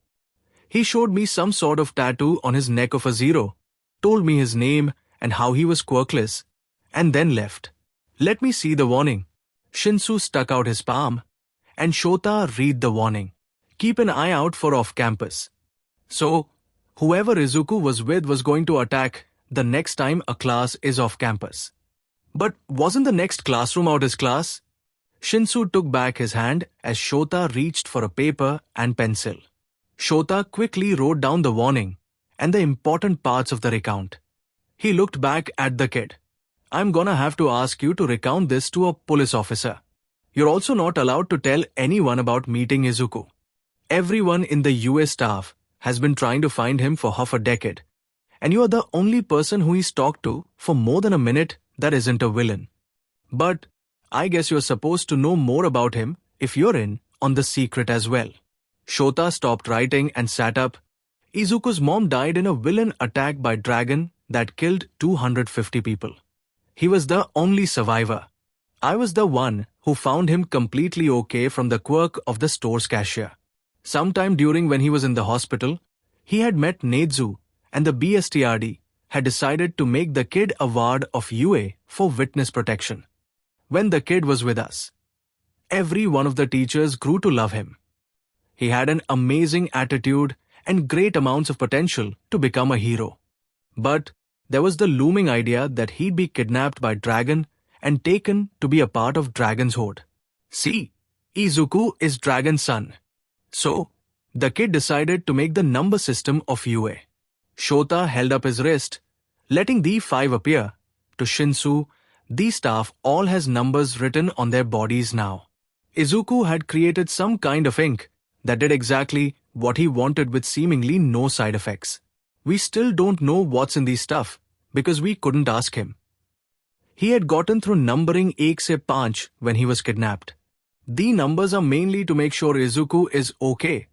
He showed me some sort of tattoo on his neck of a 0, told me his name and how he was quirkless, and then left. Let me see the warning." Shinsu stuck out his palm, and Shota read the warning. "Keep an eye out for off-campus." So, whoever Izuku was with was going to attack the next time a class is off-campus. But wasn't the next classroom out his class? Shinsu took back his hand as Shota reached for a paper and pencil. Shota quickly wrote down the warning and the important parts of the recount. He looked back at the kid. I'm gonna have to ask you to recount this to a police officer. You're also not allowed to tell anyone about meeting Izuku. Everyone in the US staff has been trying to find him for half a decade, and you are the only person who he's talked to for more than a minute that isn't a villain. But I guess you're supposed to know more about him if you're in on the secret as well. Shota stopped writing and sat up. Izuku's mom died in a villain attack by dragon that killed 250 people. He was the only survivor. I was the one who found him completely okay from the quirk of the store's cashier. Sometime during when he was in the hospital, he had met Nezu, and the BSTRD had decided to make the kid a ward of UA for witness protection. When the kid was with us, every one of the teachers grew to love him. He had an amazing attitude and great amounts of potential to become a hero. But there was the looming idea that he'd be kidnapped by Dragon and taken to be a part of Dragon's horde. See, Izuku is Dragon's son. So, the kid decided to make the number system of UA. Shota held up his wrist, letting the 5 appear. To Shinsu, the staff all has numbers written on their bodies now. Izuku had created some kind of ink that did exactly what he wanted with seemingly no side effects. We still don't know what's in these stuff because we couldn't ask him. He had gotten through numbering 1 se 5 when he was kidnapped. The numbers are mainly to make sure Izuku is okay.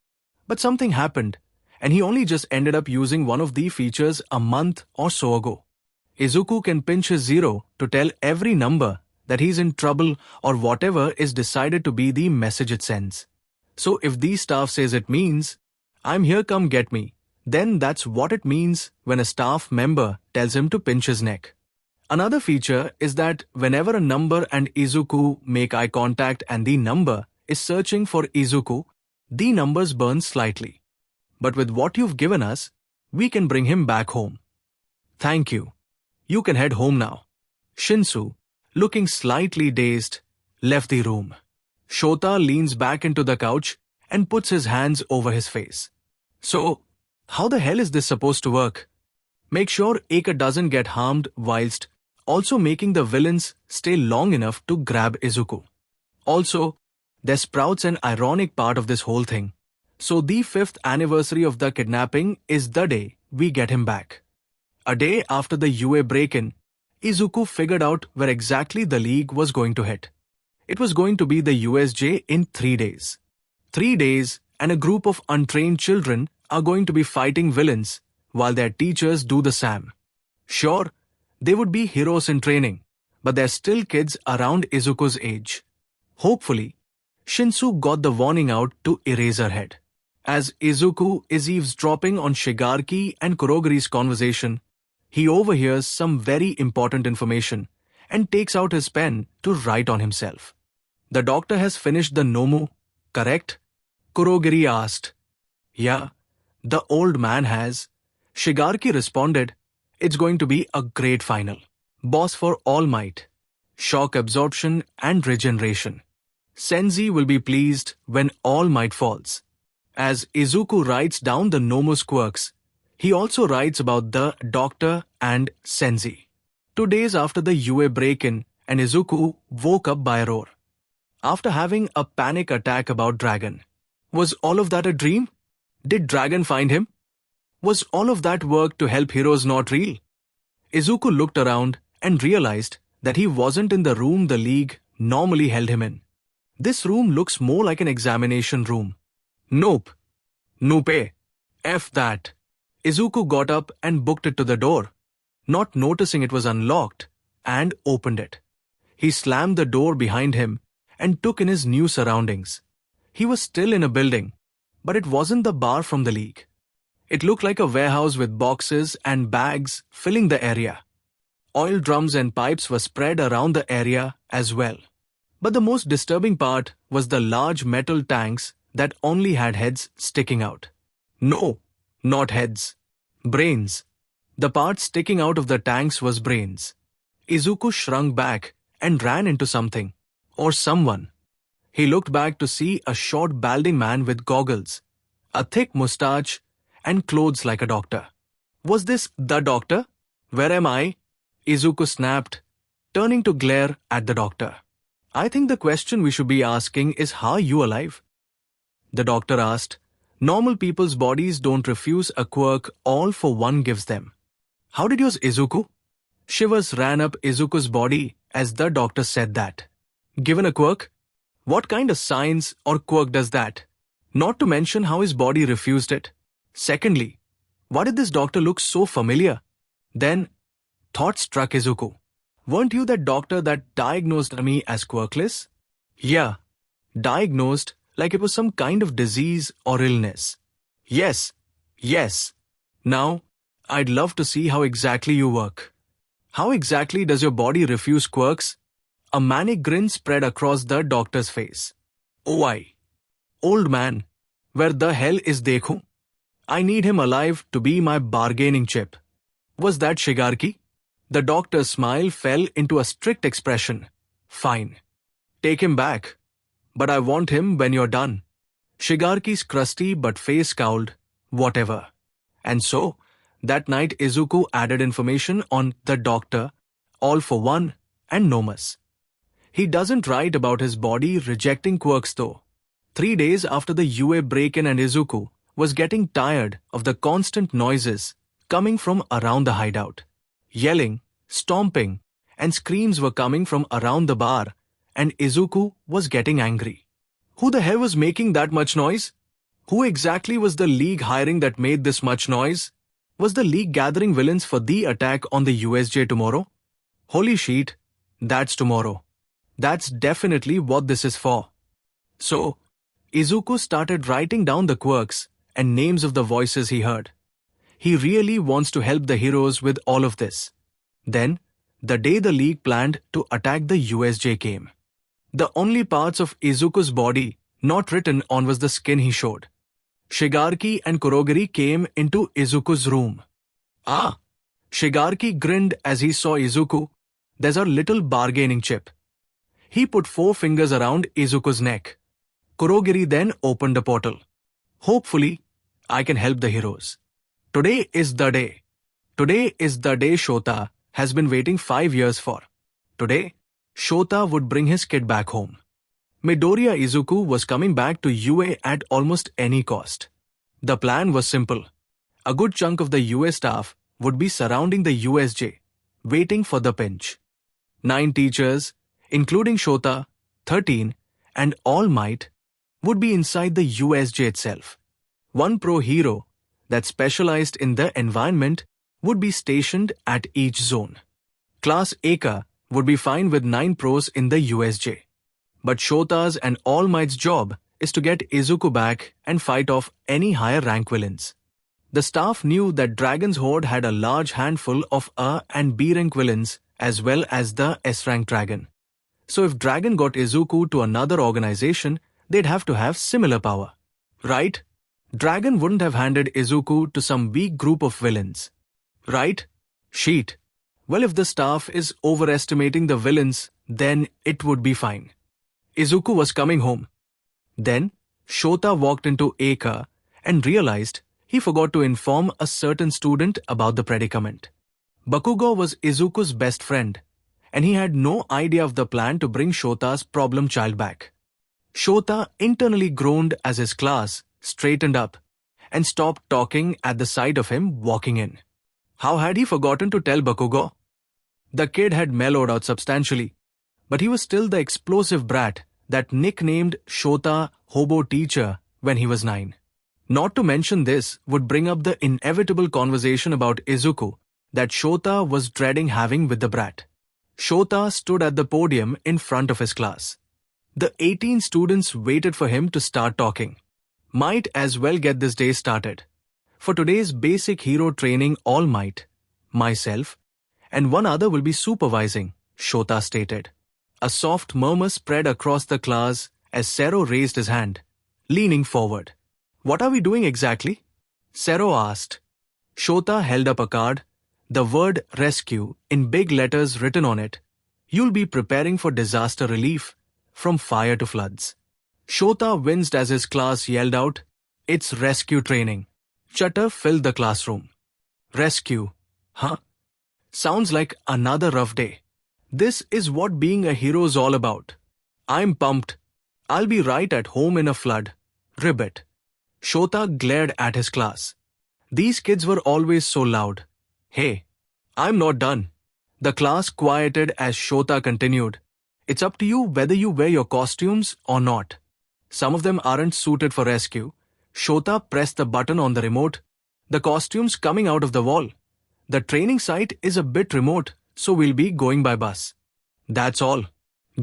But something happened, and he only just ended up using one of the features a month or so ago. Izuku can pinch his 0 to tell every number that he's in trouble or whatever is decided to be the message it sends. So if the staff says it means, I'm here, come get me, then that's what it means when a staff member tells him to pinch his neck. Another feature is that whenever a number and Izuku make eye contact and the number is searching for Izuku, the numbers burn slightly. But with what you've given us, we can bring him back home. Thank you. You can head home now. Shinsu, looking slightly dazed, left the room. Shota leans back into the couch and puts his hands over his face. So, how the hell is this supposed to work? Make sure Eka doesn't get harmed whilst also making the villains stay long enough to grab Izuku. Also, there sprouts an ironic part of this whole thing. So the 5th anniversary of the kidnapping is the day we get him back. A day after the UA break-in, Izuku figured out where exactly the League was going to hit. It was going to be the USJ in 3 days. 3 days and a group of untrained children are going to be fighting villains while their teachers do the same. Sure, they would be heroes in training, but they're still kids around Izuku's age. Hopefully, Shinsu got the warning out to Eraserhead. As Izuku is eavesdropping on Shigaraki and Kurogiri's conversation, he overhears some very important information and takes out his pen to write on himself. The doctor has finished the Nomu, correct? Kurogiri asked. Yeah, the old man has. Shigaraki responded, it's going to be a great final. Boss for All Might. Shock absorption and regeneration. Senzi will be pleased when All Might falls. As Izuku writes down the Nomu's quirks, he also writes about the Doctor and Senzi. 2 days after the UA break-in, and Izuku woke up by a roar. After having a panic attack about Dragon. Was all of that a dream? Did Dragon find him? Was all of that work to help heroes not real? Izuku looked around and realized that he wasn't in the room the League normally held him in. This room looks more like an examination room. Nope. Nope. F that. Izuku got up and booked it to the door, not noticing it was unlocked, and opened it. He slammed the door behind him and took in his new surroundings. He was still in a building, but it wasn't the bar from the League. It looked like a warehouse with boxes and bags filling the area. Oil drums and pipes were spread around the area as well. But the most disturbing part was the large metal tanks that only had heads sticking out. No, not heads. Brains. The part sticking out of the tanks was brains. Izuku shrunk back and ran into something. Or someone. He looked back to see a short balding man with goggles, a thick mustache, and clothes like a doctor. Was this the doctor? Where am I? Izuku snapped, turning to glare at the doctor. I think the question we should be asking is how are you alive? The doctor asked. Normal people's bodies don't refuse a quirk all for one gives them. How did yours, Izuku? Shivers ran up Izuku's body as the doctor said that. Given a quirk? What kind of science or quirk does that? Not to mention how his body refused it. Secondly, why did this doctor look so familiar? Then, thought struck Izuku. Weren't you that doctor that diagnosed me as quirkless? Yeah, diagnosed like it was some kind of disease or illness. Yes, yes. Now, I'd love to see how exactly you work. How exactly does your body refuse quirks? A manic grin spread across the doctor's face. Oh, old man, where the hell is Deku? I need him alive to be my bargaining chip. Was that Shigaraki? The doctor's smile fell into a strict expression. Fine. Take him back. But I want him when you're done. Shigaraki's crusty but face scowled. Whatever. And so, that night Izuku added information on the doctor, all for one, and no mas. He doesn't write about his body rejecting quirks though. 3 days after the UA break-in and Izuku was getting tired of the constant noises coming from around the hideout. Yelling, stomping, and screams were coming from around the bar, and Izuku was getting angry. Who the hell was making that much noise? Who exactly was the League hiring that made this much noise? Was the League gathering villains for the attack on the USJ tomorrow? Holy shit, that's tomorrow. That's definitely what this is for. So, Izuku started writing down the quirks and names of the voices he heard. He really wants to help the heroes with all of this. Then, the day the League planned to attack the USJ came. The only parts of Izuku's body not written on was the skin he showed. Shigaraki and Kurogiri came into Izuku's room. Ah! Shigaraki grinned as he saw Izuku. There's our little bargaining chip. He put 4 fingers around Izuku's neck. Kurogiri then opened a portal. Hopefully, I can help the heroes. Today is the day. Today is the day Shota has been waiting 5 years for. Today, Shota would bring his kid back home. Midoriya Izuku was coming back to UA at almost any cost. The plan was simple. A good chunk of the UA staff would be surrounding the USJ, waiting for the pinch. 9 teachers, including Shota, 13, and All Might, would be inside the USJ itself. One pro hero that specialized in the environment would be stationed at each zone. Class Eka would be fine with 9 pros in the USJ. But Shota's and All Might's job is to get Izuku back and fight off any higher rank villains. The staff knew that Dragon's Horde had a large handful of A and B rank villains as well as the S rank dragon. So if Dragon got Izuku to another organization, they'd have to have similar power. Right? Dragon wouldn't have handed Izuku to some weak group of villains. Right? Sheet. Well, if the staff is overestimating the villains, then it would be fine. Izuku was coming home. Then, Shota walked into Eka and realized he forgot to inform a certain student about the predicament. Bakugo was Izuku's best friend, and he had no idea of the plan to bring Shota's problem child back. Shota internally groaned as his class straightened up and stopped talking at the sight of him walking in. How had he forgotten to tell Bakugo? The kid had mellowed out substantially, but he was still the explosive brat that nicknamed Shota Hobo Teacher when he was 9. Not to mention this would bring up the inevitable conversation about Izuku that Shota was dreading having with the brat. Shota stood at the podium in front of his class. The 18 students waited for him to start talking. Might as well get this day started. For today's basic hero training, All Might, myself, and one other will be supervising, Shota stated. A soft murmur spread across the class as Sero raised his hand, leaning forward. What are we doing exactly? Sero asked. Shota held up a card, the word rescue in big letters written on it. You'll be preparing for disaster relief, from fire to floods. Shota winced as his class yelled out, "It's rescue training." Chatter filled the classroom. Rescue? Huh? Sounds like another rough day. This is what being a hero is all about. I'm pumped. I'll be right at home in a flood. Ribbit. Shota glared at his class. These kids were always so loud. Hey, I'm not done. The class quieted as Shota continued. It's up to you whether you wear your costumes or not. Some of them aren't suited for rescue. Shota pressed the button on the remote. The costume's coming out of the wall. The training site is a bit remote, so we'll be going by bus. That's all.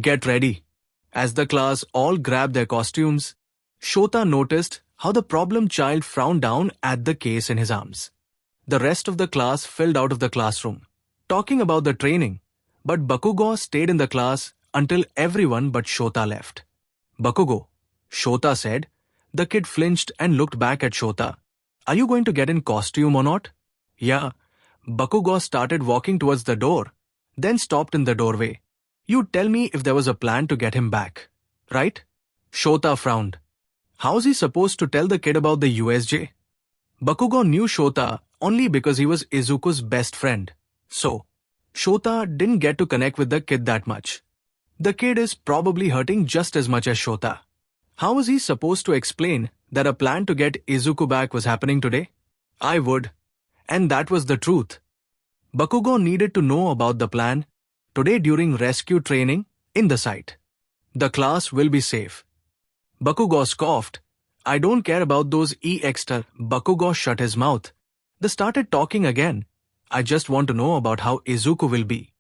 Get ready. As the class all grabbed their costumes, Shota noticed how the problem child frowned down at the case in his arms. The rest of the class filed out of the classroom, talking about the training, but Bakugo stayed in the class until everyone but Shota left. Bakugo, Shota said. The kid flinched and looked back at Shota. Are you going to get in costume or not? Yeah. Bakugo started walking towards the door, then stopped in the doorway. You tell me if there was a plan to get him back, right? Shota frowned. How's he supposed to tell the kid about the USJ? Bakugo knew Shota only because he was Izuku's best friend. So, Shota didn't get to connect with the kid that much. The kid is probably hurting just as much as Shota. How was he supposed to explain that a plan to get Izuku back was happening today? I would. And that was the truth. Bakugo needed to know about the plan today during rescue training in the site. The class will be safe. Bakugo scoffed. I don't care about those EXter. Bakugo shut his mouth. They started talking again. I just want to know about how Izuku will be.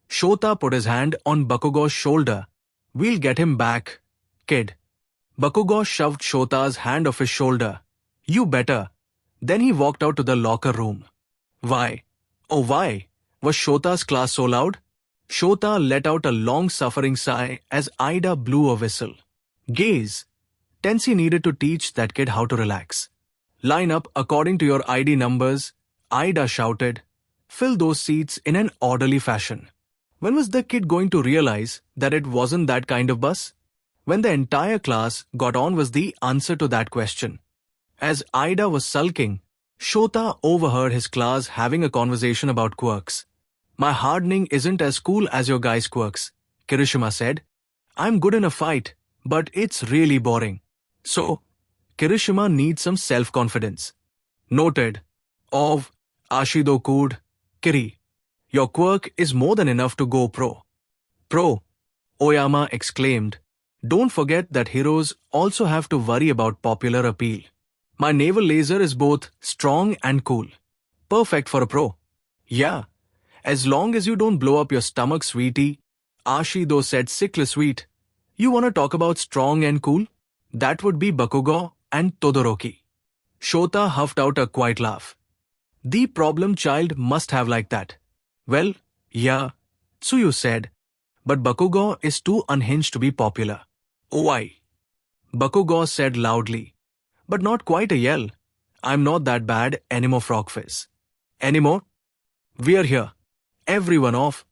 Shota put his hand on Bakugo's shoulder. We'll get him back, kid. Bakugo shoved Shota's hand off his shoulder. You better. Then he walked out to the locker room. Why? Oh why? Was Shota's class so loud? Shota let out a long-suffering sigh as Ida blew a whistle. Gaze. Tensi needed to teach that kid how to relax. Line up according to your ID numbers, Ida shouted. Fill those seats in an orderly fashion. When was the kid going to realize that it wasn't that kind of bus? When the entire class got on was the answer to that question. As Ida was sulking, Shota overheard his class having a conversation about quirks. My hardening isn't as cool as your guys' quirks, Kirishima said. I'm good in a fight, but it's really boring. So, Kirishima needs some self-confidence. Noted. Of Ashido Kud, Kiri. Your quirk is more than enough to go pro. Pro, Oyama exclaimed. Don't forget that heroes also have to worry about popular appeal. My naval laser is both strong and cool. Perfect for a pro. Yeah. As long as you don't blow up your stomach, sweetie, Ashido said sickly sweet. You wanna talk about strong and cool? That would be Bakugo and Todoroki. Shota huffed out a quiet laugh. The problem child must have like that. Well, yeah, Tsuyu said. But Bakugo is too unhinged to be popular. Why? Bakugo said loudly. But not quite a yell. I'm not that bad anymore, Frogface. Anymore? We're here. Everyone off,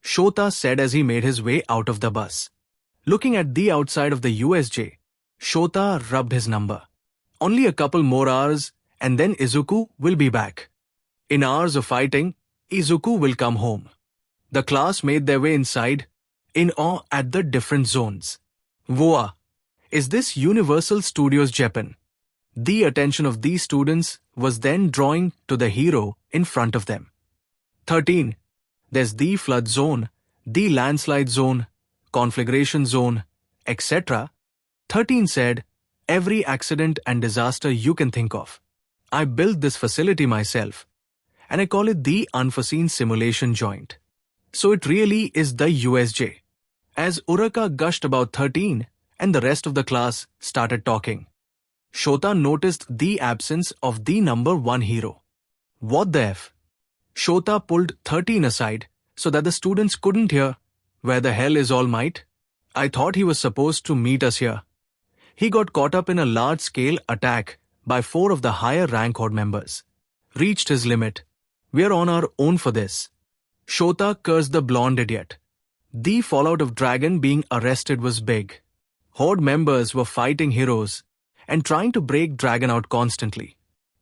Shota said as he made his way out of the bus. Looking at the outside of the USJ, Shota rubbed his number. Only a couple more hours and then Izuku will be back. In hours of fighting, Izuku will come home. The class made their way inside, in awe at the different zones. Woa! Is this Universal Studios Japan? The attention of these students was then drawing to the hero in front of them. 13. There's the flood zone, the landslide zone, conflagration zone, etc. 13 said, every accident and disaster you can think of. I built this facility myself, and I call it the Unforeseen Simulation Joint. So it really is the USJ. As Uraka gushed about 13 and the rest of the class started talking, Shota noticed the absence of the number one hero. What the F? Shota pulled 13 aside so that the students couldn't hear. Where the hell is All Might? I thought he was supposed to meet us here. He got caught up in a large-scale attack by 4 of the higher rank Horde members. Reached his limit. We're on our own for this. Shota cursed the blonde idiot. The fallout of Dragon being arrested was big. Horde members were fighting heroes and trying to break Dragon out constantly.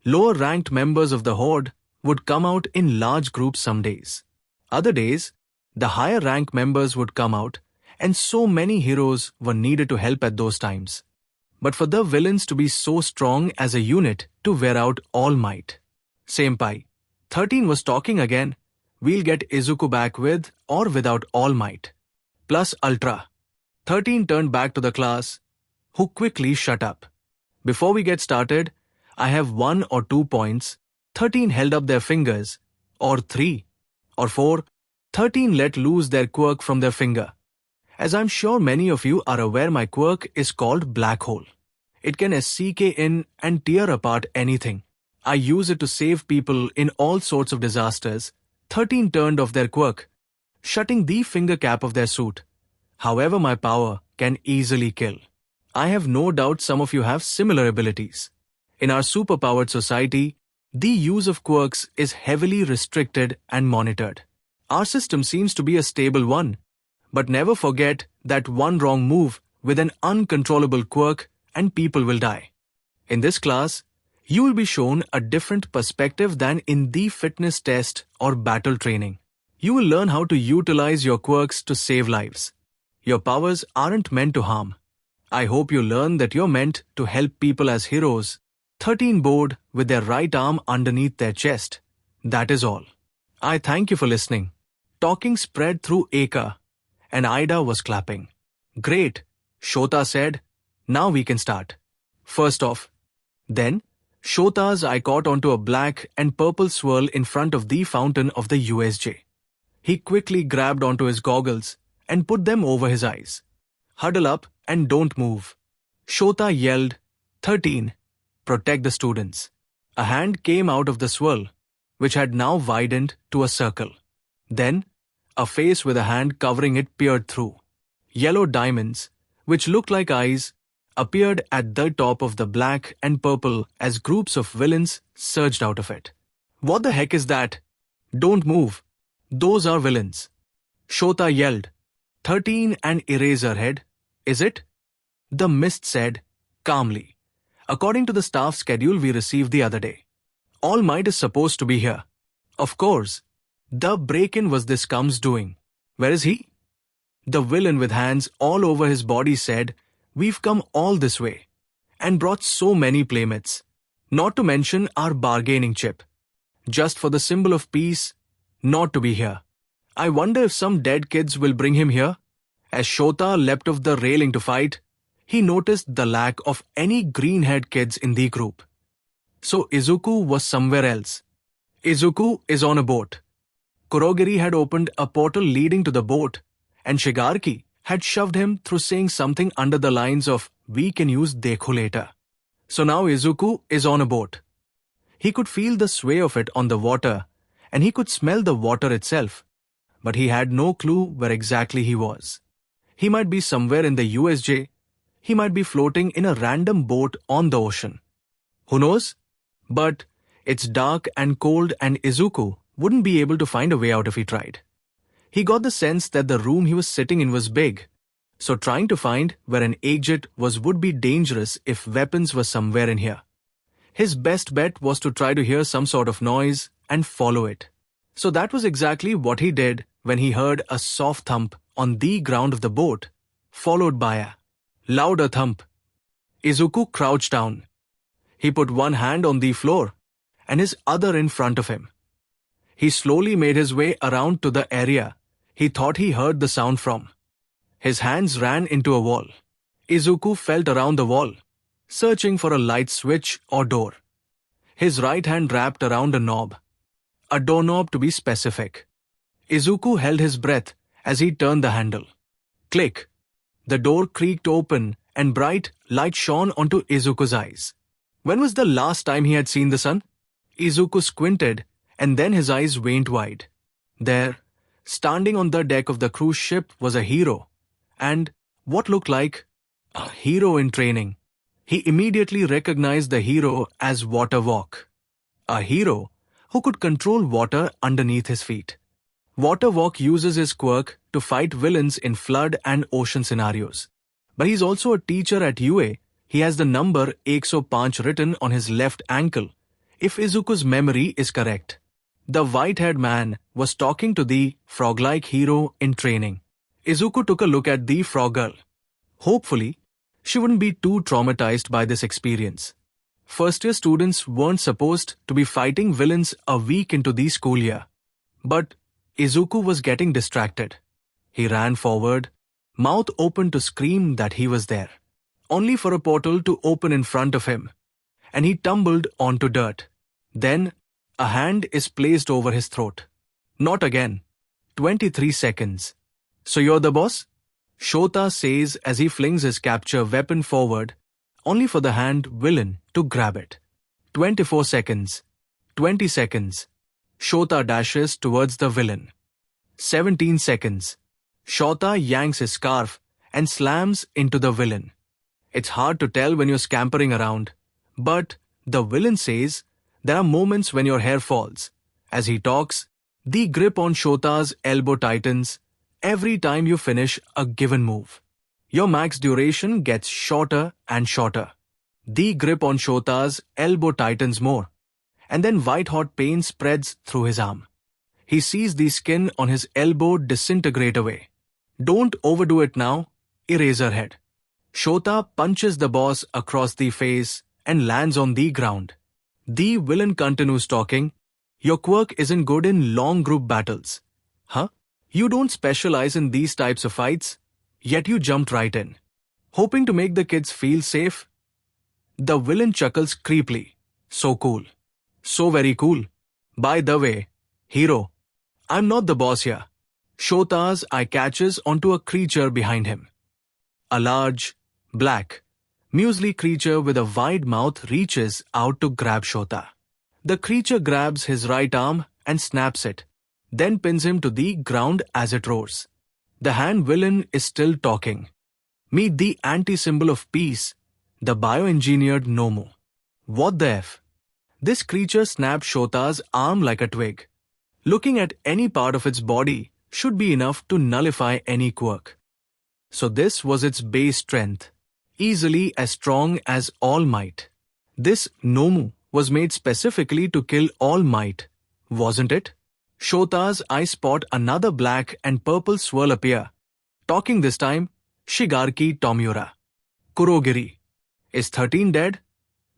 Lower-ranked members of the Horde would come out in large groups some days. Other days, the higher rank members would come out, and so many heroes were needed to help at those times. But for the villains to be so strong as a unit to wear out All Might. Senpai, 13 was talking again. We'll get Izuku back with or without All Might. Plus Ultra. 13 turned back to the class, who quickly shut up. Before we get started, I have 1 or 2 points. 13 held up their fingers. Or 3. Or 4. 13 let loose their quirk from their finger. As I'm sure many of you are aware, my quirk is called Black Hole. It can SCK in and tear apart anything. I use it to save people in all sorts of disasters. 13 turned off their quirk, shutting the finger cap of their suit. However, my power can easily kill. I have no doubt some of you have similar abilities. In our superpowered society, the use of quirks is heavily restricted and monitored. Our system seems to be a stable one, but never forget that one wrong move with an uncontrollable quirk and people will die. In this class, you will be shown a different perspective than in the fitness test or battle training. You will learn how to utilize your quirks to save lives. Your powers aren't meant to harm. I hope you learn that you're meant to help people as heroes. 13 bowed with their right arm underneath their chest. That is all. I thank you for listening. Talking spread through Eka, and Ida was clapping. Great, Shota said. Now we can start. First off. Then, Shota's eye caught onto a black and purple swirl in front of the fountain of the USJ. He quickly grabbed onto his goggles and put them over his eyes. Huddle up and don't move. Shota yelled, 13, protect the students. A hand came out of the swirl, which had now widened to a circle. Then, a face with a hand covering it peered through. Yellow diamonds, which looked like eyes, appeared at the top of the black and purple as groups of villains surged out of it. What the heck is that? Don't move. Those are villains. Shota yelled. 13 and Eraserhead, is it? The mist said, calmly. According to the staff schedule we received the other day. All Might is supposed to be here. Of course. The break-in was this scum's doing. Where is he? The villain with hands all over his body said, we've come all this way. And brought so many playmates. Not to mention our bargaining chip. Just for the symbol of peace, not to be here. I wonder if some dead kids will bring him here. As Shota leapt off the railing to fight, he noticed the lack of any green-haired kids in the group. So Izuku was somewhere else. Izuku is on a boat. Kurogiri had opened a portal leading to the boat, and Shigaraki had shoved him through saying something under the lines of, we can use Deku later. So now Izuku is on a boat. He could feel the sway of it on the water, and he could smell the water itself. But he had no clue where exactly he was. He might be somewhere in the USJ. He might be floating in a random boat on the ocean. Who knows? But it's dark and cold and Izuku wouldn't be able to find a way out if he tried. He got the sense that the room he was sitting in was big. So trying to find where an exit would be dangerous if weapons were somewhere in here. His best bet was to try to hear some sort of noise and follow it. So that was exactly what he did when he heard a soft thump on the ground of the boat, followed by a louder thump. Izuku crouched down. He put one hand on the floor and his other in front of him. He slowly made his way around to the area he thought he heard the sound from. His hands ran into a wall. Izuku felt around the wall, searching for a light switch or door. His right hand wrapped around a knob. A doorknob to be specific. Izuku held his breath as he turned the handle. Click. The door creaked open and bright light shone onto Izuku's eyes. When was the last time he had seen the sun? Izuku squinted and then his eyes went wide. There, standing on the deck of the cruise ship was a hero. And what looked like a hero in training. He immediately recognized the hero as Water Walk. A hero who could control water underneath his feet. Water Walk uses his quirk to fight villains in flood and ocean scenarios. But he's also a teacher at UA. He has the number 105 written on his left ankle, if Izuku's memory is correct. The white-haired man was talking to the frog-like hero in training. Izuku took a look at the frog girl. Hopefully, she wouldn't be too traumatized by this experience. First-year students weren't supposed to be fighting villains a week into the school year. But Izuku was getting distracted. He ran forward, mouth open to scream that he was there, only for a portal to open in front of him, and he tumbled onto dirt. Then, a hand is placed over his throat. Not again. 23 seconds. So you're the boss? Shota says as he flings his capture weapon forward, only for the hand villain to grab it. 24 seconds. 20 seconds. Shota dashes towards the villain. 17 seconds. Shota yanks his scarf and slams into the villain. It's hard to tell when you're scampering around, but the villain says there are moments when your hair falls. As he talks, the grip on Shota's elbow tightens every time you finish a given move. Your max duration gets shorter and shorter. The grip on Shota's elbow tightens more, and then white-hot pain spreads through his arm. He sees the skin on his elbow disintegrate away. Don't overdo it now, Eraserhead. Shota punches the boss across the face and lands on the ground. The villain continues talking. Your quirk isn't good in long group battles. Huh? You don't specialize in these types of fights, yet you jumped right in. Hoping to make the kids feel safe? The villain chuckles creepily. So cool. So very cool. By the way, hero, I'm not the boss here. Shota's eye catches onto a creature behind him. A large, black, muesli creature with a wide mouth reaches out to grab Shota. The creature grabs his right arm and snaps it, then pins him to the ground as it roars. The hand villain is still talking. Meet the anti-symbol of peace, the bioengineered Nomu. What the F? This creature snaps Shota's arm like a twig. Looking at any part of its body should be enough to nullify any quirk. So this was its base strength, easily as strong as All Might. This Nomu was made specifically to kill All Might, wasn't it? Shota's eyes spot another black and purple swirl appear. Talking this time, Shigaraki Tomiura. Kurogiri. Is 13 dead?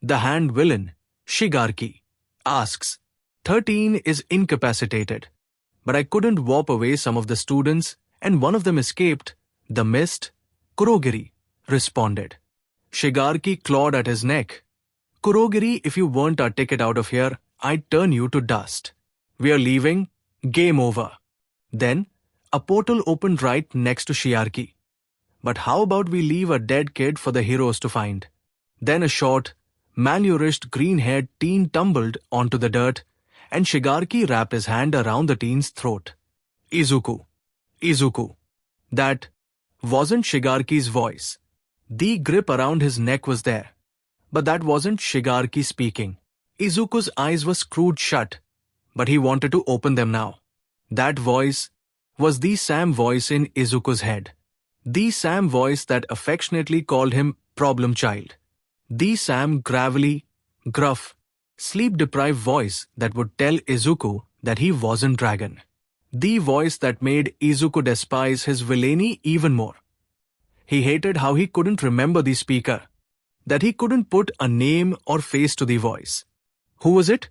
The hand villain, Shigaraki, asks. 13 is incapacitated. But I couldn't warp away some of the students and one of them escaped. The mist, Kurogiri, responded. Shigaraki clawed at his neck. Kurogiri, if you weren't our ticket out of here, I'd turn you to dust. We're leaving. Game over. Then, a portal opened right next to Shigaraki. But how about we leave a dead kid for the heroes to find? Then a short, malnourished green-haired teen tumbled onto the dirt, and Shigaraki wrapped his hand around the teen's throat. Izuku. Izuku. That wasn't Shigaraki's voice. The grip around his neck was there. But that wasn't Shigaraki speaking. Izuku's eyes were screwed shut, but he wanted to open them now. That voice was the Sam voice in Izuku's head. The Sam voice that affectionately called him Problem Child. The Sam gravelly, gruff, sleep-deprived voice that would tell Izuku that he wasn't Dragon. The voice that made Izuku despise his villainy even more. He hated how he couldn't remember the speaker, that he couldn't put a name or face to the voice. Who was it?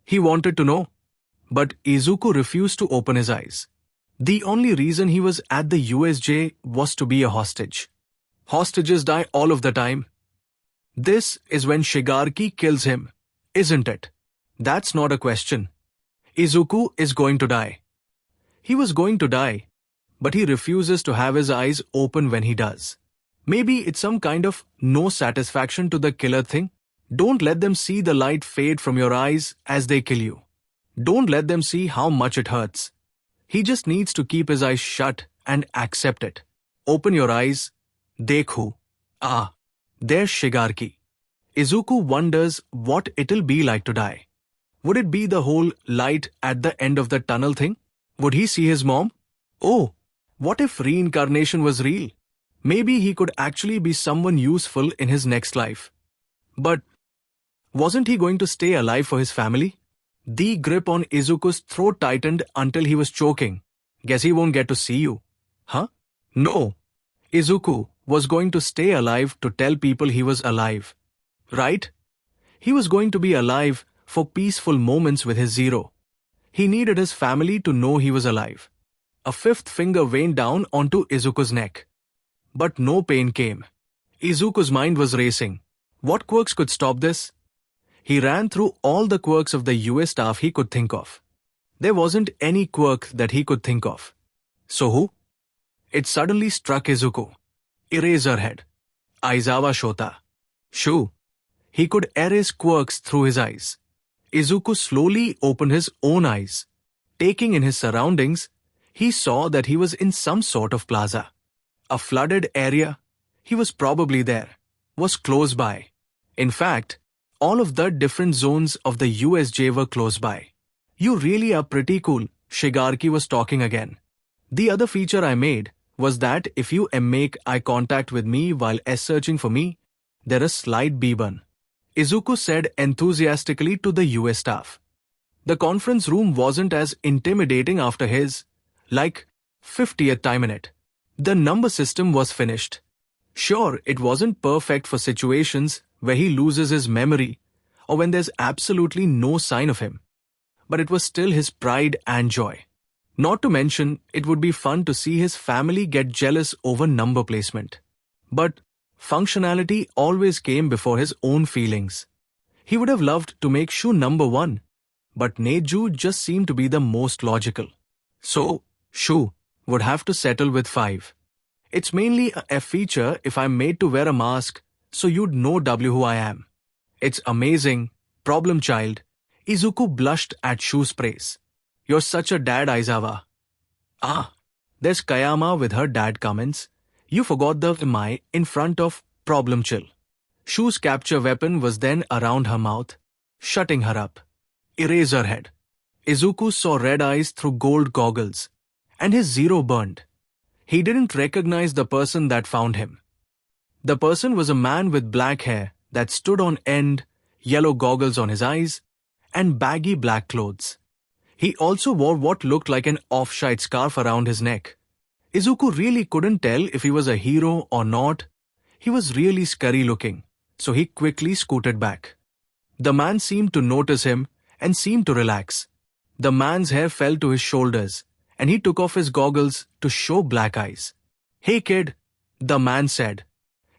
He wanted to know. But Izuku refused to open his eyes. The only reason he was at the USJ was to be a hostage. Hostages die all of the time. This is when Shigaraki kills him, isn't it? That's not a question. Izuku is going to die. He was going to die, but he refuses to have his eyes open when he does. Maybe it's some kind of no satisfaction to the killer thing. Don't let them see the light fade from your eyes as they kill you. Don't let them see how much it hurts. He just needs to keep his eyes shut and accept it. Open your eyes. Deku. Ah, there's Shigaraki. Izuku wonders what it'll be like to die. Would it be the whole light at the end of the tunnel thing? Would he see his mom? Oh, what if reincarnation was real? Maybe he could actually be someone useful in his next life. But wasn't he going to stay alive for his family? The grip on Izuku's throat tightened until he was choking. Guess he won't get to see you. Huh? No. Izuku was going to stay alive to tell people he was alive. Right? He was going to be alive for peaceful moments with his Zero. He needed his family to know he was alive. A fifth finger waned down onto Izuku's neck. But no pain came. Izuku's mind was racing. What quirks could stop this? He ran through all the quirks of the US staff he could think of. There wasn't any quirk that he could think of. So who? It suddenly struck Izuku. Eraserhead. Aizawa Shota. Shu. He could erase quirks through his eyes. Izuku slowly opened his own eyes. Taking in his surroundings, he saw that he was in some sort of plaza. A flooded area. He was probably there. Was close by. In fact, all of the different zones of the USJ were close by. You really are pretty cool, Shigaraki was talking again. The other feature I made was that if you make eye contact with me while searching for me, there is slight B-bun. Izuku said enthusiastically to the US staff. The conference room wasn't as intimidating after his, 50th time in it. The number system was finished. Sure, it wasn't perfect for situations where he loses his memory or when there's absolutely no sign of him. But it was still his pride and joy. Not to mention, it would be fun to see his family get jealous over number placement. But functionality always came before his own feelings. He would have loved to make Shu number 1, but Neju just seemed to be the most logical. So, Shu would have to settle with 5. It's mainly a F feature if I'm made to wear a mask, so you'd know who I am. It's amazing, problem child. Izuku blushed at Shu's praise. You're such a dad, Aizawa. Ah, there's Kayama with her dad comments. You forgot the "my" in front of problem chill. Shu's capture weapon was then around her mouth, shutting her up. Eraserhead. Izuku saw red eyes through gold goggles, and his Zero burned. He didn't recognize the person that found him. The person was a man with black hair that stood on end, yellow goggles on his eyes, and baggy black clothes. He also wore what looked like an off-shite scarf around his neck. Izuku really couldn't tell if he was a hero or not. He was really scary looking, so he quickly scooted back. The man seemed to notice him and seemed to relax. The man's hair fell to his shoulders, and he took off his goggles to show black eyes. Hey kid, the man said.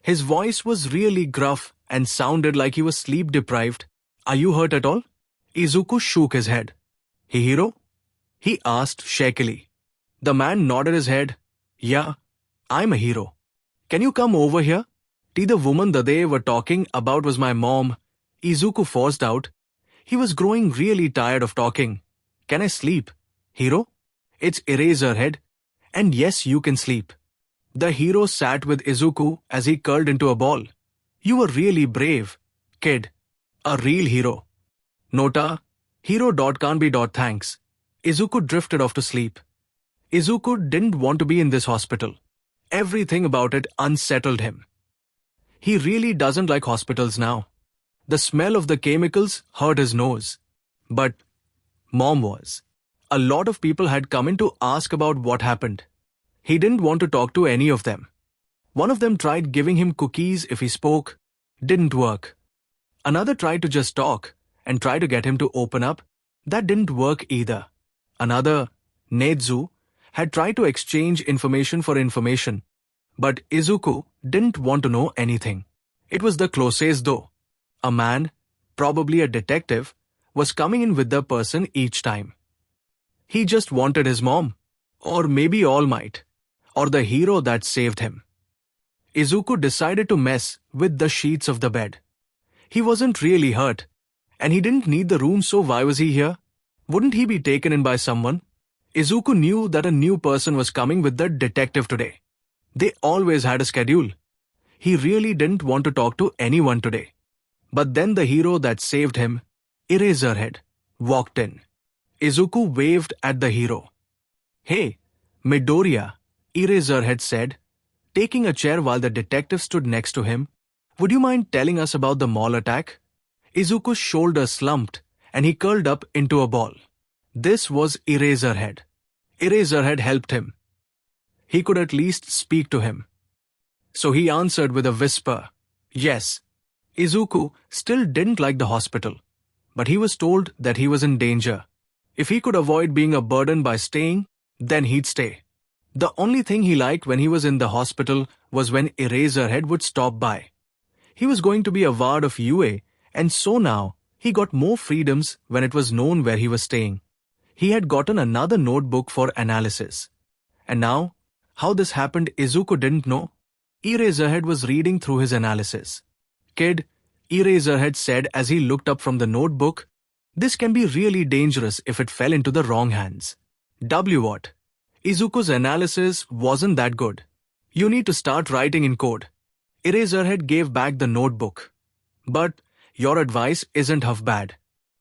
His voice was really gruff and sounded like he was sleep-deprived. Are you hurt at all? Izuku shook his head. Hey hero? He asked shakily. The man nodded his head. Yeah, I'm a hero. Can you come over here? The woman that they were talking about was my mom. Izuku forced out. He was growing really tired of talking. Can I sleep? Hero? It's Eraserhead. And yes, you can sleep. The hero sat with Izuku as he curled into a ball. You were really brave, kid. A real hero. Nota, hero.can't be.thanks. Izuku drifted off to sleep. Izuku didn't want to be in this hospital. Everything about it unsettled him. He really doesn't like hospitals now. The smell of the chemicals hurt his nose. But Mom was. A lot of people had come in to ask about what happened. He didn't want to talk to any of them. One of them tried giving him cookies if he spoke. Didn't work. Another tried to just talk and try to get him to open up. That didn't work either. Another, Nezu, had tried to exchange information for information. But Izuku didn't want to know anything. It was the closest though. A man, probably a detective, was coming in with the person each time. He just wanted his mom, or maybe All Might, or the hero that saved him. Izuku decided to mess with the sheets of the bed. He wasn't really hurt, and he didn't need the room, so why was he here? Wouldn't he be taken in by someone? Izuku knew that a new person was coming with the detective today. They always had a schedule. He really didn't want to talk to anyone today. But then the hero that saved him, Eraserhead, walked in. Izuku waved at the hero. Hey, Midoriya, Eraserhead said, taking a chair while the detective stood next to him. Would you mind telling us about the mall attack? Izuku's shoulders slumped, and he curled up into a ball. This was Eraserhead. Eraserhead helped him. He could at least speak to him. So he answered with a whisper, yes. Izuku still didn't like the hospital, but he was told that he was in danger. If he could avoid being a burden by staying, then he'd stay. The only thing he liked when he was in the hospital was when Eraserhead would stop by. He was going to be a ward of UA, and so now he got more freedoms when it was known where he was staying. He had gotten another notebook for analysis. And now, how this happened Izuku didn't know. Eraserhead was reading through his analysis. Kid, Eraserhead said as he looked up from the notebook, this can be really dangerous if it fell into the wrong hands. What? Izuku's analysis wasn't that good. You need to start writing in code. Eraserhead gave back the notebook. But your advice isn't half bad.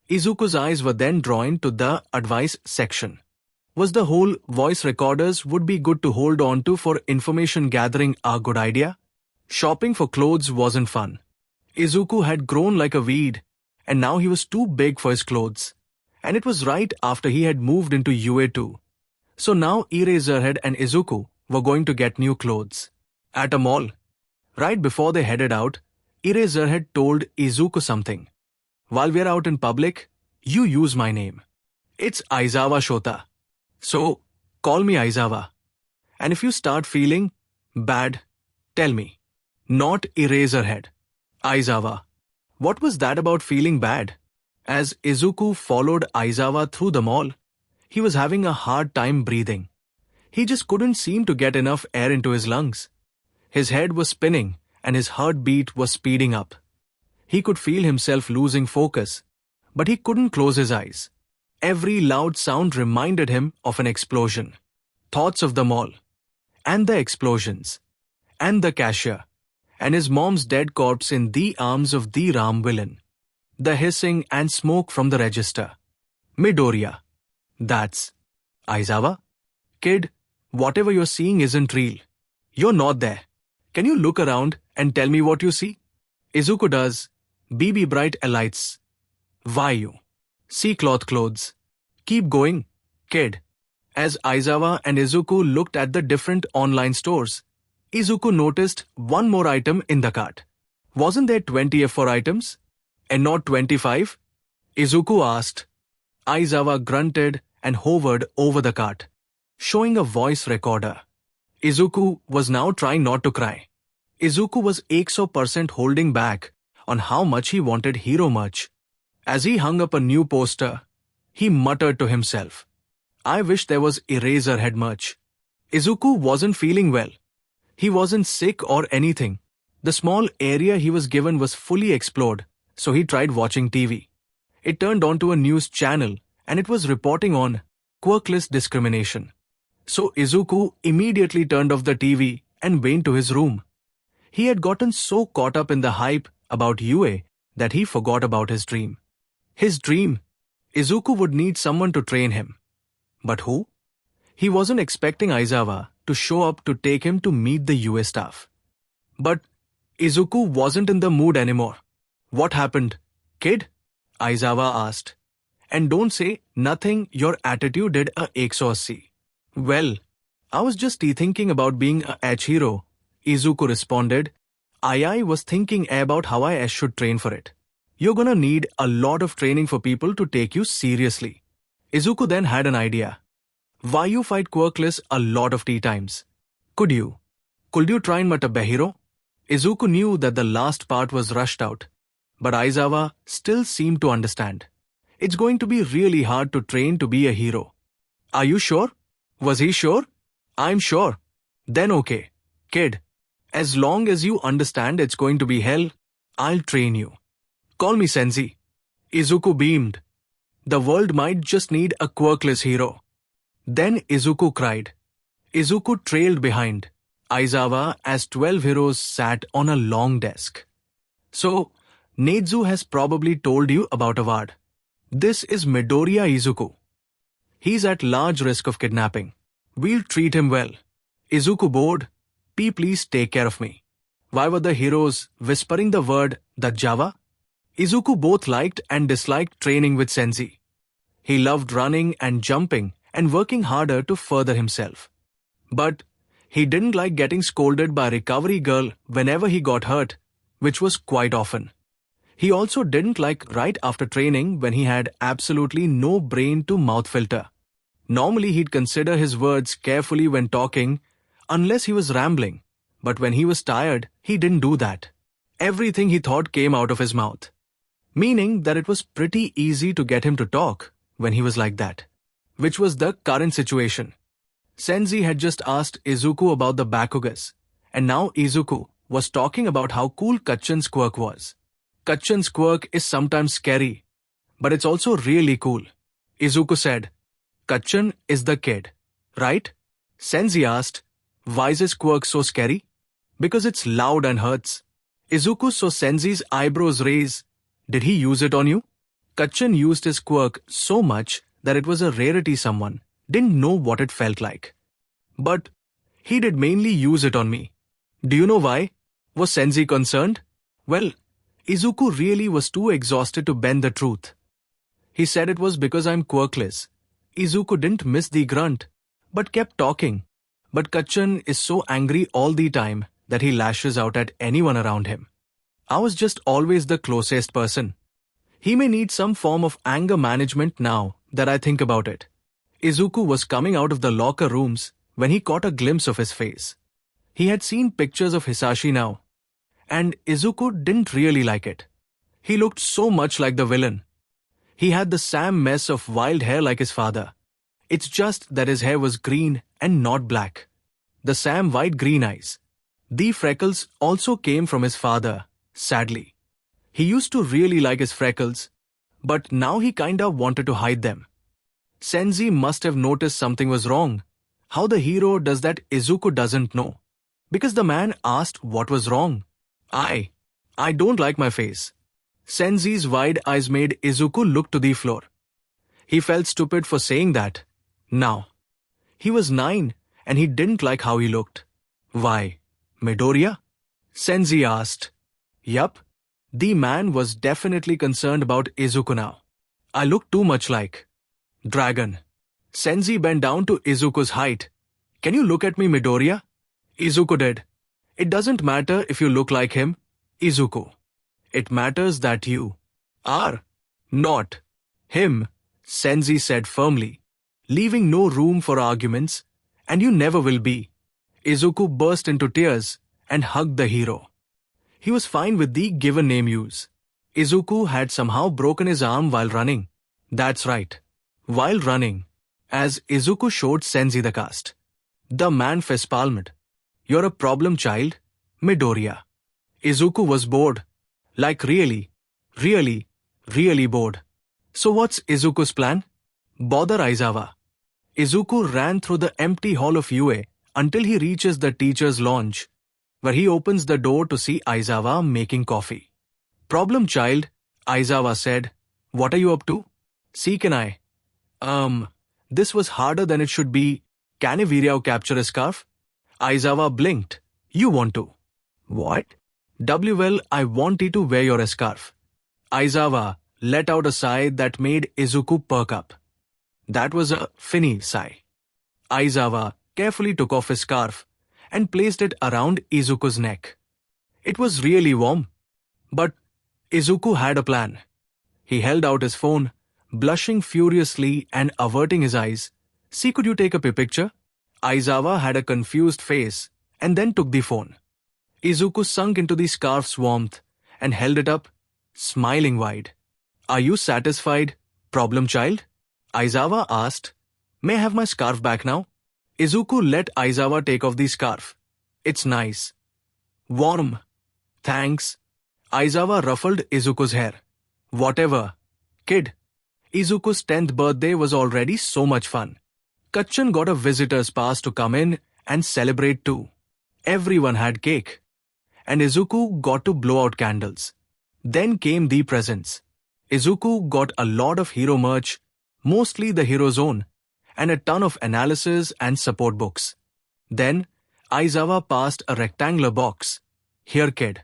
Izuku's eyes were then drawn to the advice section. Was the whole voice recorders would be good to hold on to for information gathering a good idea? Shopping for clothes wasn't fun. Izuku had grown like a weed, and now he was too big for his clothes. And it was right after he had moved into UA2. So now Eraserhead and Izuku were going to get new clothes. At a mall. Right before they headed out, Eraserhead told Izuku something. While we're out in public, you use my name. It's Aizawa Shota. So, call me Aizawa. And if you start feeling bad, tell me. Not Eraserhead. Aizawa. What was that about feeling bad? As Izuku followed Aizawa through the mall, he was having a hard time breathing. He just couldn't seem to get enough air into his lungs. His head was spinning and his heartbeat was speeding up. He could feel himself losing focus, but he couldn't close his eyes. Every loud sound reminded him of an explosion. Thoughts of the mall, and the explosions, and the cashier, and his mom's dead corpse in the arms of the Ram villain. The hissing and smoke from the register. Midoriya. That's Aizawa? Kid, whatever you're seeing isn't real. You're not there. Can you look around and tell me what you see? Izuku does. BB bright elites. Why you? See cloth clothes. Keep going, kid. As Aizawa and Izuku looked at the different online stores, Izuku noticed one more item in the cart. Wasn't there 20 F4 items? And not 25? Izuku asked. Aizawa grunted and hovered over the cart, showing a voice recorder. Izuku was now trying not to cry. Izuku was 100% holding back on how much he wanted hero merch. As he hung up a new poster, he muttered to himself, I wish there was Eraserhead merch. Izuku wasn't feeling well. He wasn't sick or anything. The small area he was given was fully explored, so he tried watching TV. It turned onto a news channel and it was reporting on quirkless discrimination. So Izuku immediately turned off the TV and went to his room. He had gotten so caught up in the hype about UA that he forgot about his dream. His dream, Izuku would need someone to train him. But who? He wasn't expecting Aizawa to show up to take him to meet the UA staff. But Izuku wasn't in the mood anymore. What happened, kid? Aizawa asked. And don't say nothing, your attitude did a 180. Well, I was just thinking about being a H hero, Izuku responded. I was thinking about how I should train for it. You're gonna need a lot of training for people to take you seriously. Izuku then had an idea. Why you fight quirkless a lot of tea times? Could you try and mata behiro? Izuku knew that the last part was rushed out, but Aizawa still seemed to understand. It's going to be really hard to train to be a hero. Are you sure? Was he sure? I'm sure. Then okay, kid. As long as you understand it's going to be hell, I'll train you. Call me Sensei. Izuku beamed. The world might just need a quirkless hero. Then Izuku cried. Izuku trailed behind Aizawa as 12 heroes sat on a long desk. So, Nezu has probably told you about a ward. This is Midoriya Izuku. He's at large risk of kidnapping. We'll treat him well. Izuku bored. Please take care of me. Why were the heroes whispering the word Dajjawa? Izuku both liked and disliked training with Senzi. He loved running and jumping and working harder to further himself. But he didn't like getting scolded by a recovery girl whenever he got hurt, which was quite often. He also didn't like right after training when he had absolutely no brain to mouth filter. Normally he'd consider his words carefully when talking, unless he was rambling, but when he was tired, he didn't do that. Everything he thought came out of his mouth, meaning that it was pretty easy to get him to talk when he was like that, which was the current situation. Senzi had just asked Izuku about the Bakugas, and now Izuku was talking about how cool Kacchan's quirk was. Kacchan's quirk is sometimes scary, but it's also really cool. Izuku said, Kacchan is the kid, right? Senzi asked, why is his quirk so scary? Because it's loud and hurts. Izuku saw Senzi's eyebrows raise. Did he use it on you? Kacchan used his quirk so much that it was a rarity someone didn't know what it felt like. But he did mainly use it on me. Do you know why? Was Senzi concerned? Well, Izuku really was too exhausted to bend the truth. He said it was because I'm quirkless. Izuku didn't miss the grunt, but kept talking. But Kacchan is so angry all the time that he lashes out at anyone around him. I was just always the closest person. He may need some form of anger management now that I think about it. Izuku was coming out of the locker rooms when he caught a glimpse of his face. He had seen pictures of Hisashi now, and Izuku didn't really like it. He looked so much like the villain. He had the same mess of wild hair like his father. It's just that his hair was green and not black. The same white-green eyes. The freckles also came from his father, sadly. He used to really like his freckles, but now he kinda wanted to hide them. Senzi must have noticed something was wrong. How the hero does that Izuku doesn't know. Because the man asked what was wrong. I don't like my face. Senzi's wide eyes made Izuku look to the floor. He felt stupid for saying that. Now, he was 9 and he didn't like how he looked. Why, Midoriya? Senzi asked. Yup. The man was definitely concerned about Izuku now. I look too much like Dragon. Senzi bent down to Izuku's height. Can you look at me, Midoriya? Izuku did. It doesn't matter if you look like him, Izuku. It matters that you are not him, Senzi said firmly, leaving no room for arguments, and you never will be. Izuku burst into tears and hugged the hero. He was fine with the given name use. Izuku had somehow broken his arm while running. That's right. While running, as Izuku showed Senzi the cast. The man fist-palmed. You're a problem child, Midoriya. Izuku was bored. Like really bored. So what's Izuku's plan? Bother Aizawa. Izuku ran through the empty hall of UA until he reaches the teacher's lounge, where he opens the door to see Aizawa making coffee. Problem child, Aizawa said. What are you up to? See, can I? This was harder than it should be. Can a Viryao capture a scarf? Aizawa blinked. You want to? What? Well, I want you to wear your scarf. Aizawa let out a sigh that made Izuku perk up. That was a finny sigh. Aizawa carefully took off his scarf and placed it around Izuku's neck. It was really warm. But Izuku had a plan. He held out his phone, blushing furiously and averting his eyes. See, could you take a picture? Aizawa had a confused face and then took the phone. Izuku sunk into the scarf's warmth and held it up, smiling wide. Are you satisfied, problem child? Aizawa asked. May I have my scarf back now? Izuku let Aizawa take off the scarf. It's nice. Warm. Thanks. Aizawa ruffled Izuku's hair. Whatever. Kid. Izuku's 10th birthday was already so much fun. Kacchan got a visitor's pass to come in and celebrate too. Everyone had cake. And Izuku got to blow out candles. Then came the presents. Izuku got a lot of hero merch, mostly the hero's own, and a ton of analysis and support books. Then, Aizawa passed a rectangular box. Here, kid.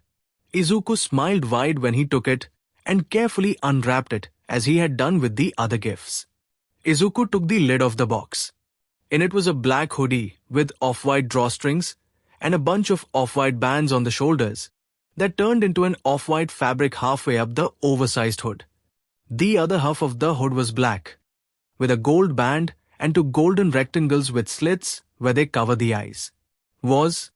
Izuku smiled wide when he took it and carefully unwrapped it as he had done with the other gifts. Izuku took the lid off the box. In it was a black hoodie with off-white drawstrings and a bunch of off-white bands on the shoulders that turned into an off-white fabric halfway up the oversized hood. The other half of the hood was black, with a gold band and two golden rectangles with slits where they cover the eyes. Was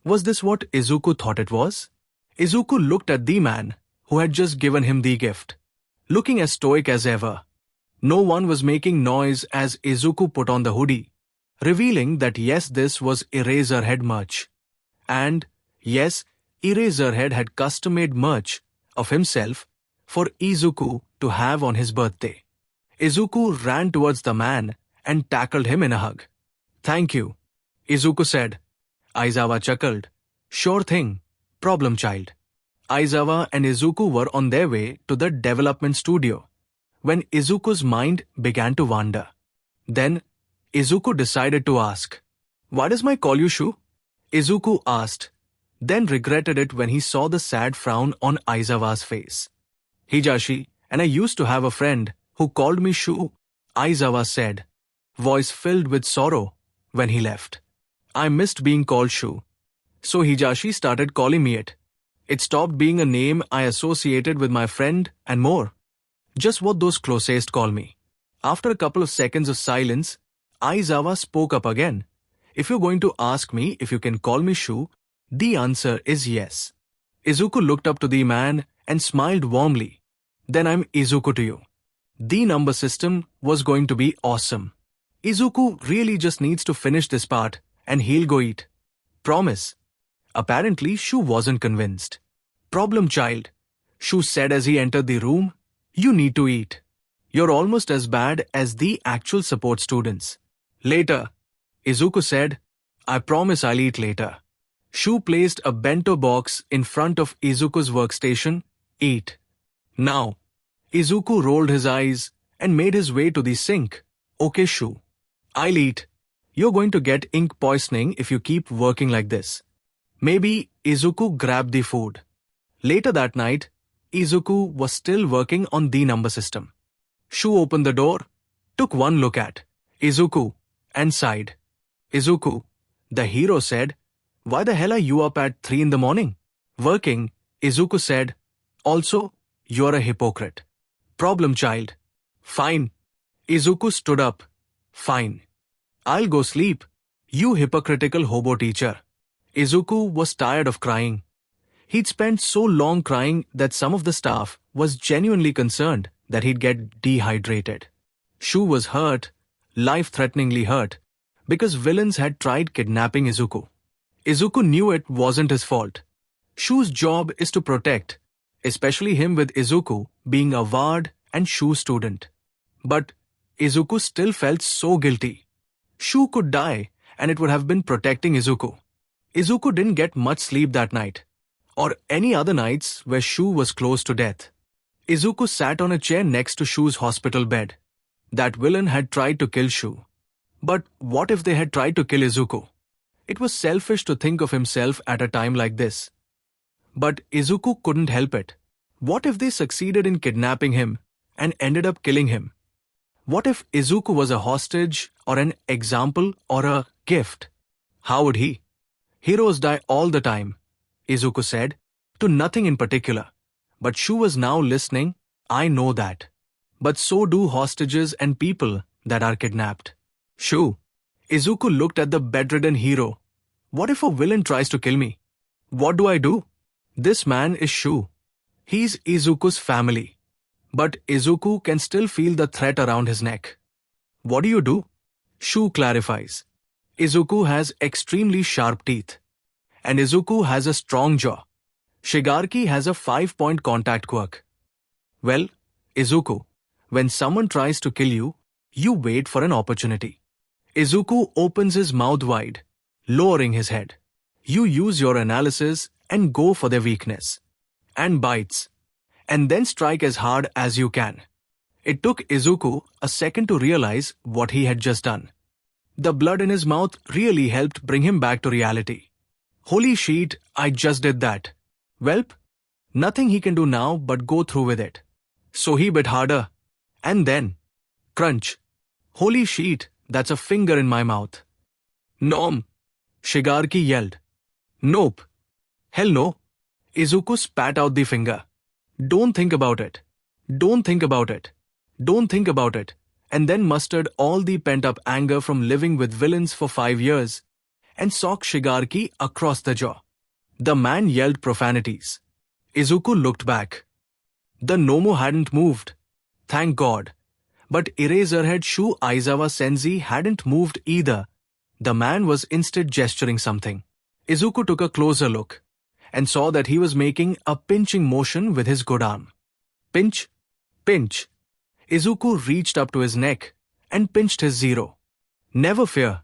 this what Izuku thought it was? Izuku looked at the man who had just given him the gift, looking as stoic as ever. No one was making noise as Izuku put on the hoodie, revealing that yes, this was Eraserhead merch. And yes, Eraserhead had custom-made merch of himself for Izuku to have on his birthday. Izuku ran towards the man and tackled him in a hug. "Thank you," Izuku said. Aizawa chuckled. "Sure thing, problem child." Aizawa and Izuku were on their way to the development studio when Izuku's mind began to wander. Then, Izuku decided to ask, "Why does my call you Shu?" Izuku asked, then regretted it when he saw the sad frown on Aizawa's face. "Hijashi, and I used to have a friend who called me Shu," Aizawa said, voice filled with sorrow, when he left. "I missed being called Shu. So Hijashi started calling me it. It stopped being a name I associated with my friend and more. Just what those closest call me." After a couple of seconds of silence, Aizawa spoke up again. "If you're going to ask me if you can call me Shu, the answer is yes." Izuku looked up to the man and smiled warmly. "Then I'm Izuku to you." The number system was going to be awesome. Izuku really just needs to finish this part and he'll go eat. Promise. Apparently, Shu wasn't convinced. "Problem child," Shu said as he entered the room. "You need to eat. You're almost as bad as the actual support students." "Later," Izuku said. "I promise I'll eat later." Shu placed a bento box in front of Izuku's workstation. "Eat." "Now." Izuku rolled his eyes and made his way to the sink. "Okay, Shu. I'll eat. You're going to get ink poisoning if you keep working like this." Maybe Izuku grabbed the food. Later that night, Izuku was still working on the number system. Shu opened the door, took one look at Izuku, and sighed. "Izuku," the hero said, "why the hell are you up at 3 in the morning?" "Working," Izuku said. "Also, you're a hypocrite." "Problem child." "Fine." Izuku stood up. "Fine. I'll go sleep, you hypocritical hobo teacher." Izuku was tired of crying. He'd spent so long crying that some of the staff was genuinely concerned that he'd get dehydrated. Shu was hurt, life-threateningly hurt, because villains had tried kidnapping Izuku. Izuku knew it wasn't his fault. Shu's job is to protect, especially him with Izuku being a ward and Shu student. But Izuku still felt so guilty. Shu could die and it would have been protecting Izuku. Izuku didn't get much sleep that night, or any other nights where Shu was close to death. Izuku sat on a chair next to Shu's hospital bed. That villain had tried to kill Shu. But what if they had tried to kill Izuku? It was selfish to think of himself at a time like this. But Izuku couldn't help it. What if they succeeded in kidnapping him and ended up killing him? What if Izuku was a hostage or an example or a gift? How would he? "Heroes die all the time," Izuku said, to nothing in particular. But Shu was now listening. "I know that. But so do hostages and people that are kidnapped." "Shu." Izuku looked at the bedridden hero. "What if a villain tries to kill me? What do I do?" This man is Shu. He's Izuku's family. But Izuku can still feel the threat around his neck. "What do you do?" Shu clarifies. "Izuku has extremely sharp teeth. And Izuku has a strong jaw. Shigaraki has a 5-point contact quirk." "Well, Izuku, when someone tries to kill you, you wait for an opportunity." Izuku opens his mouth wide, lowering his head. "You use your analysis and go for their weakness. And bites. And then strike as hard as you can." It took Izuku a second to realize what he had just done. The blood in his mouth really helped bring him back to reality. "Holy shit, I just did that. Welp, Nothing he can do now but go through with it. So he bit harder. And then, crunch. Holy shit, that's a finger in my mouth. Nom, Shigaraki yelled. Nope. Hell no. Izuku spat out the finger. Don't think about it. Don't think about it. Don't think about it. And then mustered all the pent-up anger from living with villains for 5 years and socked Shigaraki across the jaw. The man yelled profanities. Izuku looked back. The Nomu hadn't moved. Thank God. But Eraserhead Shu Aizawa Senzi hadn't moved either. The man was instead gesturing something. Izuku took a closer look and saw that he was making a pinching motion with his good arm. Pinch, pinch. Izuku reached up to his neck and pinched his zero. Never fear.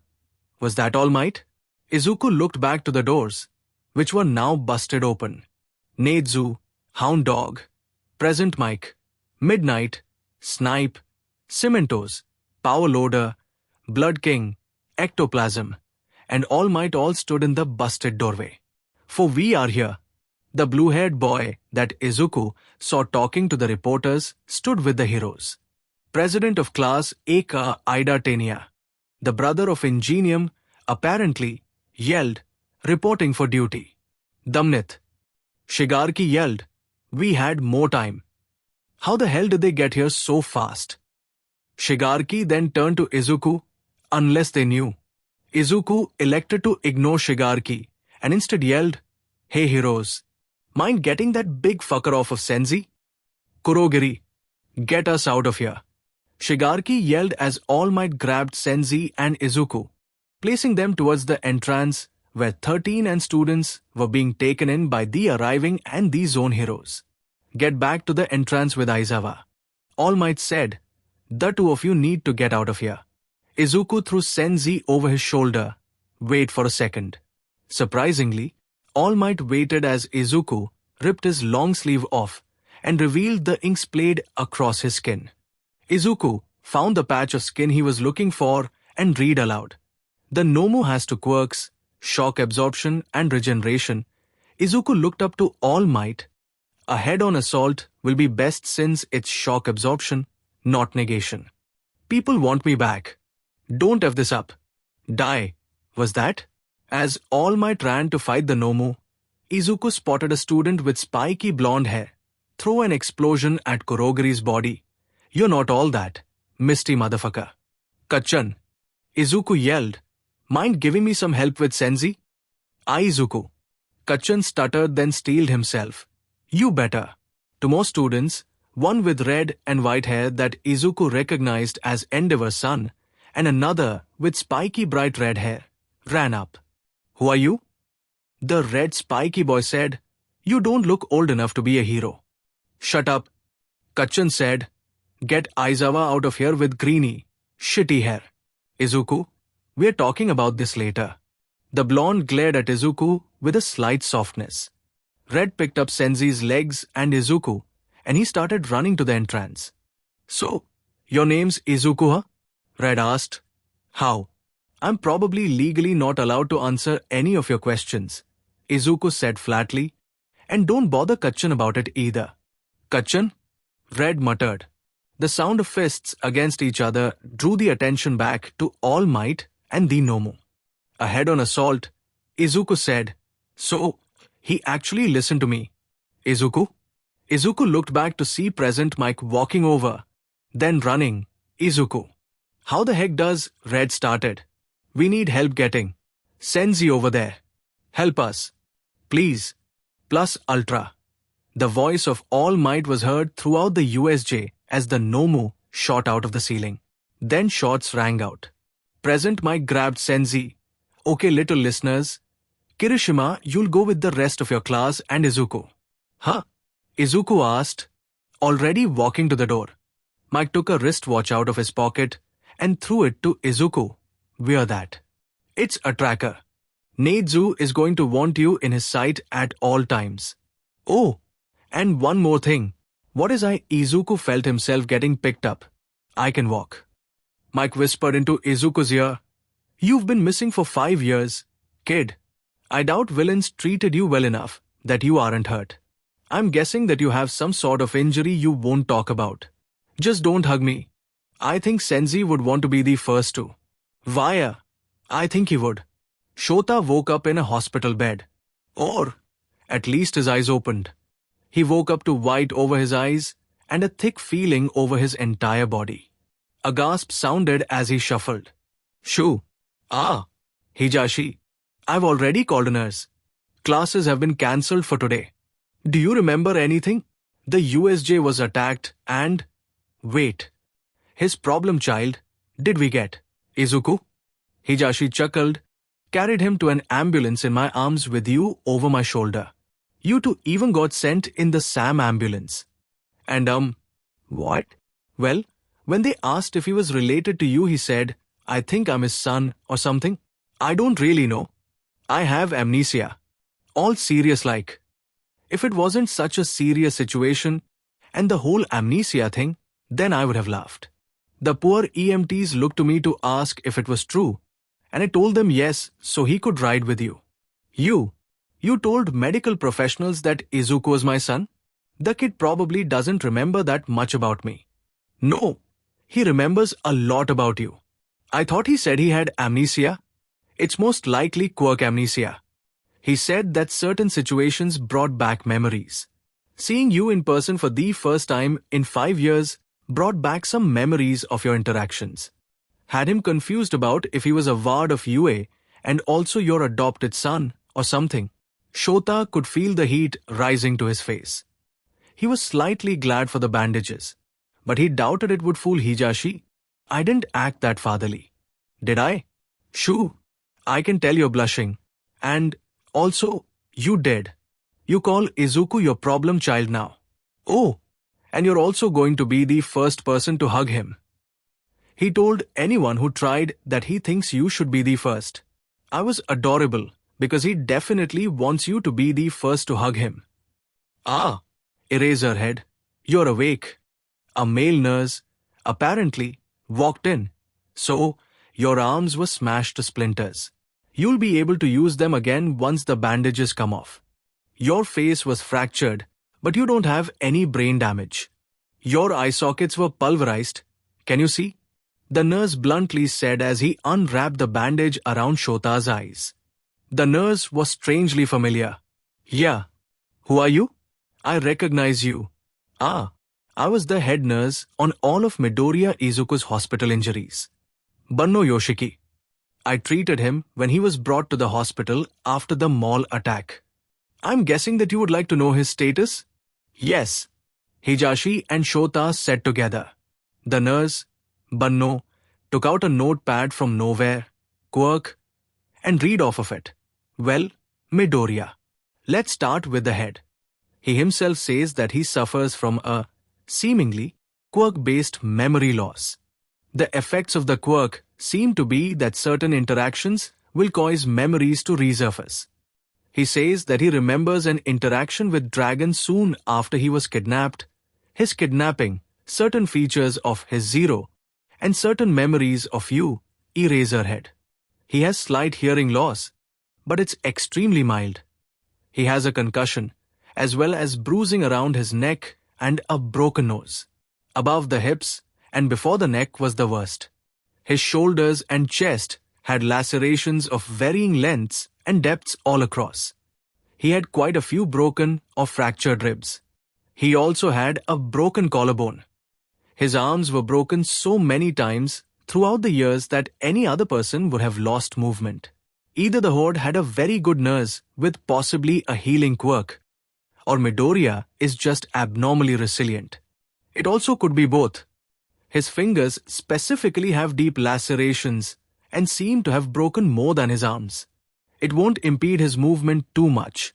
Was that all might? Izuku looked back to the doors, which were now busted open. Nezu, Hound Dog, Present Mike, Midnight, Snipe, Cementos, Power Loader, Blood King, Ectoplasm, and All Might all stood in the busted doorway. For we are here. The blue-haired boy that Izuku saw talking to the reporters stood with the heroes. President of class Eka Ida Tenia, the brother of Ingenium, apparently, yelled, reporting for duty. Damnit. Shigaraki yelled, we had more time. How the hell did they get here so fast? Shigaraki then turned to Izuku, unless they knew. Izuku elected to ignore Shigaraki and instead yelled, hey heroes, mind getting that big fucker off of Senzi? Kurogiri, get us out of here. Shigaraki yelled as All Might grabbed Senzi and Izuku, placing them towards the entrance where 13 and students were being taken in by the arriving and the zone heroes. Get back to the entrance with Aizawa. All Might said, the two of you need to get out of here. Izuku threw Senzi over his shoulder. Wait for a second. Surprisingly, All Might waited as Izuku ripped his long sleeve off and revealed the ink splade across his skin. Izuku found the patch of skin he was looking for and read aloud. The Nomu has 2 quirks, shock absorption and regeneration. Izuku looked up to All Might. A head-on assault will be best since it's shock absorption, not negation. People want me back. Don't F this up. Die. Was that? As All Might ran to fight the Nomu, Izuku spotted a student with spiky blonde hair throw an explosion at Kurogiri's body. You're not all that, misty motherfucker. Kachan. Izuku yelled, mind giving me some help with Senzi? I Izuku. Kachan stuttered then steeled himself. You better. To more students, one with red and white hair that Izuku recognized as Endeavor's son, and another with spiky bright red hair, ran up. Who are you? The red spiky boy said, you don't look old enough to be a hero. Shut up. Kachan said, get Aizawa out of here with greeny, shitty hair. Izuku, we're talking about this later. The blonde glared at Izuku with a slight softness. Red picked up Senzi's legs and Izuku, and he started running to the entrance. So, your name's Izuku, huh? Red asked. How? I'm probably legally not allowed to answer any of your questions, Izuku said flatly, and don't bother Kachan about it either. Kachan? Red muttered. The sound of fists against each other drew the attention back to All Might and the Nomu. A head-on assault, Izuku said. So, he actually listened to me. Izuku? Izuku looked back to see Present Mike walking over, then running. Izuku. How the heck does Red started? We need help getting. Senzi over there. Help us. Please. Plus Ultra. The voice of All Might was heard throughout the USJ as the Nomu shot out of the ceiling. Then shots rang out. Present Mike grabbed Senzi. Okay, little listeners. Kirishima, you'll go with the rest of your class and Izuku. Huh? Izuku asked, already walking to the door. Mike took a wristwatch out of his pocket and threw it to Izuku. Wear that. It's a tracker. Nezu is going to want you in his sight at all times. Oh, and one more thing. What is Izuku felt himself getting picked up. I can walk. Mike whispered into Izuku's ear. You've been missing for 5 years. Kid, I doubt villains treated you well enough that you aren't hurt. I'm guessing that you have some sort of injury you won't talk about. Just don't hug me. I think Senzi would want to be the first to. Vaya. I think he would. Shota woke up in a hospital bed. Or, at least his eyes opened. He woke up to white over his eyes and a thick feeling over his entire body. A gasp sounded as he shuffled. Shoo. Ah. Hijashi. I've already called a nurse. Classes have been cancelled for today. Do you remember anything? The USJ was attacked and... Wait. His problem child, did we get? Izuku? Hijashi chuckled, carried him to an ambulance in my arms with you over my shoulder. You two even got sent in the SAM ambulance. And what? Well, when they asked if he was related to you, he said, I think I'm his son or something. I don't really know. I have amnesia. All serious like. If it wasn't such a serious situation and the whole amnesia thing, then I would have laughed. The poor EMTs looked to me to ask if it was true, and I told them yes, so he could ride with you. You told medical professionals that Izuku was my son? The kid probably doesn't remember that much about me. No, he remembers a lot about you. I thought he said he had amnesia. It's most likely quirk amnesia. He said that certain situations brought back memories. Seeing you in person for the first time in 5 years brought back some memories of your interactions. Had him confused about if he was a ward of UA and also your adopted son or something. Shota could feel the heat rising to his face. He was slightly glad for the bandages, but he doubted it would fool Hijashi. I didn't act that fatherly. Did I? Shoo, I can tell you're blushing. And also, you did. You call Izuku your problem child now. Oh, and you're also going to be the first person to hug him. He told anyone who tried that he thinks you should be the first. I was adorable because he definitely wants you to be the first to hug him. Ah, Eraserhead, you're awake. A male nurse, apparently, walked in. So, your arms were smashed to splinters. You'll be able to use them again once the bandages come off. Your face was fractured, but you don't have any brain damage. Your eye sockets were pulverized. Can you see? The nurse bluntly said as he unwrapped the bandage around Shota's eyes. The nurse was strangely familiar. Yeah. Who are you? I recognize you. Ah, I was the head nurse on all of Midoriya Izuku's hospital injuries. Banno Yoshiki. I treated him when he was brought to the hospital after the mall attack. I'm guessing that you would like to know his status? Yes. Hijashi and Shota said together. The nurse, Banno, took out a notepad from nowhere, quirk, and read off of it. Well, Midoriya. Let's start with the head. He himself says that he suffers from a, seemingly, quirk-based memory loss. The effects of the quirk seem to be that certain interactions will cause memories to resurface. He says that he remembers an interaction with Dragon soon after he was kidnapped, his kidnapping, certain features of his Zero, and certain memories of you, Eraserhead. He has slight hearing loss, but it's extremely mild. He has a concussion, as well as bruising around his neck and a broken nose. Above the hips and before the neck was the worst. His shoulders and chest had lacerations of varying lengths and depths all across. He had quite a few broken or fractured ribs. He also had a broken collarbone. His arms were broken so many times throughout the years that any other person would have lost movement. Either the Horde had a very good nurse with possibly a healing quirk, or Midoriya is just abnormally resilient. It also could be both. His fingers specifically have deep lacerations and seem to have broken more than his arms. It won't impede his movement too much,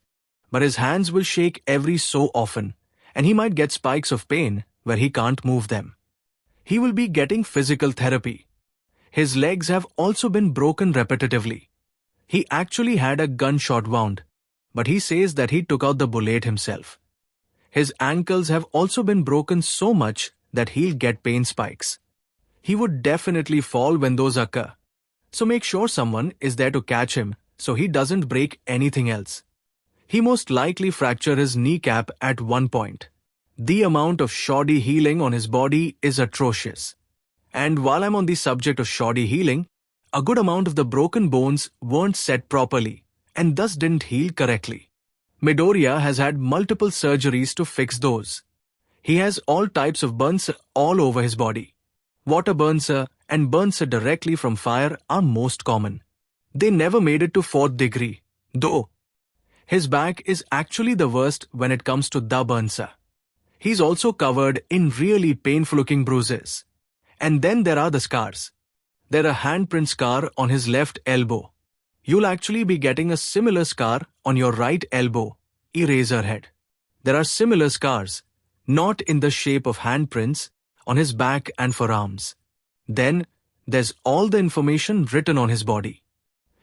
but his hands will shake every so often, and he might get spikes of pain where he can't move them. He will be getting physical therapy. His legs have also been broken repetitively. He actually had a gunshot wound, but he says that he took out the bullet himself. His ankles have also been broken so much that he'll get pain spikes. He would definitely fall when those occur, so make sure someone is there to catch him so he doesn't break anything else. He most likely fractured his kneecap at one point. The amount of shoddy healing on his body is atrocious. And while I'm on the subject of shoddy healing, a good amount of the broken bones weren't set properly and thus didn't heal correctly. Midoriya has had multiple surgeries to fix those. He has all types of burns all over his body. Water burns and burns directly from fire are most common. They never made it to 4th degree, though. His back is actually the worst when it comes to the burns. He's also covered in really painful-looking bruises. And then there are the scars. There are handprint scar on his left elbow. You'll actually be getting a similar scar on your right elbow, eraser head. There are similar scars, not in the shape of handprints, on his back and forearms. Then, there's all the information written on his body.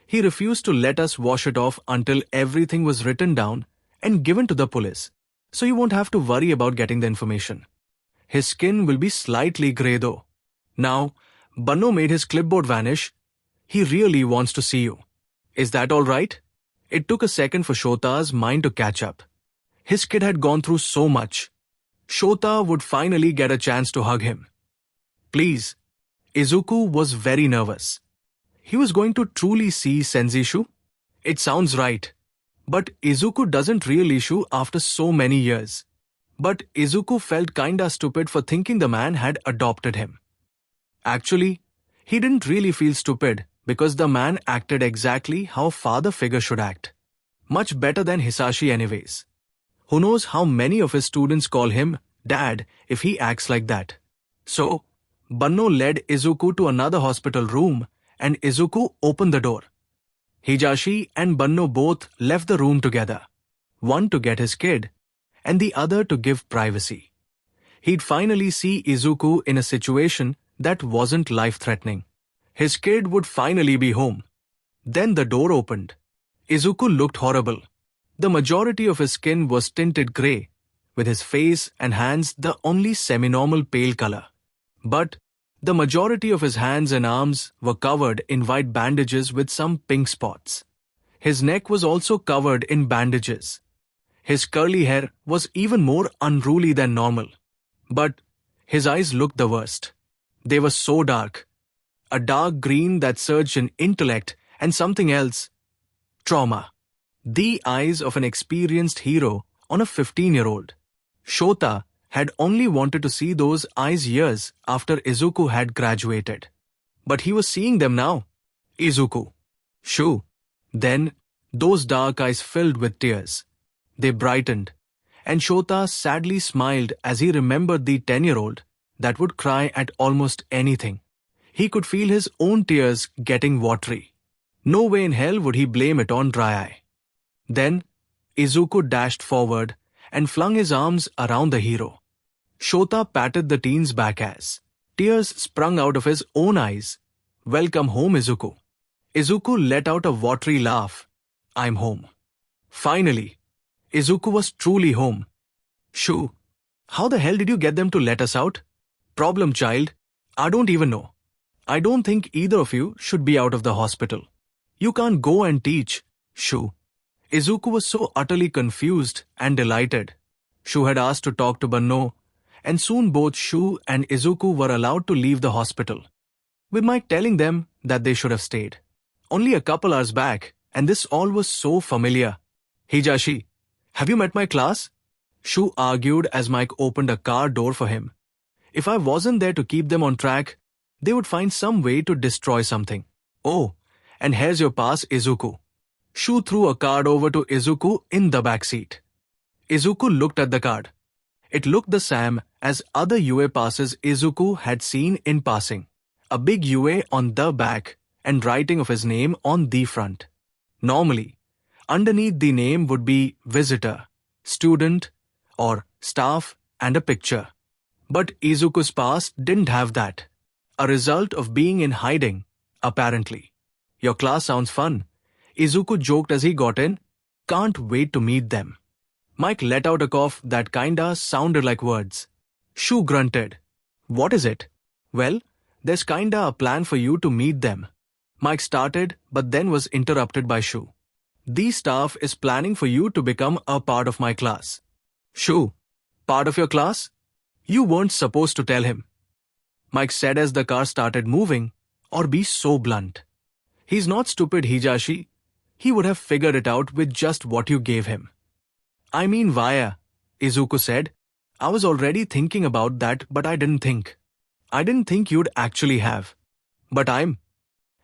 He refused to let us wash it off until everything was written down and given to the police, so you won't have to worry about getting the information. His skin will be slightly grey though. Now, Banno made his clipboard vanish. He really wants to see you. Is that alright? It took a second for Shota's mind to catch up. His kid had gone through so much. Shota would finally get a chance to hug him. Please. Izuku was very nervous. He was going to truly see Sensei. It sounds right. But Izuku doesn't really Shu after so many years. But Izuku felt kinda stupid for thinking the man had adopted him. Actually, he didn't really feel stupid because the man acted exactly how a father figure should act. Much better than Hisashi anyways. Who knows how many of his students call him Dad if he acts like that. So, Banno led Izuku to another hospital room and Izuku opened the door. Hijashi and Banno both left the room together. One to get his kid and the other to give privacy. He'd finally see Izuku in a situation that wasn't life-threatening. His kid would finally be home. Then the door opened. Izuku looked horrible. The majority of his skin was tinted grey, with his face and hands the only semi-normal pale color. But the majority of his hands and arms were covered in white bandages with some pink spots. His neck was also covered in bandages. His curly hair was even more unruly than normal. But his eyes looked the worst. They were so dark. A dark green that surged in intellect and something else. Trauma. The eyes of an experienced hero on a 15-year-old. Shota had only wanted to see those eyes years after Izuku had graduated. But he was seeing them now. Izuku. Shu. Then, those dark eyes filled with tears. They brightened, and Shota sadly smiled as he remembered the 10-year-old that would cry at almost anything. He could feel his own tears getting watery. No way in hell would he blame it on dry eye. Then, Izuku dashed forward and flung his arms around the hero. Shota patted the teen's back as tears sprung out of his own eyes. Welcome home, Izuku. Izuku let out a watery laugh. I'm home. Finally, Izuku was truly home. Shu, how the hell did you get them to let us out? Problem child, I don't even know. I don't think either of you should be out of the hospital. You can't go and teach, Shu. Izuku was so utterly confused and delighted. Shu had asked to talk to Banno, and soon both Shu and Izuku were allowed to leave the hospital, with Mike telling them that they should have stayed. Only a couple hours back, and this all was so familiar. Hijashi, have you met my class? Shu argued as Mike opened a car door for him. If I wasn't there to keep them on track, they would find some way to destroy something. Oh, and here's your pass, Izuku. Shu threw a card over to Izuku in the back seat. Izuku looked at the card. It looked the same as other UA passes Izuku had seen in passing. A big UA on the back and writing of his name on the front. Normally, underneath the name would be visitor, student, or staff and a picture. But Izuku's pass didn't have that. A result of being in hiding, apparently. Your class sounds fun. Izuku joked as he got in. Can't wait to meet them. Mike let out a cough that kinda sounded like words. Shu grunted. What is it? Well, there's kinda a plan for you to meet them. Mike started but then was interrupted by Shu. The staff is planning for you to become a part of my class. Shoo, part of your class? You weren't supposed to tell him, Mike said as the car started moving, or be so blunt. He's not stupid, Hijashi. He would have figured it out with just what you gave him. I mean, Vaya, Izuku said. I was already thinking about that, but I didn't think. I didn't think you'd actually have. But I'm.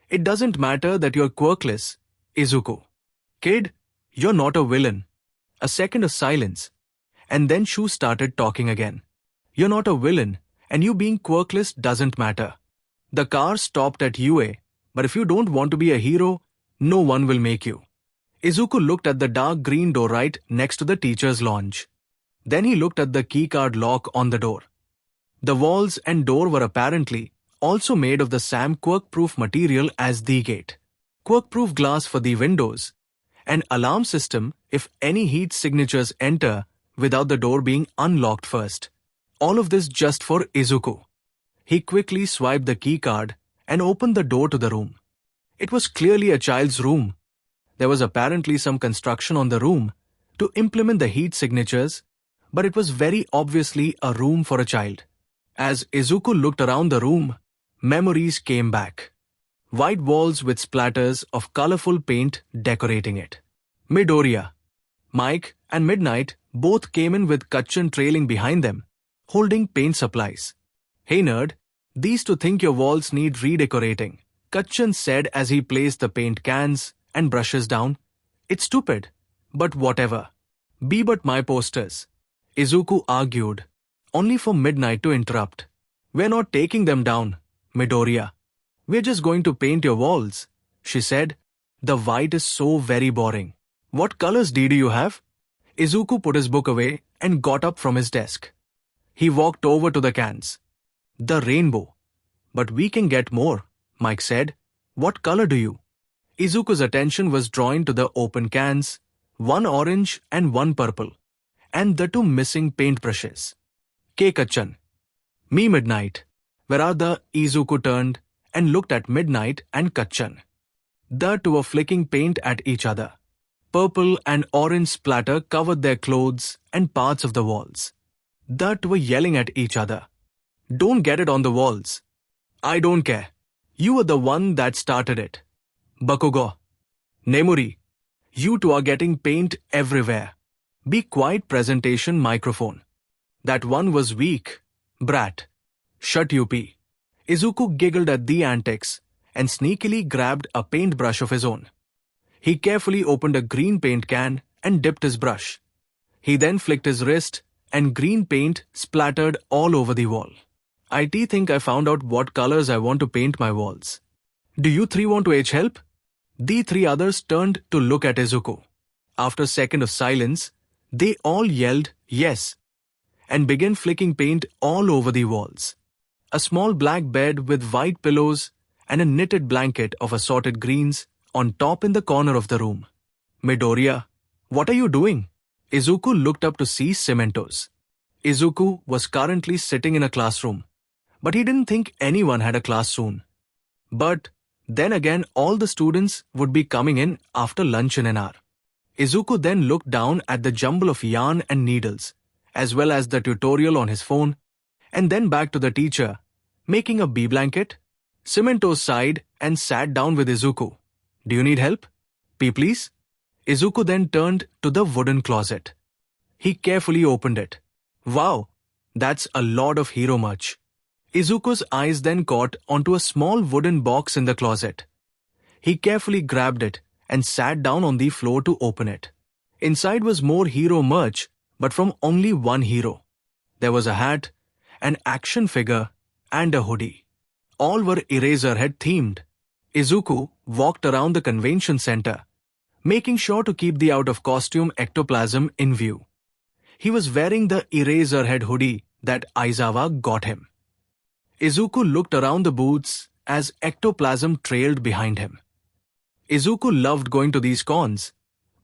It doesn't matter that you're quirkless, Izuku. Kid, you're not a villain. A second of silence. And then Shu started talking again. You're not a villain, and you being quirkless doesn't matter. The car stopped at UA, but if you don't want to be a hero, no one will make you. Izuku looked at the dark green door right next to the teacher's lounge. Then he looked at the keycard lock on the door. The walls and door were apparently also made of the same quirk-proof material as the gate. Quirk-proof glass for the windows. An alarm system if any heat signatures enter without the door being unlocked first. All of this just for Izuku. He quickly swiped the keycard and opened the door to the room. It was clearly a child's room. There was apparently some construction on the room to implement the heat signatures, but it was very obviously a room for a child. As Izuku looked around the room, memories came back. White walls with splatters of colorful paint decorating it. Midoriya, Mike, and Midnight both came in with Kachan trailing behind them, holding paint supplies. Hey nerd, these two think your walls need redecorating, Kachan said as he placed the paint cans and brushes down. It's stupid, but whatever. Be but my posters. Izuku argued, only for Midnight to interrupt. We're not taking them down, Midoriya. We're just going to paint your walls, she said. The white is so very boring. What colors do you have? Izuku put his book away and got up from his desk. He walked over to the cans. The rainbow. But we can get more, Mike said. What color do you? Izuku's attention was drawn to the open cans, one orange and one purple, and the two missing paintbrushes. K. Kachan. Me Midnight. Where are the? Izuku turned and looked at Midnight and Kachan. The two were flicking paint at each other. Purple and orange splatter covered their clothes and parts of the walls. The two were yelling at each other. Don't get it on the walls. I don't care. You were the one that started it. Bakugo. Nemuri. You two are getting paint everywhere. Be quiet, presentation microphone. That one was weak. Brat. Shut up. Izuku giggled at the antics and sneakily grabbed a paintbrush of his own. He carefully opened a green paint can and dipped his brush. He then flicked his wrist and green paint splattered all over the wall. I think I found out what colors I want to paint my walls. Do you three want to help? The three others turned to look at Izuku. After a second of silence, they all yelled yes and began flicking paint all over the walls. A small black bed with white pillows and a knitted blanket of assorted greens on top in the corner of the room. Midoriya, what are you doing? Izuku looked up to see Cementos. Izuku was currently sitting in a classroom, but he didn't think anyone had a class soon. But then again, all the students would be coming in after lunch in an hour. Izuku then looked down at the jumble of yarn and needles, as well as the tutorial on his phone, and then back to the teacher, making a bee blanket. Cementos sighed and sat down with Izuku. Do you need help? Pee please? Izuku then turned to the wooden closet. He carefully opened it. Wow, that's a lot of hero merch. Izuku's eyes then caught onto a small wooden box in the closet. He carefully grabbed it and sat down on the floor to open it. Inside was more hero merch, but from only one hero. There was a hat, an action figure, and a hoodie. All were Eraserhead themed. Izuku walked around the convention center, making sure to keep the out-of-costume ectoplasm in view. He was wearing the Eraserhead hoodie that Aizawa got him. Izuku looked around the booths as ectoplasm trailed behind him. Izuku loved going to these cons,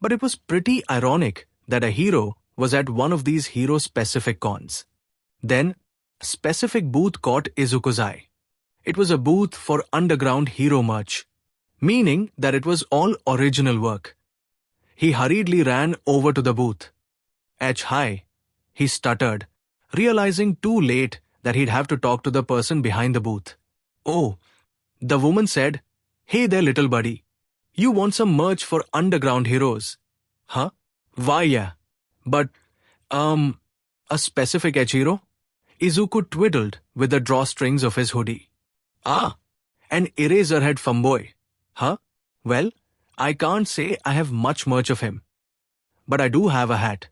but it was pretty ironic that a hero was at one of these hero-specific cons. Then, a specific booth caught Izuku's eye. It was a booth for underground hero merch, meaning that it was all original work. He hurriedly ran over to the booth. Hi, he stuttered, realizing too late that he'd have to talk to the person behind the booth. Oh, the woman said, "Hey there, little buddy. You want some merch for Underground Heroes?" Huh? Why, yeah. But, a specific hero? Izuku twiddled with the drawstrings of his hoodie. Ah, an Eraserhead fanboy. Huh? Well, I can't say I have much merch of him. But I do have a hat.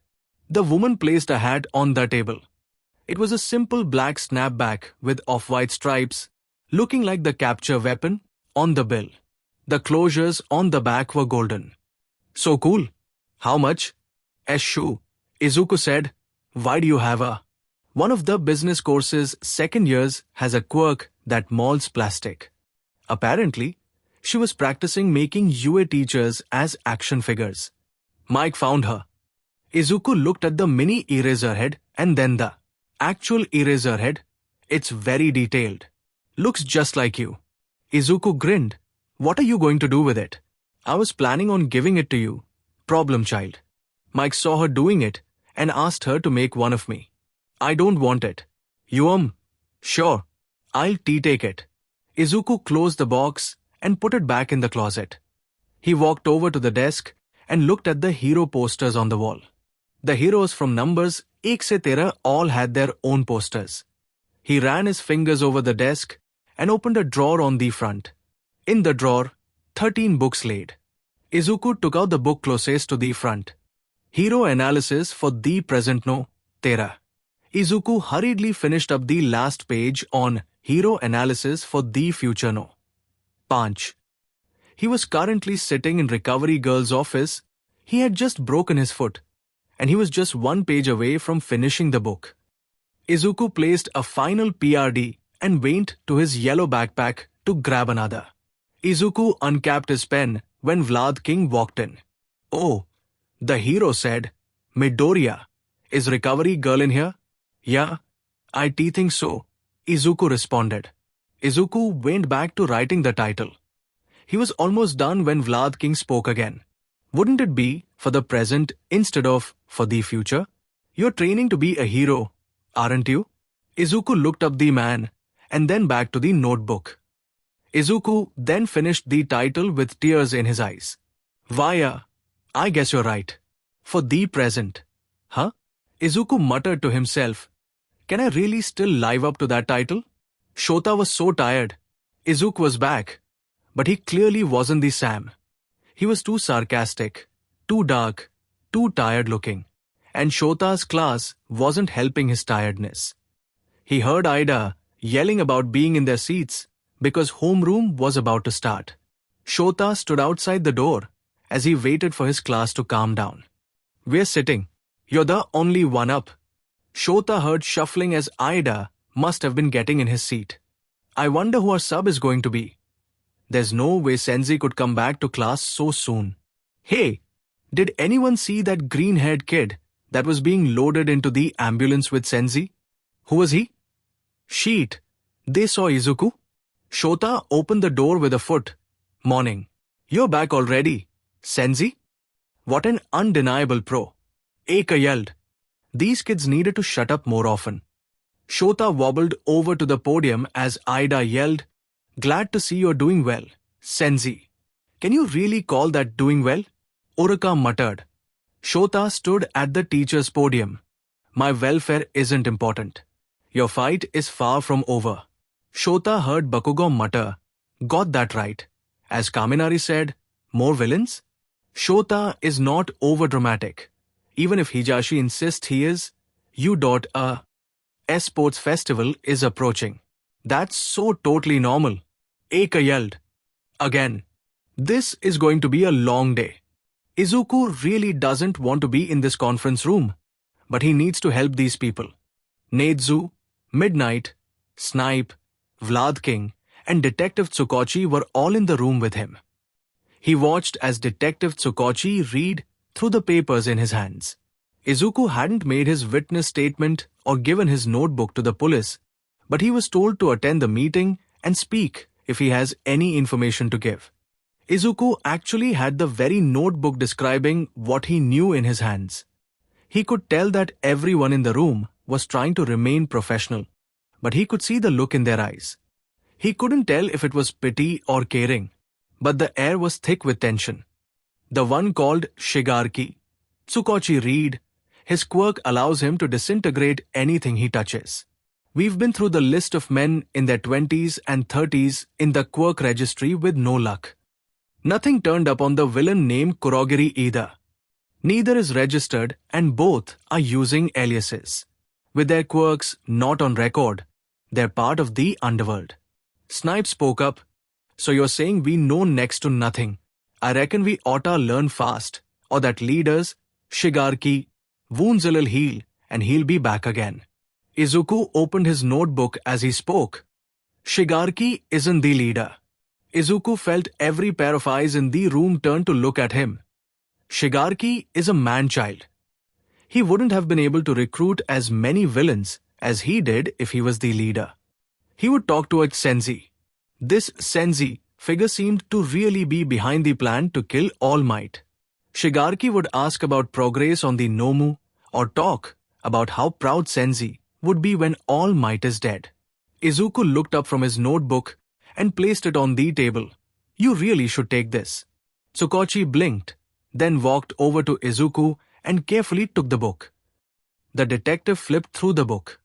The woman placed a hat on the table. It was a simple black snapback with off-white stripes, looking like the capture weapon on the bill. The closures on the back were golden. So cool. How much? Shoe. Izuku said, "Why do you have a?" One of the business course's second years has a quirk that molds plastic. Apparently, she was practicing making UA teachers as action figures. Mike found her. Izuku looked at the mini Eraserhead and then the actual Eraserhead. It's very detailed. Looks just like you. Izuku grinned. What are you going to do with it? I was planning on giving it to you. Problem child. Mike saw her doing it and asked her to make one of me. I don't want it. You Sure. I'll take it. Izuku closed the box and put it back in the closet. He walked over to the desk and looked at the hero posters on the wall. The heroes from numbers 1 se 13 all had their own posters. He ran his fingers over the desk and opened a drawer on the front. In the drawer, 13 books laid. Izuku took out the book closest to the front. Hero Analysis for the Present No, Tera. Izuku hurriedly finished up the last page on Hero Analysis for the Future No. Panch. He was currently sitting in Recovery Girl's office. He had just broken his foot, and he was just one page away from finishing the book. Izuku placed a final PRD and went to his yellow backpack to grab another. Izuku uncapped his pen when Vlad King walked in. Oh, the hero said, "Midoriya, is Recovery Girl in here?" "Yeah, I think so," Izuku responded. Izuku went back to writing the title. He was almost done when Vlad King spoke again. "Wouldn't it be for the present instead of for the future? You're training to be a hero, aren't you?" Izuku looked up the man and then back to the notebook. Izuku then finished the title with tears in his eyes. "Vaya, I guess you're right. For the present." Huh? Izuku muttered to himself. Can I really still live up to that title? Shota was so tired. Izuku was back. But he clearly wasn't the Sam. He was too sarcastic, too dark, too tired looking. And Shota's class wasn't helping his tiredness. He heard Ida yelling about being in their seats because homeroom was about to start. Shota stood outside the door as he waited for his class to calm down. "We're sitting. You're the only one up." Shota heard shuffling as Ida must have been getting in his seat. "I wonder who our sub is going to be." There's no way Senzi could come back to class so soon. "Hey, did anyone see that green-haired kid that was being loaded into the ambulance with Senzi? Who was he?" Sheet. They saw Izuku. Shota opened the door with a foot. "Morning. You're back already. Senzi?" What an undeniable pro. Eka yelled. These kids needed to shut up more often. Shota wobbled over to the podium as Ida yelled, "Glad to see you're doing well, Senzi." "Can you really call that doing well?" Uruka muttered. Shota stood at the teacher's podium. "My welfare isn't important. Your fight is far from over." Shota heard Bakugo mutter, "Got that right." As Kaminari said, "More villains?" Shota is not overdramatic. Even if Hijashi insists he is, Sports Festival is approaching. That's so totally normal. Eka yelled. Again. This is going to be a long day. Izuku really doesn't want to be in this conference room, but he needs to help these people. Neidzu, Midnight, Snipe, Vlad King, and Detective Tsukochi were all in the room with him. He watched as Detective Tsukochi read through the papers in his hands. Izuku hadn't made his witness statement or given his notebook to the police, but he was told to attend the meeting and speak if he has any information to give. Izuku actually had the very notebook describing what he knew in his hands. He could tell that everyone in the room was trying to remain professional, but he could see the look in their eyes. He couldn't tell if it was pity or caring, but the air was thick with tension. The one called Shigaraki, Tsukochi Reed, his quirk allows him to disintegrate anything he touches. We've been through the list of men in their 20s and 30s in the quirk registry with no luck. Nothing turned up on the villain named Kurogiri either. Neither is registered and both are using aliases. With their quirks not on record, they're part of the underworld. Snipe spoke up. So you're saying we know next to nothing. I reckon we oughta learn fast, or that leaders, Shigaraki, wounds will heal and he'll be back again. Izuku opened his notebook as he spoke. Shigaraki isn't the leader. Izuku felt every pair of eyes in the room turn to look at him. Shigaraki is a man-child. He wouldn't have been able to recruit as many villains as he did if he was the leader. He would talk to a Senzi. This Senzi figure seemed to really be behind the plan to kill All Might. Shigaraki would ask about progress on the Nomu or talk about how proud Senzi would be when All Might is dead. Izuku looked up from his notebook and placed it on the table. You really should take this. Tsukochi blinked, then walked over to Izuku and carefully took the book. The detective flipped through the book.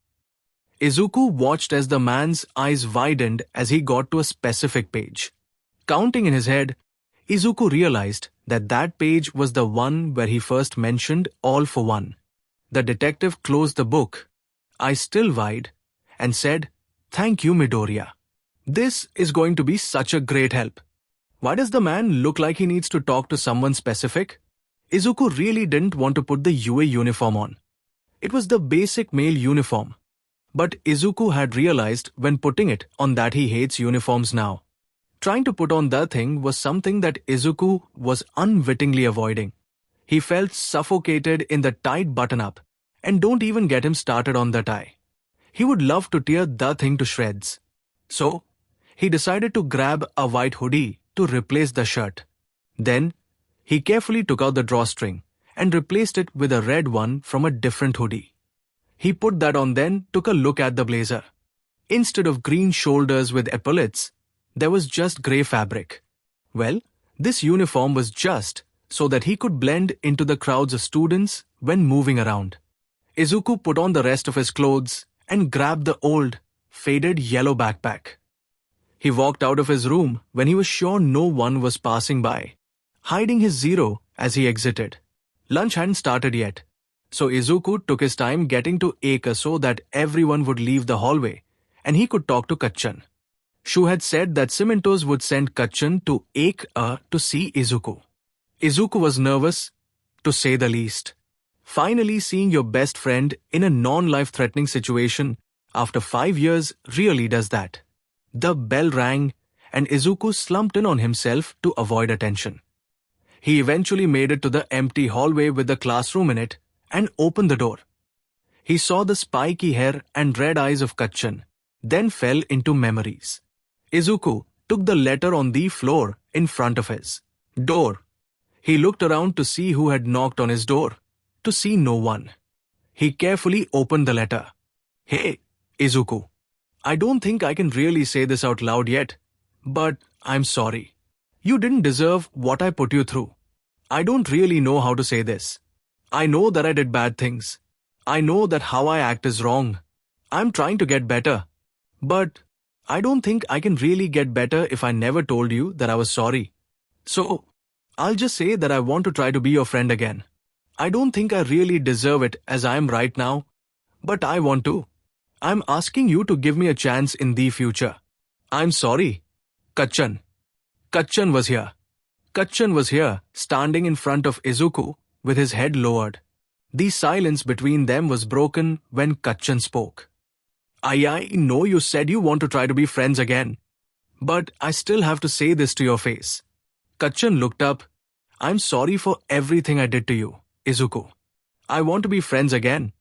Izuku watched as the man's eyes widened as he got to a specific page. Counting in his head, Izuku realized that that page was the one where he first mentioned All for One. The detective closed the book, eyes still wide, and said, "Thank you, Midoriya. This is going to be such a great help." Why does the man look like he needs to talk to someone specific? Izuku really didn't want to put the UA uniform on. It was the basic male uniform. But Izuku had realized when putting it on that he hates uniforms now. Trying to put on that thing was something that Izuku was unwittingly avoiding. He felt suffocated in the tight button-up, and don't even get him started on the tie. He would love to tear the thing to shreds. So, he decided to grab a white hoodie to replace the shirt. Then, he carefully took out the drawstring and replaced it with a red one from a different hoodie. He put that on, then took a look at the blazer. Instead of green shoulders with epaulets, there was just grey fabric. Well, this uniform was just so that he could blend into the crowds of students when moving around. Izuku put on the rest of his clothes and grabbed the old, faded yellow backpack. He walked out of his room when he was sure no one was passing by, hiding his zero as he exited. Lunch hadn't started yet, so Izuku took his time getting to Aka so that everyone would leave the hallway and he could talk to Kacchan. Shu had said that Cementos would send Kacchan to Aka to see Izuku. Izuku was nervous, to say the least. Finally seeing your best friend in a non-life-threatening situation after 5 years really does that. The bell rang and Izuku slumped in on himself to avoid attention. He eventually made it to the empty hallway with the classroom in it and opened the door. He saw the spiky hair and red eyes of Kacchan, then fell into memories. Izuku took the letter on the floor in front of his door. He looked around to see who had knocked on his door, to see no one. He carefully opened the letter. "Hey, Izuku, I don't think I can really say this out loud yet, but I'm sorry. You didn't deserve what I put you through. I don't really know how to say this. I know that I did bad things. I know that how I act is wrong. I'm trying to get better. But I don't think I can really get better if I never told you that I was sorry. So, I'll just say that I want to try to be your friend again. I don't think I really deserve it as I am right now, but I want to. I'm asking you to give me a chance in the future. I'm sorry. Kacchan." Kacchan was here. Kacchan was here, standing in front of Izuku, with his head lowered. The silence between them was broken when Kacchan spoke. I know you said you want to try to be friends again, but I still have to say this to your face." Kacchan looked up. "I'm sorry for everything I did to you, Izuku. I want to be friends again."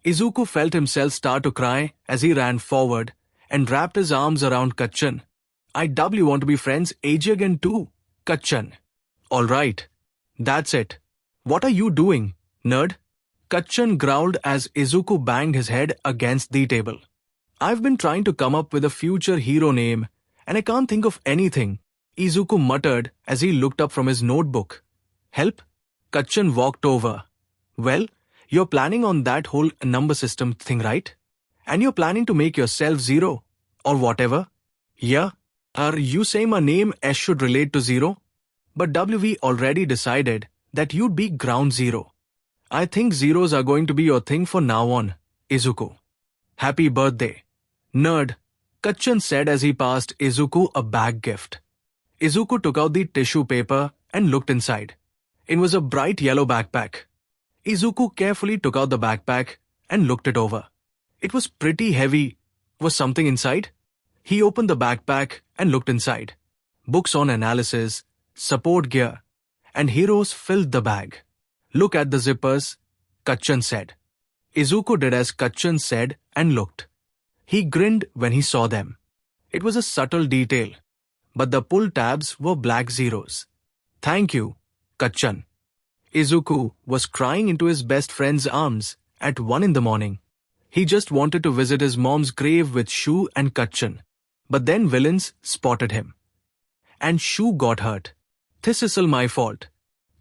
Izuku felt himself start to cry as he ran forward and wrapped his arms around Kacchan. "I doubly want to be friends again too, Kachan. Alright. That's it. What are you doing, nerd? Kachan growled as Izuku banged his head against the table. I've been trying to come up with a future hero name, and I can't think of anything, Izuku muttered as he looked up from his notebook. Help? Kachan walked over. Well, you're planning on that whole number system thing, right? And you're planning to make yourself zero, or whatever? Yeah? Are you saying my name S should relate to zero? But WV already decided that you'd be ground zero. I think zeros are going to be your thing for now on, Izuku. Happy birthday. Nerd, Kachan said as he passed Izuku a bag gift. Izuku took out the tissue paper and looked inside. It was a bright yellow backpack. Izuku carefully took out the backpack and looked it over. It was pretty heavy. Was something inside? He opened the backpack and looked inside. Books on analysis, support gear, and heroes filled the bag. Look at the zippers, Kachan said. Izuku did as Kachan said and looked. He grinned when he saw them. It was a subtle detail, but the pull tabs were black zeros. Thank you, Kachan. Izuku was crying into his best friend's arms at 1 in the morning. He just wanted to visit his mom's grave with Shu and Kachan. But then villains spotted him. And Shu got hurt. This is all my fault.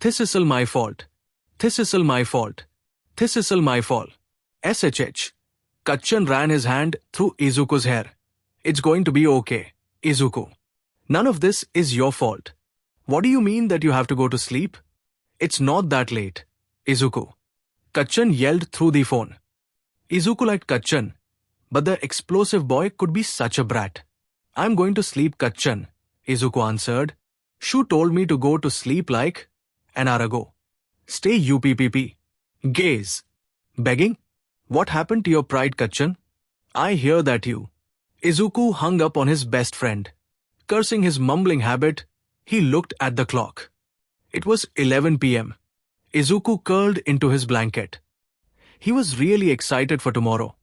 This is all my fault. This is all my fault. This is all my fault. SHH. Kachan ran his hand through Izuku's hair. It's going to be okay, Izuku. None of this is your fault. What do you mean that you have to go to sleep? It's not that late, Izuku. Kachan yelled through the phone. Izuku liked Kachan, but the explosive boy could be such a brat. I'm going to sleep, Kachan, Izuku answered. Shu told me to go to sleep like an hour ago. Stay UPPP. Gaze. Begging? What happened to your pride, Kachan? I hear that you. Izuku hung up on his best friend. Cursing his mumbling habit, he looked at the clock. It was 11 p.m. Izuku curled into his blanket. He was really excited for tomorrow.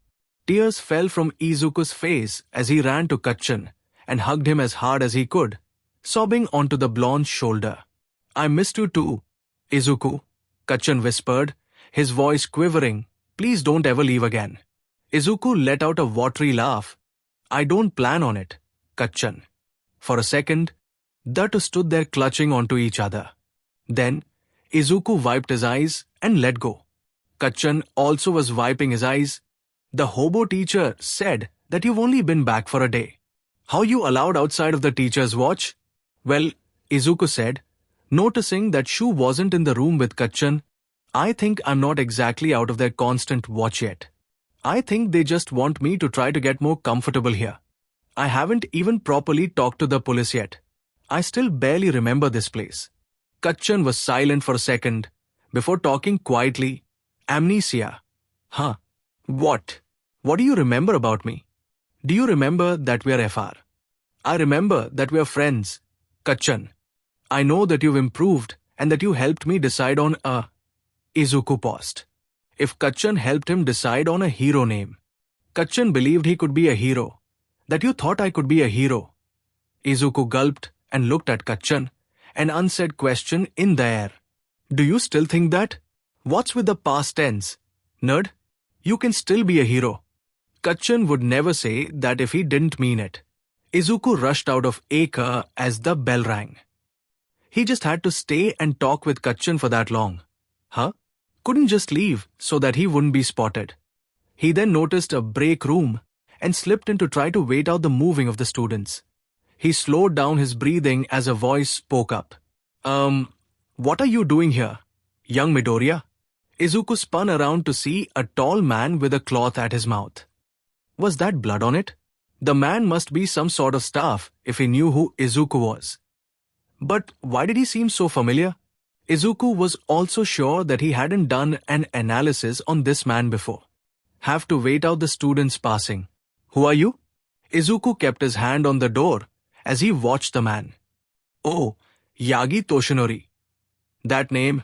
Tears fell from Izuku's face as he ran to Kachan and hugged him as hard as he could, sobbing onto the blonde's shoulder. I missed you too, Izuku, Kachan whispered, his voice quivering. Please don't ever leave again. Izuku let out a watery laugh. I don't plan on it, Kachan. For a second, the two stood there clutching onto each other. Then, Izuku wiped his eyes and let go. Kachan also was wiping his eyes. The hobo teacher said that you've only been back for a day. How you allowed outside of the teacher's watch? Well, Izuku said, noticing that Shu wasn't in the room with Kachan. I think I'm not exactly out of their constant watch yet. I think they just want me to try to get more comfortable here. I haven't even properly talked to the police yet. I still barely remember this place. Kachan was silent for a second before talking quietly. Amnesia. Huh. What? What do you remember about me? Do you remember that we're FR? I remember that we're friends. Kachan. I know that you've improved and that you helped me decide on a... Izuku paused. If Kachan helped him decide on a hero name. Kachan believed he could be a hero. That you thought I could be a hero. Izuku gulped and looked at Kachan, an unsaid question in the air. Do you still think that? What's with the past tense? Nerd, you can still be a hero. Kachan would never say that if he didn't mean it. Izuku rushed out of Aka as the bell rang. He just had to stay and talk with Kachan for that long. Huh? Couldn't just leave so that he wouldn't be spotted. He then noticed a break room and slipped in to try to wait out the moving of the students. He slowed down his breathing as a voice spoke up. What are you doing here, young Midoriya? Izuku spun around to see a tall man with a cloth at his mouth. Was that blood on it? The man must be some sort of staff if he knew who Izuku was. But why did he seem so familiar? Izuku was also sure that he hadn't done an analysis on this man before. Have to wait out the students passing. Who are you? Izuku kept his hand on the door as he watched the man. Oh, Yagi Toshinori. That name.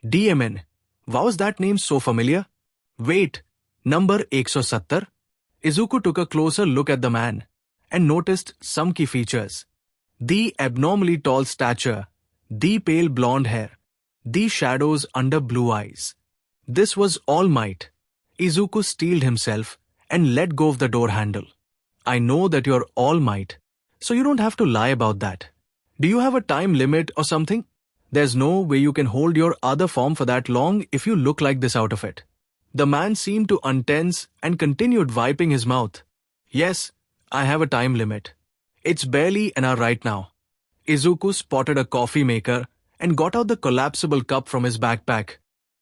DMN. Why was that name so familiar? Wait, number 170? Izuku took a closer look at the man and noticed some key features. The abnormally tall stature the pale blonde hair, the shadows under blue eyes. This was All Might. Izuku steeled himself and let go of the door handle. I know that you're All Might, so you don't have to lie about that. Do you have a time limit or something? There's no way you can hold your other form for that long if you look like this out of it. The man seemed to untense and continued wiping his mouth. Yes, I have a time limit. It's barely an hour right now. Izuku spotted a coffee maker and got out the collapsible cup from his backpack.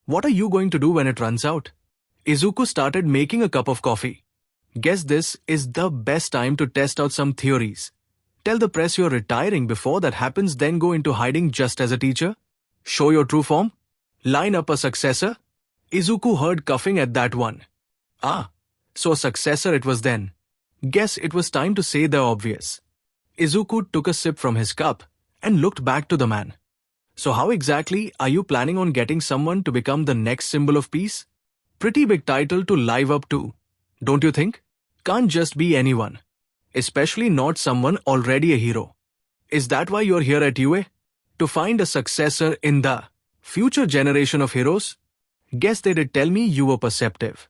What are you going to do when it runs out? Izuku started making a cup of coffee. Guess this is the best time to test out some theories. Tell the press you're retiring before that happens, then go into hiding just as a teacher? Show your true form? Line up a successor? Izuku heard coughing at that one. Ah, so a successor it was then. Guess it was time to say the obvious. Izuku took a sip from his cup and looked back to the man. So how exactly are you planning on getting someone to become the next symbol of peace? Pretty big title to live up to, don't you think? Can't just be anyone. Especially not someone already a hero. Is that why you're here at UA? To find a successor in the future generation of heroes? Guess they did tell me you were perceptive.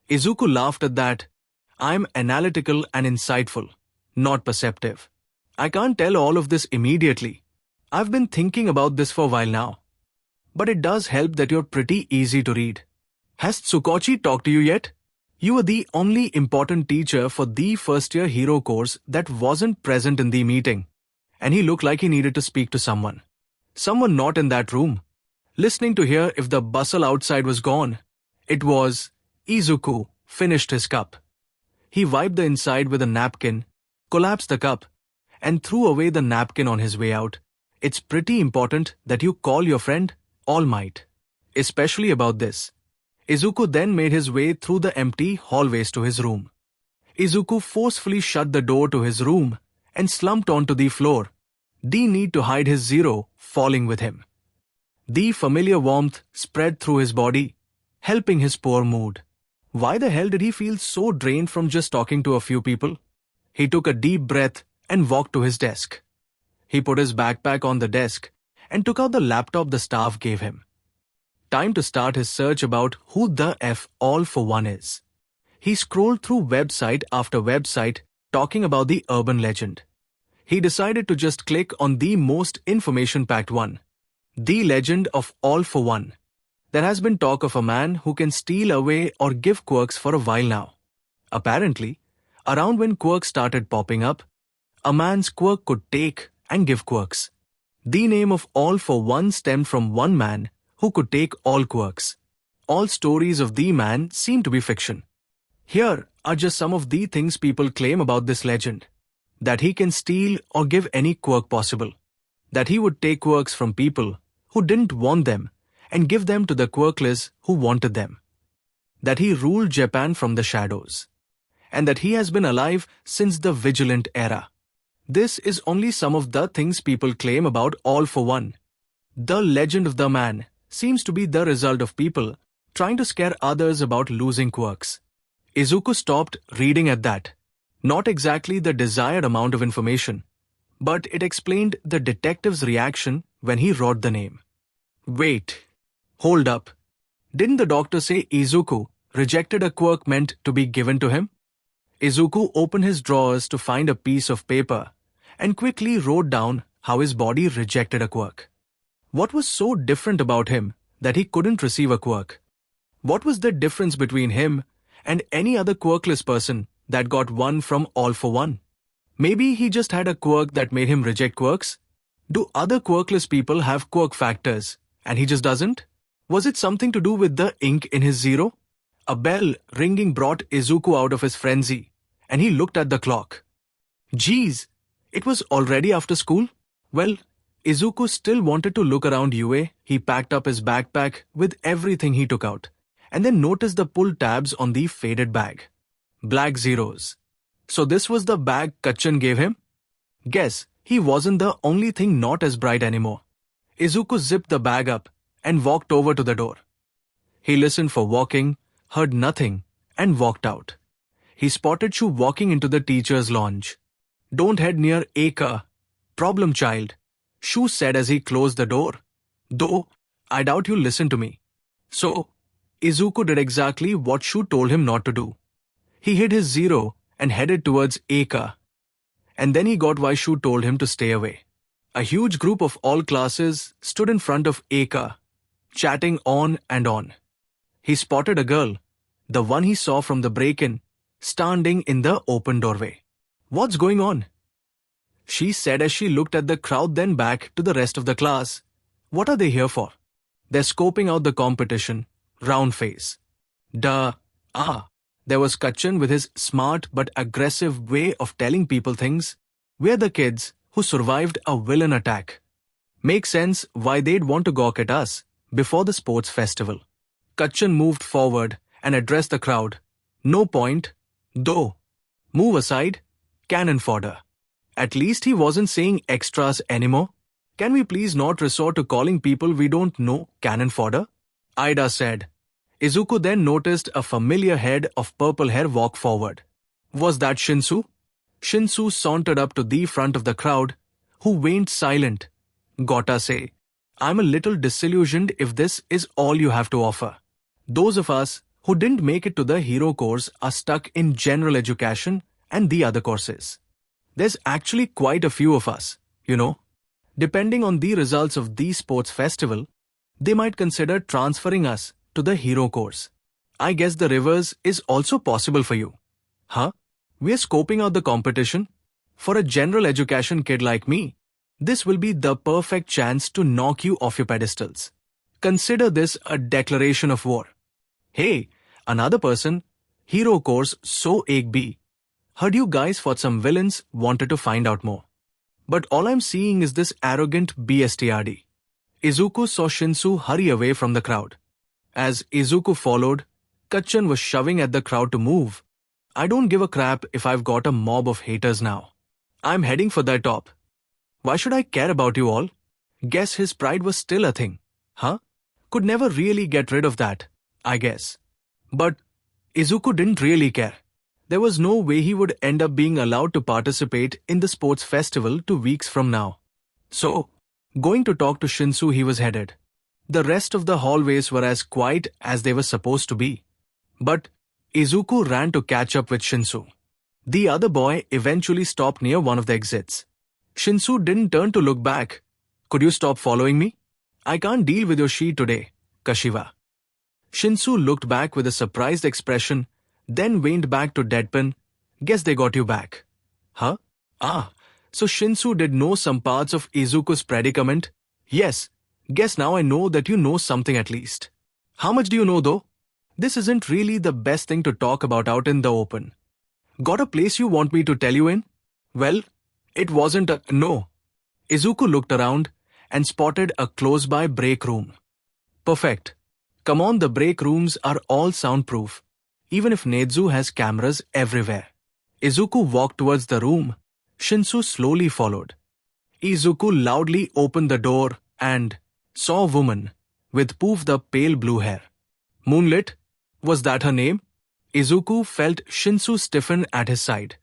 Izuku laughed at that. I'm analytical and insightful, not perceptive. I can't tell all of this immediately. I've been thinking about this for a while now. But it does help that you're pretty easy to read. Has Tsukochi talked to you yet? You were the only important teacher for the first-year hero course that wasn't present in the meeting. And he looked like he needed to speak to someone. Someone not in that room. Listening to hear if the bustle outside was gone. It was. Izuku finished his cup. He wiped the inside with a napkin, collapsed the cup, and threw away the napkin on his way out. It's pretty important that you call your friend All Might. Especially about this. Izuku then made his way through the empty hallways to his room. Izuku forcefully shut the door to his room and slumped onto the floor, the need to hide his zero falling with him. The familiar warmth spread through his body, helping his poor mood. Why the hell did he feel so drained from just talking to a few people? He took a deep breath and walked to his desk. He put his backpack on the desk and took out the laptop the staff gave him. Time to start his search about who the F All for One is. He scrolled through website after website talking about the urban legend. He decided to just click on the most information-packed one. The legend of All for One. There has been talk of a man who can steal away or give quirks for a while now. Apparently, around when quirks started popping up, a man's quirk could take and give quirks. The name of All for One stemmed from one man who could take all quirks. All stories of the man seem to be fiction. Here are just some of the things people claim about this legend. That he can steal or give any quirk possible. That he would take quirks from people who didn't want them and give them to the quirkless who wanted them. That he ruled Japan from the shadows. And that he has been alive since the Vigilant era. This is only some of the things people claim about All for One. The legend of the man seems to be the result of people trying to scare others about losing quirks. Izuku stopped reading at that. Not exactly the desired amount of information, but it explained the detective's reaction when he wrote the name. Wait. Hold up. Didn't the doctor say Izuku rejected a quirk meant to be given to him? Izuku opened his drawers to find a piece of paper and quickly wrote down how his body rejected a quirk. What was so different about him that he couldn't receive a quirk? What was the difference between him and any other quirkless person that got one from All for One? Maybe he just had a quirk that made him reject quirks? Do other quirkless people have quirk factors and he just doesn't? Was it something to do with the ink in his zero? A bell ringing brought Izuku out of his frenzy, and he looked at the clock. Geez, it was already after school? Well, Izuku still wanted to look around UA. He packed up his backpack with everything he took out, and then noticed the pull tabs on the faded bag. Black zeros. So this was the bag Kachan gave him? Guess he wasn't the only thing not as bright anymore. Izuku zipped the bag up and walked over to the door. He listened for walking, heard nothing, and walked out. He spotted Shu walking into the teacher's lounge. Don't head near Aka. Problem child. Shu said as he closed the door. Though, I doubt you'll listen to me. So, Izuku did exactly what Shu told him not to do. He hid his zero and headed towards Eka. And then he got why Shu told him to stay away. A huge group of all classes stood in front of Eka, chatting on and on. He spotted a girl, the one he saw from the break-in, standing in the open doorway. What's going on? She said as she looked at the crowd, then back to the rest of the class. What are they here for? They're scoping out the competition. Round face. Duh. There was Kachan with his smart but aggressive way of telling people things. We're the kids who survived a villain attack. Makes sense why they'd want to gawk at us before the sports festival. Kachan moved forward and addressed the crowd. No point, though. Move aside. Cannon fodder. At least he wasn't saying extras anymore. Can we please not resort to calling people we don't know cannon fodder? Ida said. Izuku then noticed a familiar head of purple hair walk forward. Was that Shinsu? Shinsu sauntered up to the front of the crowd, who went silent. Gotta say, I'm a little disillusioned if this is all you have to offer. Those of us who didn't make it to the hero course are stuck in general education and the other courses. There's actually quite a few of us, you know. Depending on the results of the sports festival, they might consider transferring us to the hero course. I guess the reverse is also possible for you. Huh? We're scoping out the competition? For a general education kid like me, this will be the perfect chance to knock you off your pedestals. Consider this a declaration of war. Hey, another person, hero course so ek bhi. Heard you guys fought some villains, wanted to find out more. But all I'm seeing is this arrogant BSTRD. Izuku saw Shinsu hurry away from the crowd. As Izuku followed, Kachan was shoving at the crowd to move. I don't give a crap if I've got a mob of haters now. I'm heading for the top. Why should I care about you all? Guess his pride was still a thing. Huh? Could never really get rid of that, I guess. But Izuku didn't really care. There was no way he would end up being allowed to participate in the sports festival 2 weeks from now. So, going to talk to Shinsu, he was headed. The rest of the hallways were as quiet as they were supposed to be. But Izuku ran to catch up with Shinsu. The other boy eventually stopped near one of the exits. Shinsu didn't turn to look back. Could you stop following me? I can't deal with your shit today, Kashiwa. Shinsu looked back with a surprised expression, then went back to deadpan. Guess they got you back. Huh? So Shinsu did know some parts of Izuku's predicament? Yes. Guess now I know that you know something at least. How much do you know though? This isn't really the best thing to talk about out in the open. Got a place you want me to tell you in? Well, it wasn't a no. Izuku looked around and spotted a close-by break room. Perfect. Come on, the break rooms are all soundproof, even if Nezu has cameras everywhere. Izuku walked towards the room. Shinsu slowly followed. Izuku loudly opened the door and saw a woman with poofed up pale blue hair. Moonlit? Was that her name? Izuku felt Shinsu stiffen at his side.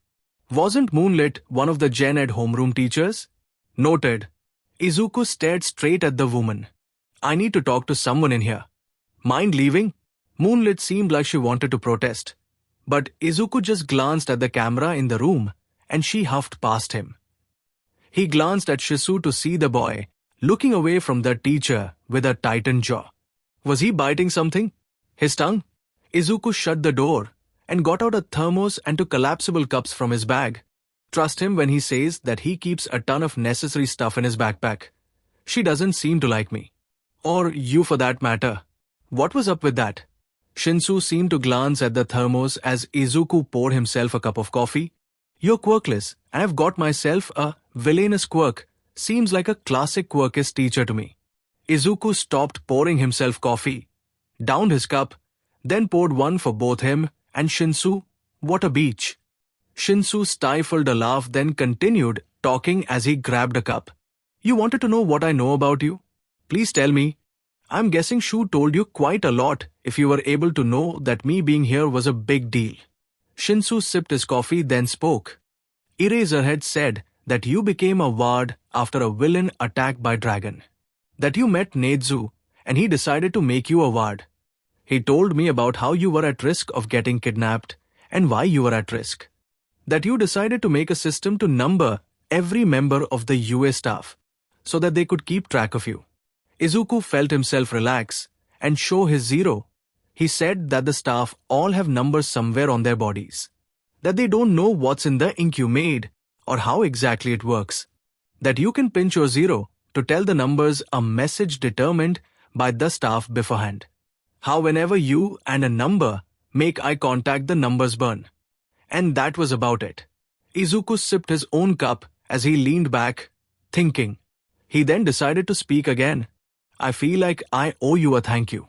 Wasn't Moonlit one of the Gen Ed homeroom teachers? Noted. Izuku stared straight at the woman. I need to talk to someone in here. Mind leaving? Moonlit seemed like she wanted to protest. But Izuku just glanced at the camera in the room and she huffed past him. He glanced at Shisu to see the boy looking away from the teacher with a tightened jaw. Was he biting something? His tongue? Izuku shut the door and got out a thermos and two collapsible cups from his bag. Trust him when he says that he keeps a ton of necessary stuff in his backpack. She doesn't seem to like me. Or you for that matter. What was up with that? Shinsu seemed to glance at the thermos as Izuku poured himself a cup of coffee. You're quirkless, and I've got myself a villainous quirk. Seems like a classic quirkist teacher to me. Izuku stopped pouring himself coffee, downed his cup, then poured one for both him and Shinsu. What a beach. Shinsu stifled a laugh, then continued talking as he grabbed a cup. You wanted to know what I know about you? Please tell me. I'm guessing Shu told you quite a lot if you were able to know that me being here was a big deal. Shinsu sipped his coffee, then spoke. Eraserhead said that you became a ward after a villain attack by dragon. That you met Nezu and he decided to make you a ward. He told me about how you were at risk of getting kidnapped and why you were at risk. That you decided to make a system to number every member of the UA staff so that they could keep track of you. Izuku felt himself relax and show his zero. He said that the staff all have numbers somewhere on their bodies. That they don't know what's in the ink you made or how exactly it works. That you can pinch your zero to tell the numbers a message determined by the staff beforehand. How whenever you and a number make eye contact, the numbers burn. And that was about it. Izuku sipped his own cup as he leaned back, thinking. He then decided to speak again. I feel like I owe you a thank you.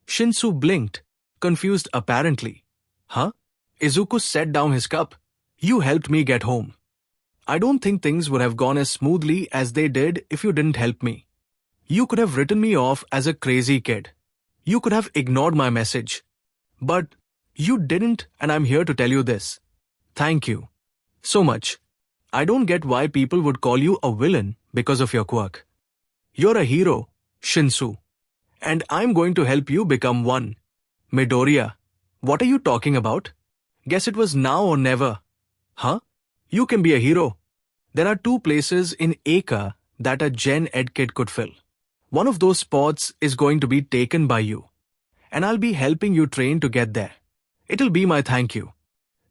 Shinsu blinked, confused apparently. Huh? Izuku set down his cup. You helped me get home. I don't think things would have gone as smoothly as they did if you didn't help me. You could have written me off as a crazy kid. You could have ignored my message. But you didn't, and I'm here to tell you this. Thank you. So much. I don't get why people would call you a villain because of your quirk. You're a hero, Shinsu. And I'm going to help you become one. Midoriya, what are you talking about? Guess it was now or never. Huh? You can be a hero. There are 2 places in Eka that a Gen Ed kid could fill. One of those spots is going to be taken by you. And I'll be helping you train to get there. It'll be my thank you.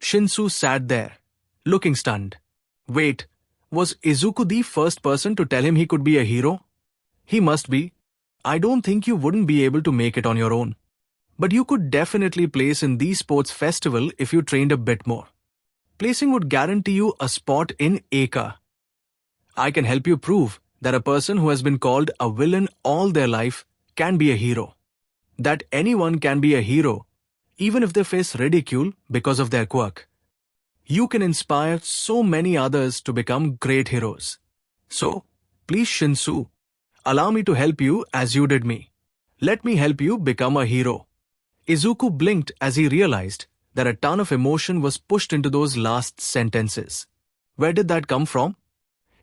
Shinsu sat there, looking stunned. Wait, was Izuku the first person to tell him he could be a hero? He must be. I don't think you wouldn't be able to make it on your own. But you could definitely place in the sports festival if you trained a bit more. Placing would guarantee you a spot in Eka. I can help you prove that a person who has been called a villain all their life can be a hero. That anyone can be a hero, even if they face ridicule because of their quirk. You can inspire so many others to become great heroes. So, please Shinsu, allow me to help you as you did me. Let me help you become a hero. Izuku blinked as he realized that a ton of emotion was pushed into those last sentences. Where did that come from?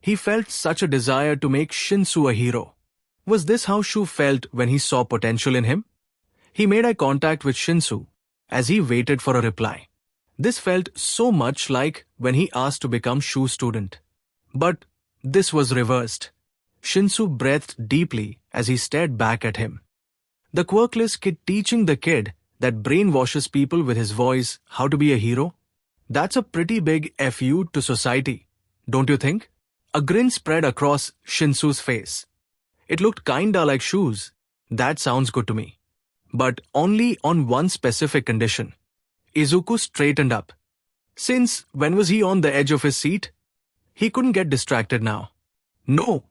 He felt such a desire to make Shinsu a hero. Was this how Shu felt when he saw potential in him? He made eye contact with Shinsu as he waited for a reply. This felt so much like when he asked to become Shu's student. But this was reversed. Shinsu breathed deeply as he stared back at him. The quirkless kid teaching the kid that brainwashes people with his voice how to be a hero? That's a pretty big FU to society, don't you think? A grin spread across Shinsu's face. It looked kinda like Shu's. That sounds good to me. But only on one specific condition. Izuku straightened up. Since when was he on the edge of his seat? He couldn't get distracted now. No,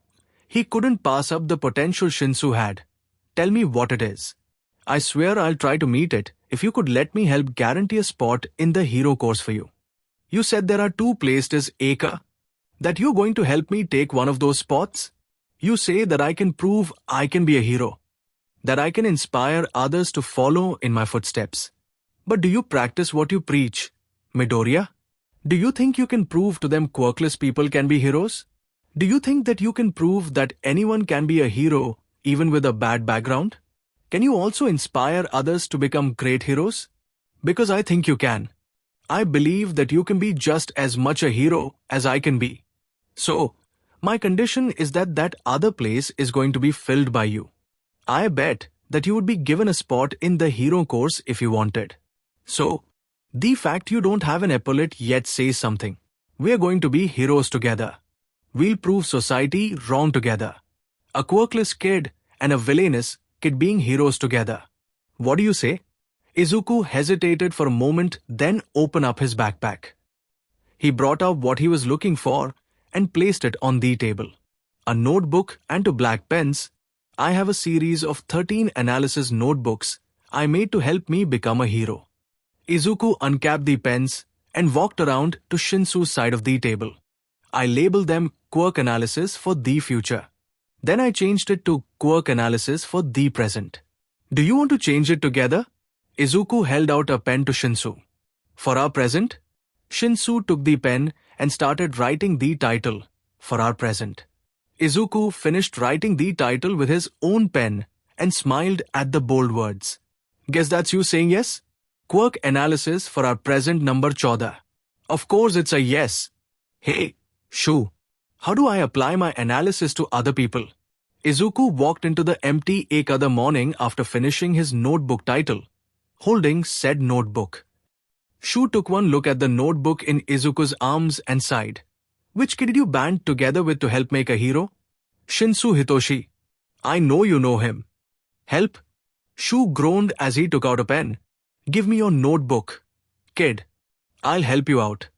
he couldn't pass up the potential Shinsu had. Tell me what it is. I swear I'll try to meet it if you could let me help guarantee a spot in the hero course for you. You said there are 2 places Eka. That you're going to help me take one of those spots? You say that I can prove I can be a hero. That I can inspire others to follow in my footsteps. But do you practice what you preach, Midoriya? Do you think you can prove to them quirkless people can be heroes? Do you think that you can prove that anyone can be a hero even with a bad background? Can you also inspire others to become great heroes? Because I think you can. I believe that you can be just as much a hero as I can be. So, my condition is that that other place is going to be filled by you. I bet that you would be given a spot in the hero course if you wanted. So, the fact you don't have an epaulet yet says something. We're going to be heroes together. We'll prove society wrong together. A quirkless kid and a villainous kid being heroes together. What do you say? Izuku hesitated for a moment, then opened up his backpack. He brought out what he was looking for and placed it on the table. A notebook and 2 black pens. I have a series of 13 analysis notebooks I made to help me become a hero. Izuku uncapped the pens and walked around to Shinsu's side of the table. I labeled them quirk analysis for the future. Then I changed it to quirk analysis for the present. Do you want to change it together? Izuku held out a pen to Shinsu. For our present? Shinsu took the pen and started writing the title, for our present. Izuku finished writing the title with his own pen and smiled at the bold words. Guess that's you saying yes? Quirk analysis for our present number 14. Of course it's a yes. Hey, Shu, how do I apply my analysis to other people? Izuku walked into the empty Ek other morning after finishing his notebook title, holding said notebook. Shu took one look at the notebook in Izuku's arms and sighed. Which kid did you band together with to help make a hero? Shinsu Hitoshi. I know you know him. Help? Shu groaned as he took out a pen. Give me your notebook. Kid, I'll help you out.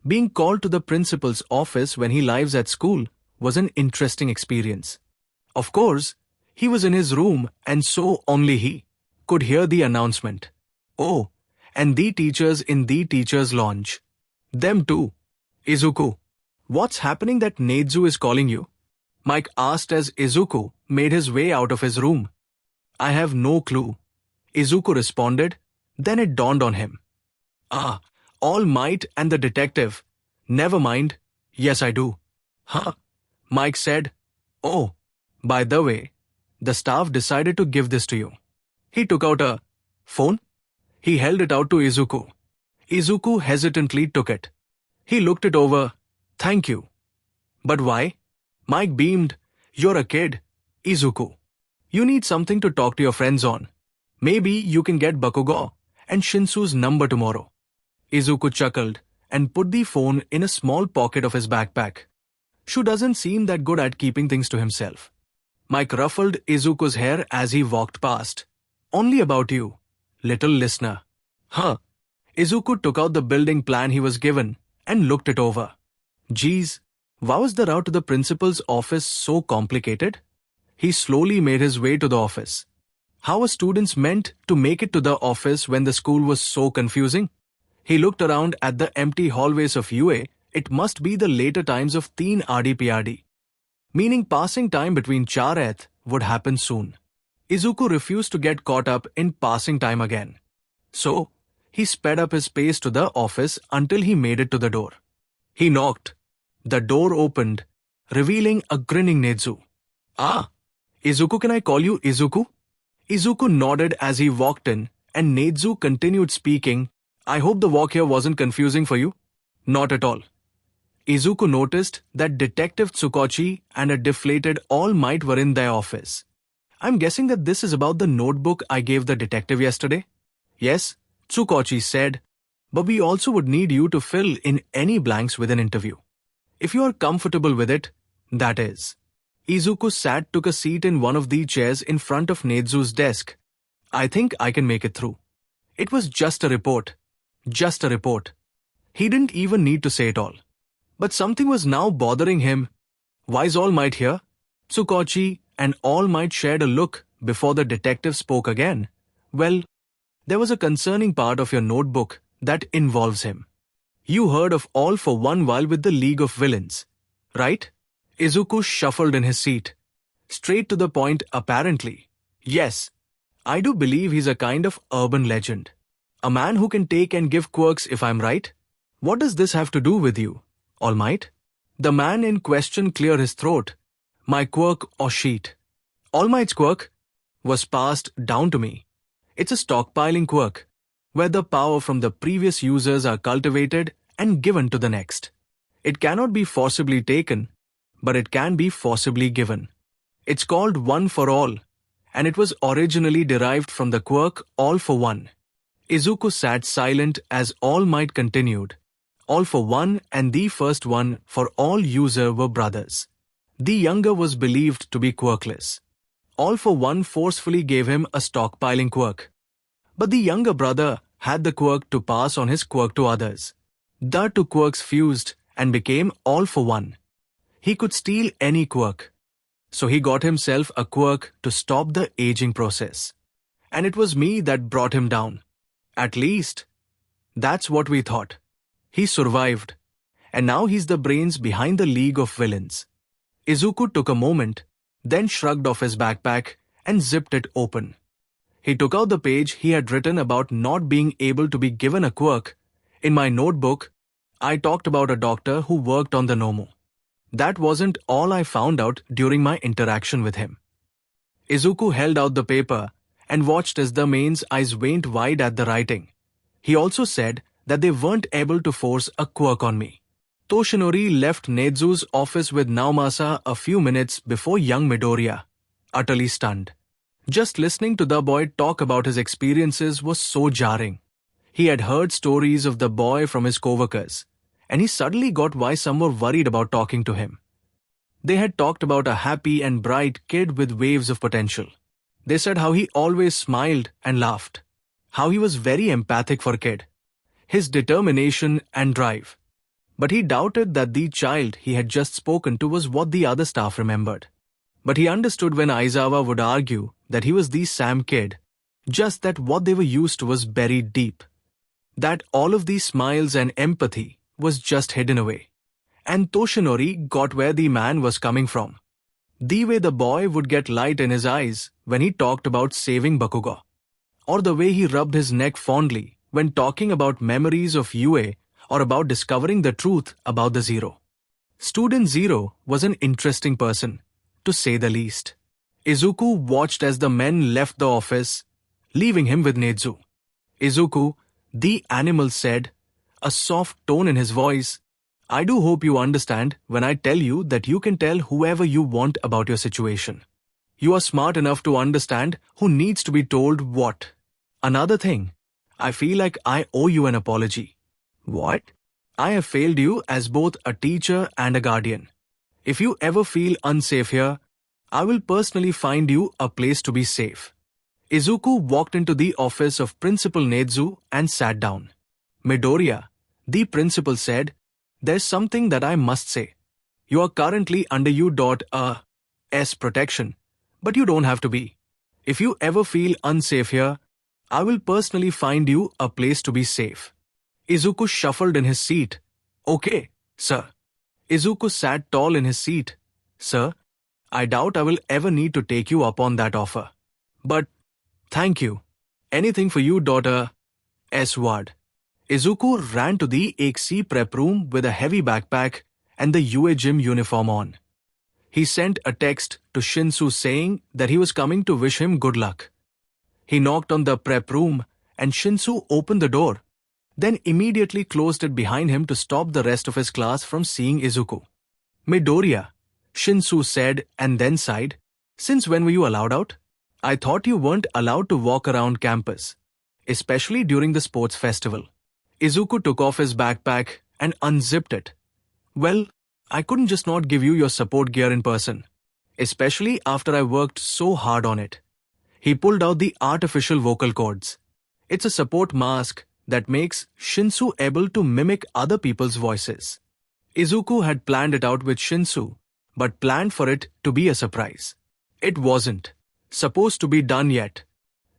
Being called to the principal's office when he lives at school was an interesting experience. Of course, he was in his room and so only he could hear the announcement. Oh, and the teachers in the teacher's lounge. Them too. Izuku, what's happening that Nezu is calling you? Mike asked as Izuku made his way out of his room. I have no clue. Izuku responded, then it dawned on him. Ah, All Might and the detective. Never mind. Yes, I do. Huh? Mike said. Oh, by the way, the staff decided to give this to you. He took out a phone. He held it out to Izuku. Izuku hesitantly took it. He looked it over. Thank you. But why? Mike beamed. You're a kid, Izuku. You need something to talk to your friends on. Maybe you can get Bakugo and Shinsu's number tomorrow. Izuku chuckled and put the phone in a small pocket of his backpack. Shu doesn't seem that good at keeping things to himself. Mike ruffled Izuku's hair as he walked past. Only about you, little listener. Huh. Izuku took out the building plan he was given and looked it over. Geez, why was the route to the principal's office so complicated? He slowly made his way to the office. How were students meant to make it to the office when the school was so confusing? He looked around at the empty hallways of UA. It must be the later times of teen RDPRD. Meaning passing time between Chareth would happen soon. Izuku refused to get caught up in passing time again. So, he sped up his pace to the office until he made it to the door. He knocked. The door opened, revealing a grinning Nezu. Ah, Izuku, can I call you Izuku? Izuku nodded as he walked in, and Nezu continued speaking. I hope the walk here wasn't confusing for you. Not at all. Izuku noticed that Detective Tsukochi and a deflated All Might were in their office. I'm guessing that this is about the notebook I gave the detective yesterday? Yes, Tsukochi said, but we also would need you to fill in any blanks with an interview. If you are comfortable with it, that is. Izuku took a seat in one of the chairs in front of Nezu's desk. I think I can make it through. It was just a report. Just a report. He didn't even need to say it all. But something was now bothering him. Why is All Might here? Tsukochi and All Might shared a look before the detective spoke again. Well, there was a concerning part of your notebook that involves him. You heard of All for One while with the League of Villains, right? Izuku shuffled in his seat. Straight to the point, apparently. Yes, I do believe he's a kind of urban legend. A man who can take and give quirks, if I'm right. What does this have to do with you, All Might? The man in question cleared his throat. My quirk or sheet. All Might's quirk was passed down to me. It's a stockpiling quirk, where the power from the previous users are cultivated and given to the next. It cannot be forcibly taken, but it can be forcibly given. It's called One for All, and it was originally derived from the quirk All for One. Izuku sat silent as All Might continued. All for One and the first one for all user were brothers. The younger was believed to be quirkless. All for One forcefully gave him a stockpiling quirk. But the younger brother had the quirk to pass on his quirk to others. The two quirks fused and became All for One. He could steal any quirk. So he got himself a quirk to stop the aging process. And it was me that brought him down. At least, that's what we thought. He survived. And now he's the brains behind the League of Villains. Izuku took a moment, then shrugged off his backpack and zipped it open. He took out the page he had written about not being able to be given a quirk. In my notebook, I talked about a doctor who worked on the Nomu. That wasn't all I found out during my interaction with him. Izuku held out the paper and watched as the man's eyes went wide at the writing. He also said that they weren't able to force a quirk on me. Toshinori left Nezu's office with Naomasa a few minutes before young Midoriya, utterly stunned. Just listening to the boy talk about his experiences was so jarring. He had heard stories of the boy from his coworkers, and he suddenly got why some were worried about talking to him. They had talked about a happy and bright kid with waves of potential. They said how he always smiled and laughed, how he was very empathic for kid, his determination and drive. But he doubted that the child he had just spoken to was what the other staff remembered. But he understood when Aizawa would argue that he was the Sam kid, just that what they were used to was buried deep. That all of these smiles and empathy was just hidden away. And Toshinori got where the man was coming from. The way the boy would get light in his eyes when he talked about saving Bakugo. Or the way he rubbed his neck fondly when talking about memories of UA or about discovering the truth about the Zero. Student Zero was an interesting person, to say the least. Izuku watched as the men left the office, leaving him with Nezu. Izuku, the animal, said, a soft tone in his voice, I do hope you understand when I tell you that you can tell whoever you want about your situation. You are smart enough to understand who needs to be told what. Another thing, I feel like I owe you an apology. What? I have failed you as both a teacher and a guardian. If you ever feel unsafe here, I will personally find you a place to be safe. Izuku walked into the office of Principal Nezu and sat down. Midoriya, the principal, said, there's something that I must say. You are currently under U.A.'s protection, but you don't have to be. If you ever feel unsafe here, I will personally find you a place to be safe. Izuku shuffled in his seat. Okay, sir. Izuku sat tall in his seat. Sir, I doubt I will ever need to take you up on that offer. But, thank you. Anything for you, S. word. Izuku ran to the AC prep room with a heavy backpack and the UA gym uniform on. He sent a text to Shinsu saying that he was coming to wish him good luck. He knocked on the prep room and Shinsu opened the door, then immediately closed it behind him to stop the rest of his class from seeing Izuku. Midoriya, Shinsu said and then sighed, since when were you allowed out? I thought you weren't allowed to walk around campus, especially during the sports festival. Izuku took off his backpack and unzipped it. Well, I couldn't just not give you your support gear in person, especially after I worked so hard on it. He pulled out the artificial vocal cords. It's a support mask that makes Shinsu able to mimic other people's voices. Izuku had planned it out with Shinsu, but planned for it to be a surprise. It wasn't supposed to be done yet.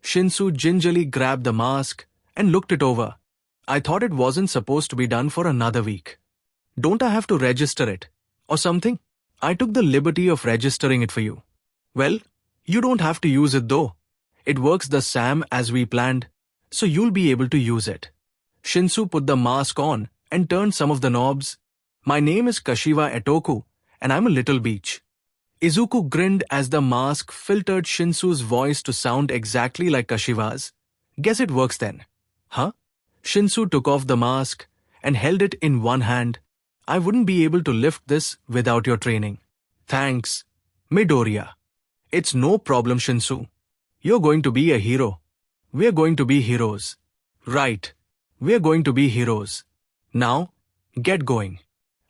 Shinsu gingerly grabbed the mask and looked it over. I thought it wasn't supposed to be done for another week. Don't I have to register it? Or something? I took the liberty of registering it for you. Well, you don't have to use it though. It works the same as we planned, so you'll be able to use it. Shinsu put the mask on and turned some of the knobs. My name is Kashiwa Etoku, and I'm a little beach. Izuku grinned as the mask filtered Shinsu's voice to sound exactly like Kashiwa's. Guess it works then. Huh? Shinsu took off the mask and held it in one hand. I wouldn't be able to lift this without your training. Thanks, Midoriya. It's no problem, Shinsu. You're going to be a hero. We're going to be heroes. Right. We're going to be heroes. Now, get going.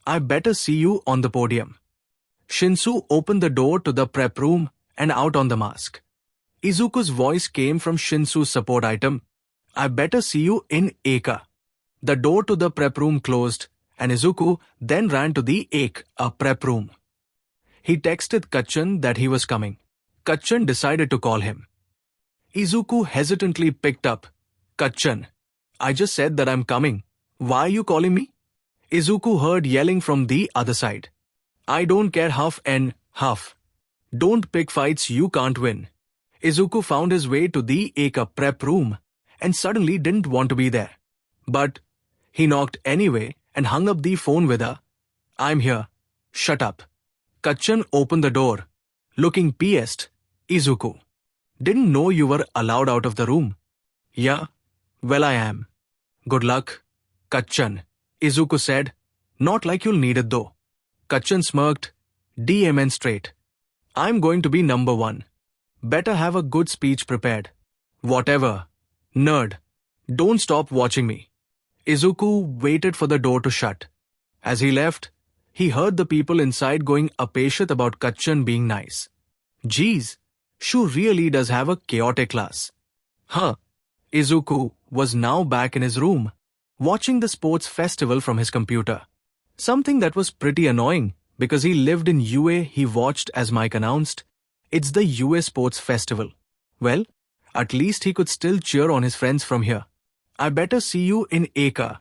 I better see you on the podium. Shinsu opened the door to the prep room and out on the mask. Izuku's voice came from Shinsu's support item. I better see you in Eka. The door to the prep room closed, and Izuku then ran to the a prep room. He texted Kachan that he was coming. Kachan decided to call him. Izuku hesitantly picked up. Kachan, I just said that I'm coming. Why are you calling me? Izuku heard yelling from the other side. I don't care half and half. Don't pick fights you can't win. Izuku found his way to the Eka prep room and suddenly didn't want to be there. But he knocked anyway and hung up the phone with a, I'm here. Shut up. Kachan opened the door, looking pissed. Izuku. Didn't know you were allowed out of the room. Yeah, well I am. Good luck. Kachan, Izuku said. Not like you'll need it though. Kachan smirked. Demonstrate. I'm going to be number one. Better have a good speech prepared. Whatever. Nerd. Don't stop watching me. Izuku waited for the door to shut. As he left, he heard the people inside going apeshit about Kachan being nice. Geez, Shu really does have a chaotic class. Huh. Izuku was now back in his room, watching the sports festival from his computer. Something that was pretty annoying, because he lived in UA. He watched as Mike announced, it's the UA Sports Festival. Well, at least he could still cheer on his friends from here. I better see you in Eka.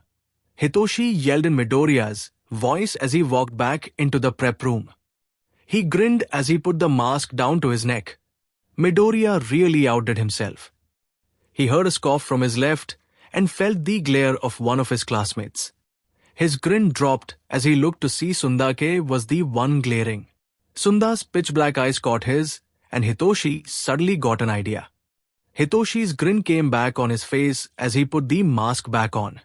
Hitoshi yelled in Midoriya's voice as he walked back into the prep room. He grinned as he put the mask down to his neck. Midoriya really outdid himself. He heard a scoff from his left and felt the glare of one of his classmates. His grin dropped as he looked to see Sundake was the one glaring. Sunda's pitch-black eyes caught his, and Hitoshi suddenly got an idea. Hitoshi's grin came back on his face as he put the mask back on.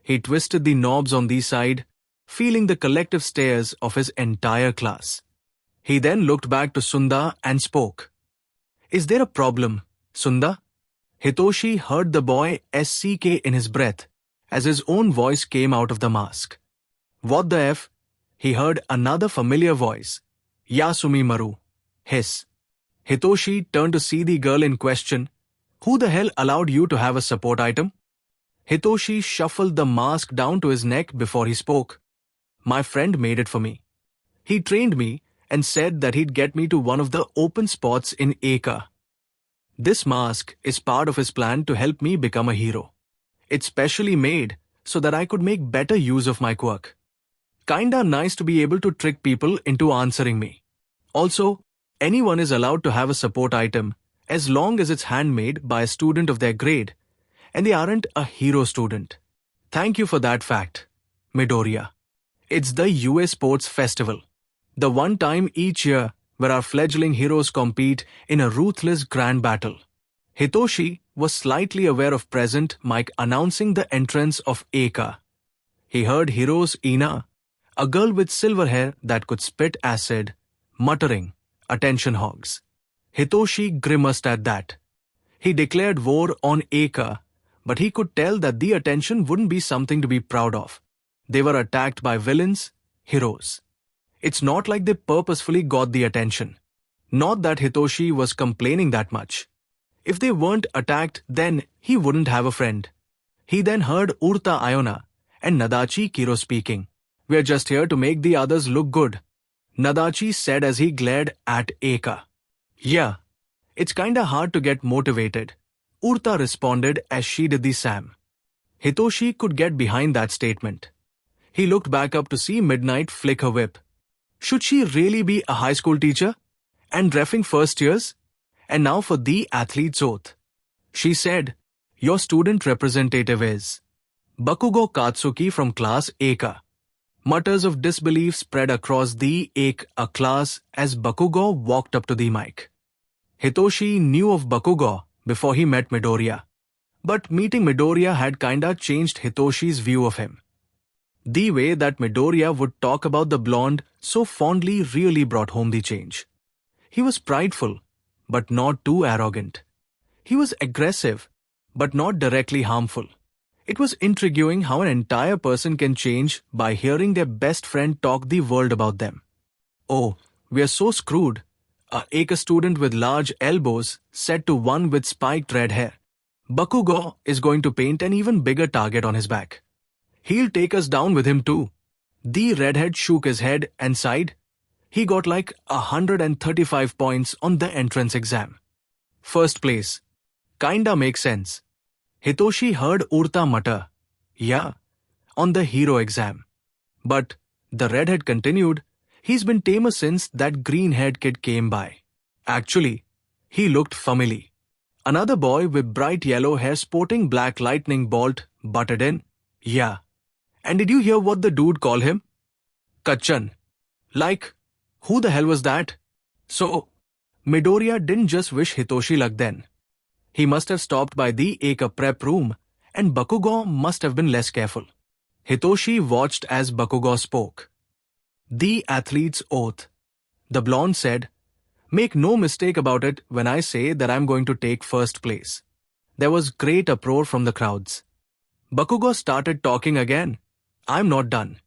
He twisted the knobs on the side, feeling the collective stares of his entire class. He then looked back to Sunda and spoke. Is there a problem, Sunda? Hitoshi heard the boy SCK in his breath as his own voice came out of the mask. What the F? He heard another familiar voice. Yasumi Maru. Hiss. Hitoshi turned to see the girl in question. Who the hell allowed you to have a support item? Hitoshi shuffled the mask down to his neck before he spoke. My friend made it for me. He trained me and said that he'd get me to one of the open spots in Eka. This mask is part of his plan to help me become a hero. It's specially made so that I could make better use of my quirk. Kinda nice to be able to trick people into answering me. Also, anyone is allowed to have a support item as long as it's handmade by a student of their grade and they aren't a hero student. Thank you for that fact, Midoriya. It's the UA Sports Festival, the one time each year where our fledgling heroes compete in a ruthless grand battle. Hitoshi was slightly aware of present Mike announcing the entrance of Eka. He heard Hiro's Ina, a girl with silver hair that could spit acid, muttering, attention hogs. Hitoshi grimaced at that. He declared war on Eka, but he could tell that the attention wouldn't be something to be proud of. They were attacked by villains, heroes. It's not like they purposefully got the attention. Not that Hitoshi was complaining that much. If they weren't attacked, then he wouldn't have a friend. He then heard Urta Iona and Nadachi Kiro speaking. We're just here to make the others look good, Nadachi said as he glared at Eka. Yeah, it's kinda hard to get motivated, Urta responded as she did the same. Hitoshi could get behind that statement. He looked back up to see Midnight flick her whip. Should she really be a high school teacher? And reffing first years? And now for the athlete's oath. She said, your student representative is Bakugo Katsuki from class Eka. Mutters of disbelief spread across the Eka class as Bakugo walked up to the mic. Hitoshi knew of Bakugo before he met Midoriya. But meeting Midoriya had kinda changed Hitoshi's view of him. The way that Midoriya would talk about the blonde so fondly really brought home the change. He was prideful, but not too arrogant. He was aggressive, but not directly harmful. It was intriguing how an entire person can change by hearing their best friend talk the world about them. Oh, we are so screwed, a Eka student with large elbows said to one with spiked red hair. Bakugo is going to paint an even bigger target on his back. He'll take us down with him too. The redhead shook his head and sighed. He got like 135 points on the entrance exam. First place. Kinda makes sense. Hitoshi heard Urta mutter, yeah, on the hero exam. But, the redhead continued, he's been tamer since that green-haired kid came by. Actually, he looked familiar. Another boy with bright yellow hair sporting black lightning bolt butted in, yeah. And did you hear what the dude called him? Kachan. Like, who the hell was that? So, Midoriya didn't just wish Hitoshi luck then. He must have stopped by the Eka prep room, and Bakugo must have been less careful. Hitoshi watched as Bakugo spoke. The athlete's oath. The blonde said, "Make no mistake about it when I say that I'm going to take first place." There was great uproar from the crowds. Bakugo started talking again. "I'm not done."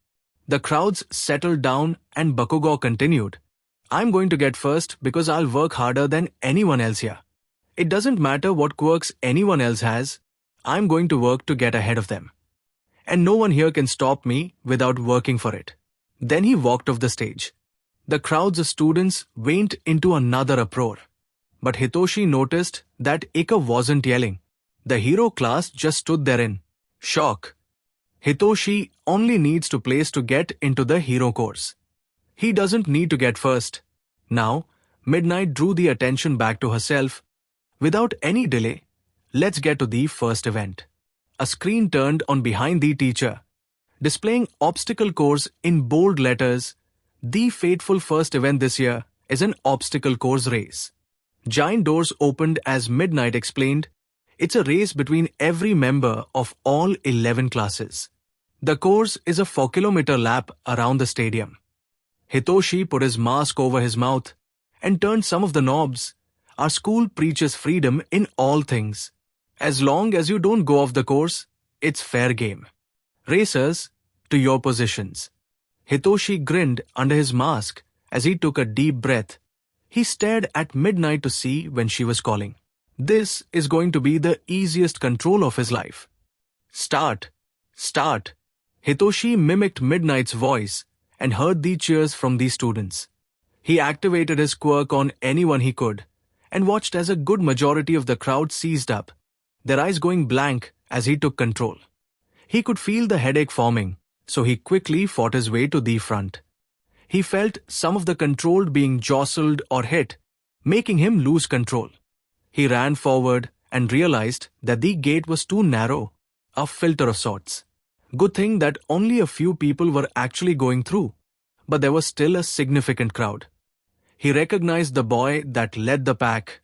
The crowds settled down and Bakugo continued. "I'm going to get first because I'll work harder than anyone else here. It doesn't matter what quirks anyone else has, I'm going to work to get ahead of them. And no one here can stop me without working for it." Then he walked off the stage. The crowds of students went into another uproar. But Hitoshi noticed that Ika wasn't yelling. The hero class just stood there in shock. Hitoshi only needs to place to get into the hero course. He doesn't need to get first. Now, Midnight drew the attention back to herself. Without any delay, let's get to the first event. A screen turned on behind the teacher, displaying obstacle course in bold letters. The fateful first event this year is an obstacle course race. Giant doors opened as Midnight explained. It's a race between every member of all 11 classes. The course is a 4-kilometer lap around the stadium. Hitoshi put his mask over his mouth and turned some of the knobs. Our school preaches freedom in all things. As long as you don't go off the course, it's fair game. Racers, to your positions. Hitoshi grinned under his mask as he took a deep breath. He stared at Midnight to see when she was calling. This is going to be the easiest control of his life. "Start! Start!" Hitoshi mimicked Midnight's voice and heard the cheers from the students. He activated his quirk on anyone he could and watched as a good majority of the crowd seized up, their eyes going blank as he took control. He could feel the headache forming, so he quickly fought his way to the front. He felt some of the controlled being jostled or hit, making him lose control. He ran forward and realized that the gate was too narrow, a filter of sorts. Good thing that only a few people were actually going through, but there was still a significant crowd. He recognized the boy that led the pack,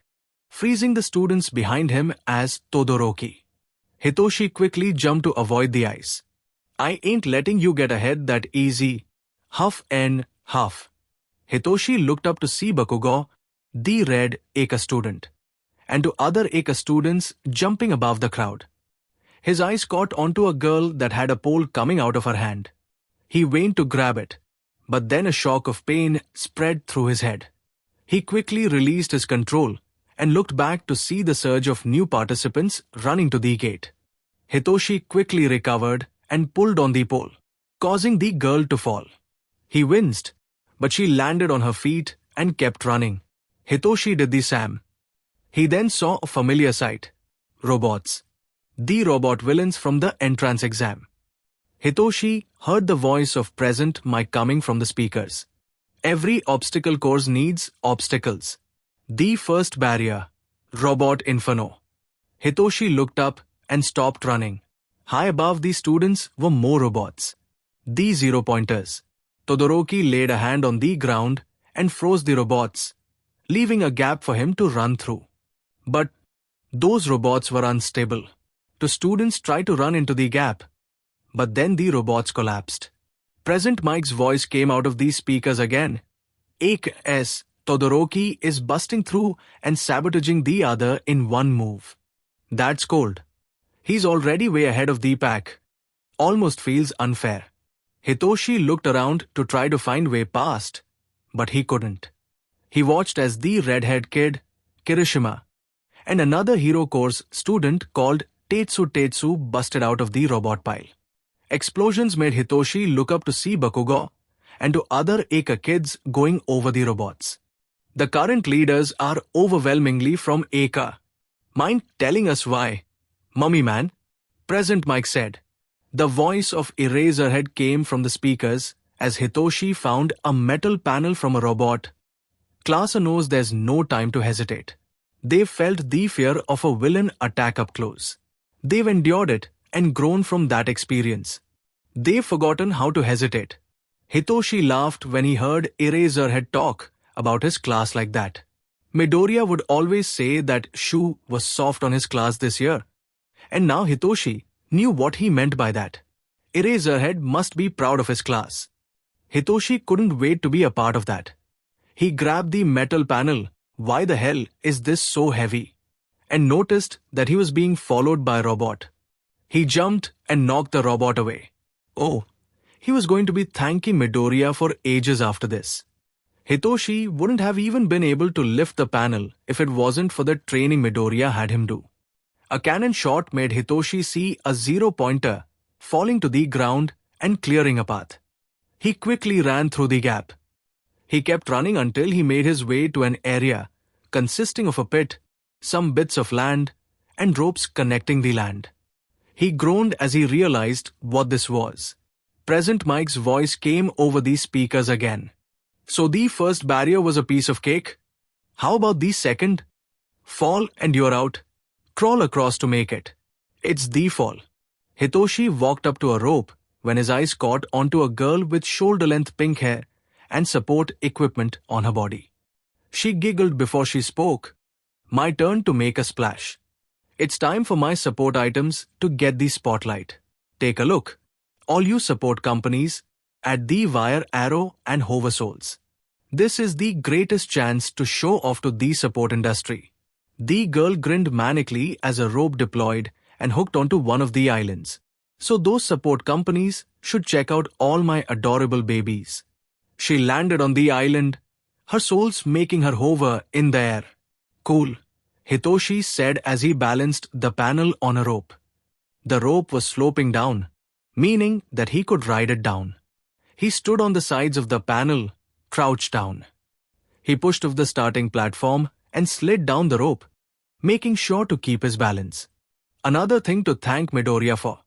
freezing the students behind him as Todoroki. Hitoshi quickly jumped to avoid the ice. "I ain't letting you get ahead that easy." Huff and huff. Hitoshi looked up to see Bakugo, the red Eka student, and to other Eka students jumping above the crowd. His eyes caught onto a girl that had a pole coming out of her hand. He went to grab it, but then a shock of pain spread through his head. He quickly released his control and looked back to see the surge of new participants running to the gate. Hitoshi quickly recovered and pulled on the pole, causing the girl to fall. He winced, but she landed on her feet and kept running. Hitoshi did the same. He then saw a familiar sight. Robots. The robot villains from the entrance exam. Hitoshi heard the voice of Present Mike coming from the speakers. Every obstacle course needs obstacles. The first barrier. Robot Inferno. Hitoshi looked up and stopped running. High above the students were more robots. The zero-pointers. Todoroki laid a hand on the ground and froze the robots, leaving a gap for him to run through. But those robots were unstable. The students tried to run into the gap, but then the robots collapsed. Present Mike's voice came out of these speakers again. "Ek S. Todoroki is busting through and sabotaging the other in one move. That's cold. He's already way ahead of the pack. Almost feels unfair." Hitoshi looked around to try to find way past, but he couldn't. He watched as the redhead kid, Kirishima, and another hero course student called Tetsu busted out of the robot pile. Explosions made Hitoshi look up to see Bakugo and to other Eka kids going over the robots. "The current leaders are overwhelmingly from Eka. Mind telling us why?" "Mummy man," Present Mike said. The voice of Eraserhead came from the speakers as Hitoshi found a metal panel from a robot. Class knows there's no time to hesitate. They've felt the fear of a villain attack up close. They've endured it and grown from that experience. They've forgotten how to hesitate. Hitoshi laughed when he heard Eraserhead talk about his class like that. Midoriya would always say that Shu was soft on his class this year. And now Hitoshi knew what he meant by that. Eraserhead must be proud of his class. Hitoshi couldn't wait to be a part of that. He grabbed the metal panel. Why the hell is this so heavy? And noticed that he was being followed by a robot. He jumped and knocked the robot away. Oh, he was going to be thanking Midoriya for ages after this. Hitoshi wouldn't have even been able to lift the panel if it wasn't for the training Midoriya had him do. A cannon shot made Hitoshi see a zero-pointer falling to the ground and clearing a path. He quickly ran through the gap. He kept running until he made his way to an area consisting of a pit, some bits of land, and ropes connecting the land. He groaned as he realized what this was. Present Mike's voice came over the speakers again. So the first barrier was a piece of cake? How about the second? Fall and you're out. Crawl across to make it. It's the fall. Hitoshi walked up to a rope when his eyes caught onto a girl with shoulder-length pink hair and support equipment on her body. She giggled before she spoke. My turn to make a splash. It's time for my support items to get the spotlight. Take a look. All you support companies, at the wire arrow and hover souls. This is the greatest chance to show off to the support industry. The girl grinned manically as a rope deployed and hooked onto one of the islands. So those support companies should check out all my adorable babies. She landed on the island, her souls making her hover in the air. Cool, Hitoshi said as he balanced the panel on a rope. The rope was sloping down, meaning that he could ride it down. He stood on the sides of the panel, crouched down. He pushed off the starting platform and slid down the rope, making sure to keep his balance. Another thing to thank Midoriya for.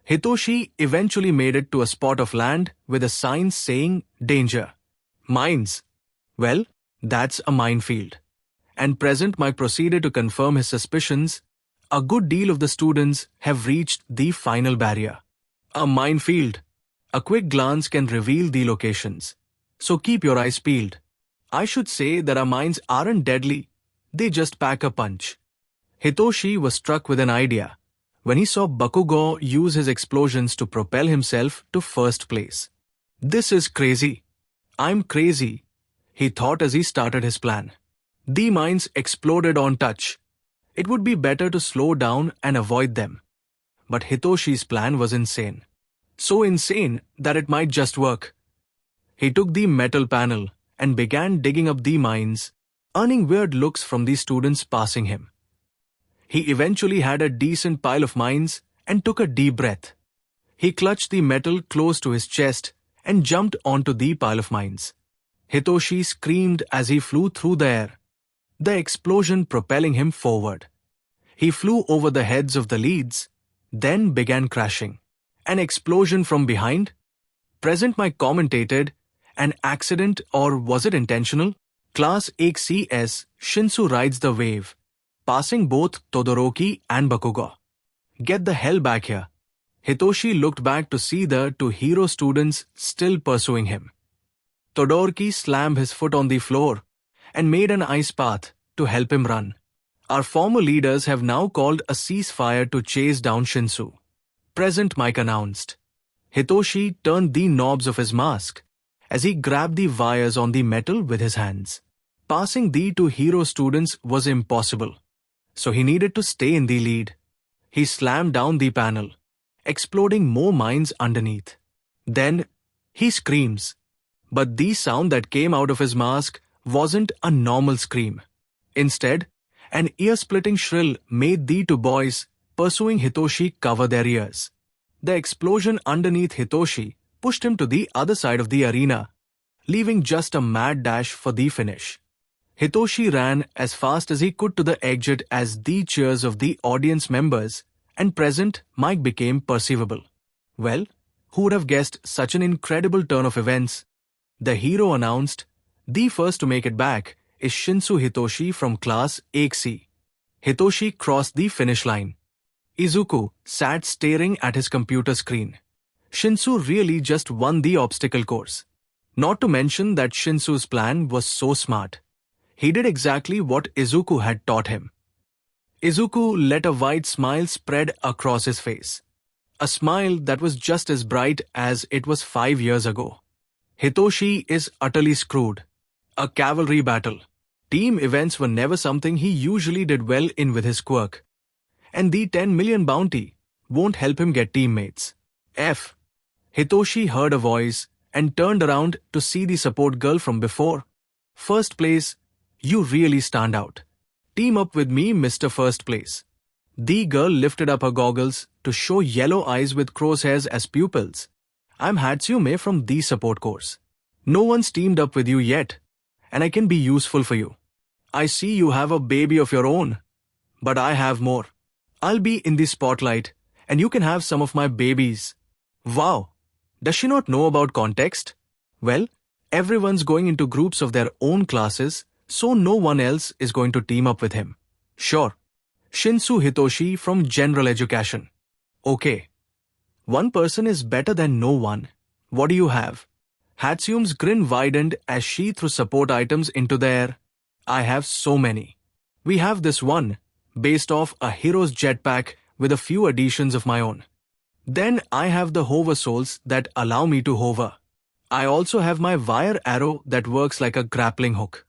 Hitoshi eventually made it to a spot of land with a sign saying, Danger. Mines. Well, that's a minefield. And Present Mike proceeded to confirm his suspicions. A good deal of the students have reached the final barrier. A minefield. A quick glance can reveal the locations. So keep your eyes peeled. I should say that our mines aren't deadly. They just pack a punch. Hitoshi was struck with an idea when he saw Bakugo use his explosions to propel himself to first place. This is crazy. I'm crazy, he thought as he started his plan. The mines exploded on touch. It would be better to slow down and avoid them. But Hitoshi's plan was insane. So insane that it might just work. He took the metal panel and began digging up the mines, earning weird looks from the students passing him. He eventually had a decent pile of mines and took a deep breath. He clutched the metal close to his chest and jumped onto the pile of mines. Hitoshi screamed as he flew through the air, the explosion propelling him forward. He flew over the heads of the leads, then began crashing. An explosion from behind? Present Mike commentated, an accident or was it intentional? Class 8CS, Shinsu rides the wave, passing both Todoroki and Bakugo. Get the hell back here. Hitoshi looked back to see the two hero students still pursuing him. Todoroki slammed his foot on the floor and made an ice path to help him run. Our former leaders have now called a ceasefire to chase down Shinsu. Present Mike announced. Hitoshi turned the knobs of his mask as he grabbed the wires on the metal with his hands. Passing the two hero students was impossible, so he needed to stay in the lead. He slammed down the panel, exploding more mines underneath. Then, he screams. But the sound that came out of his mask wasn't a normal scream. Instead, an ear-splitting shrill made the two boys pursuing Hitoshi cover their ears. The explosion underneath Hitoshi pushed him to the other side of the arena, leaving just a mad dash for the finish. Hitoshi ran as fast as he could to the exit as the cheers of the audience members and Present Mike became perceivable. Well, who would have guessed such an incredible turn of events? The hero announced, the first to make it back is Shinsu Hitoshi from Class 8C. Hitoshi crossed the finish line. Izuku sat staring at his computer screen. Shinsu really just won the obstacle course. Not to mention that Shinsu's plan was so smart. He did exactly what Izuku had taught him. Izuku let a wide smile spread across his face. A smile that was just as bright as it was 5 years ago. Hitoshi is utterly screwed. A cavalry battle. Team events were never something he usually did well in with his quirk. And the 10 million bounty won't help him get teammates. F. Hitoshi heard a voice and turned around to see the support girl from before. First place, you really stand out. Team up with me, Mr. First Place. The girl lifted up her goggles to show yellow eyes with crosshairs as pupils. I'm Hatsume from the support course. No one's teamed up with you yet, and I can be useful for you. I see you have a baby of your own, but I have more. I'll be in the spotlight, and you can have some of my babies. Wow! Does she not know about context? Well, everyone's going into groups of their own classes, so no one else is going to team up with him. Sure. Shinsu Hitoshi from General Education. Okay. One person is better than no one. What do you have? Hatsume's grin widened as she threw support items into the air. I have so many. We have this one, based off a hero's jetpack with a few additions of my own. Then I have the hover soles that allow me to hover. I also have my wire arrow that works like a grappling hook.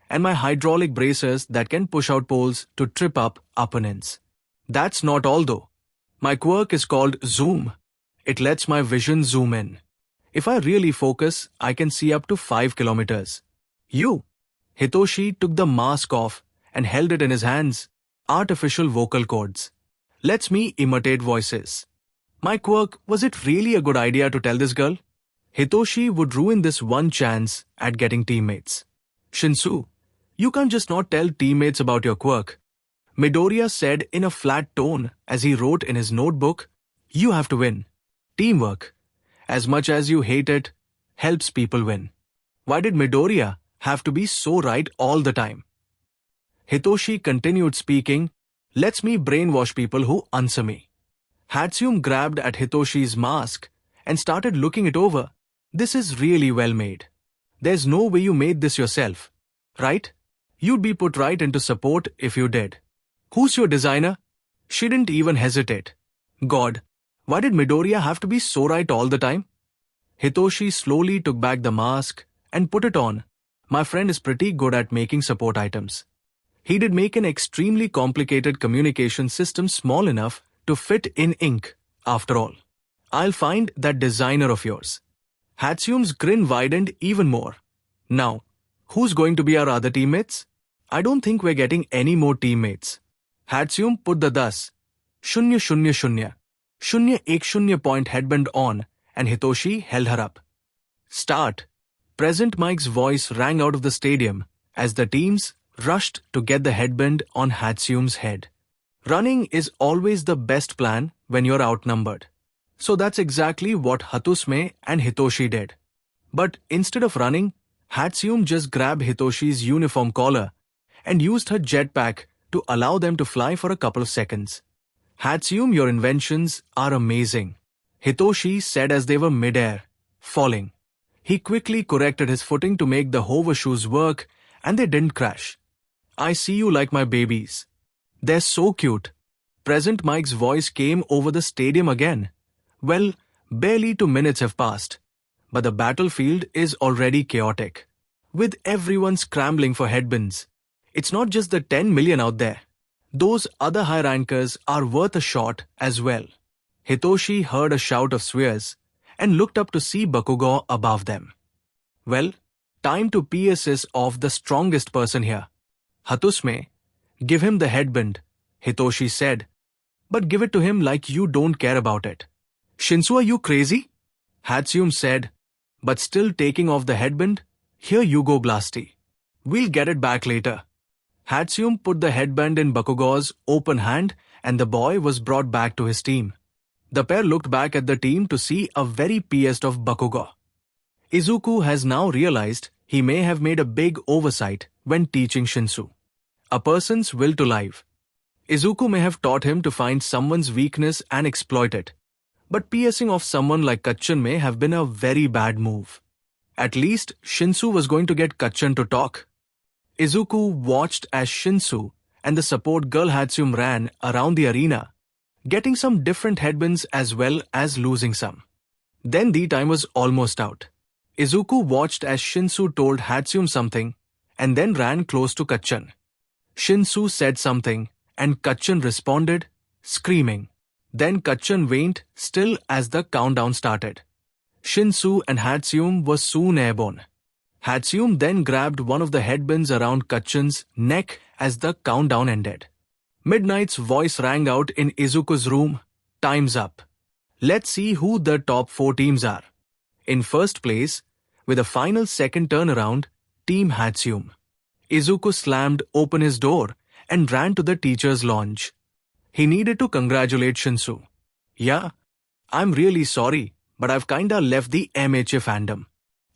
And my hydraulic bracers that can push out poles to trip up opponents. That's not all though. My quirk is called Zoom. It lets my vision zoom in. If I really focus, I can see up to 5 kilometers. Hitoshi took the mask off and held it in his hands. Artificial vocal cords. Lets me imitate voices. My quirk, was it really a good idea to tell this girl? Hitoshi would ruin this one chance at getting teammates. Shinsu, you can't just not tell teammates about your quirk. Midoriya said in a flat tone as he wrote in his notebook, you have to win. Teamwork, as much as you hate it, helps people win. Why did Midoriya have to be so right all the time? Hitoshi continued speaking, lets me brainwash people who answer me. Hatsume grabbed at Hitoshi's mask and started looking it over. This is really well made. There's no way you made this yourself, right? You'd be put right into support if you did. Who's your designer? She didn't even hesitate. God, why did Midoriya have to be so right all the time? Hitoshi slowly took back the mask and put it on. My friend is pretty good at making support items. He did make an extremely complicated communication system small enough to fit in ink, after all. I'll find that designer of yours. Hatsume's grin widened even more. Now, who's going to be our other teammates? I don't think we're getting any more teammates. Hatsume put the thus. Shunya shunya shunya. Shunya ek shunya point headband on and Hitoshi held her up. Start. Present Mike's voice rang out of the stadium as the teams rushed to get the headband on Hatsume's head. Running is always the best plan when you're outnumbered. So that's exactly what Hatsume and Hitoshi did. But instead of running, Hatsume just grabbed Hitoshi's uniform collar and used her jetpack to allow them to fly for a couple of seconds. Hatsume, your inventions are amazing, Hitoshi said as they were mid-air, falling. He quickly corrected his footing to make the hover shoes work and they didn't crash. I see you like my babies. They're so cute. Present Mike's voice came over the stadium again. Well, barely 2 minutes have passed, but the battlefield is already chaotic. With everyone scrambling for headbands. It's not just the 10 million out there. Those other high rankers are worth a shot as well. Hitoshi heard a shout of swears and looked up to see Bakugo above them. Well, time to PSS off the strongest person here. Hatsume, give him the headband, Hitoshi said. But give it to him like you don't care about it. Shinsu, are you crazy? Hatsume said, but still taking off the headband. Here you go, Blasty. We'll get it back later. Hatsume put the headband in Bakugo's open hand and the boy was brought back to his team. The pair looked back at the team to see a very pissed off Bakugo. Izuku has now realized he may have made a big oversight when teaching Shinsu. A person's will to live. Izuku may have taught him to find someone's weakness and exploit it. But piercing off someone like Kachan may have been a very bad move. At least Shinsu was going to get Kachan to talk. Izuku watched as Shinsu and the support girl Hatsum ran around the arena, getting some different headwinds as well as losing some. Then the time was almost out. Izuku watched as Shinsu told Hatsum something and then ran close to Kachan. Shinsu said something and Kachan responded, screaming. Then Kachan went still as the countdown started. Shinsu and Hatsum were soon airborne. Hatsum then grabbed one of the headbands around Kachan's neck as the countdown ended. Midnight's voice rang out in Izuku's room, "Time's up. Let's see who the top 4 teams are." In first place, with a final second turnaround, Team Hatsum. Izuku slammed open his door and ran to the teacher's lounge. He needed to congratulate Shinsu. "Yeah, I'm really sorry, but I've kinda left the MHA fandom.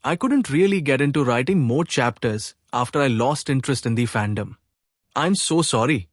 I couldn't really get into writing more chapters after I lost interest in the fandom. I'm so sorry.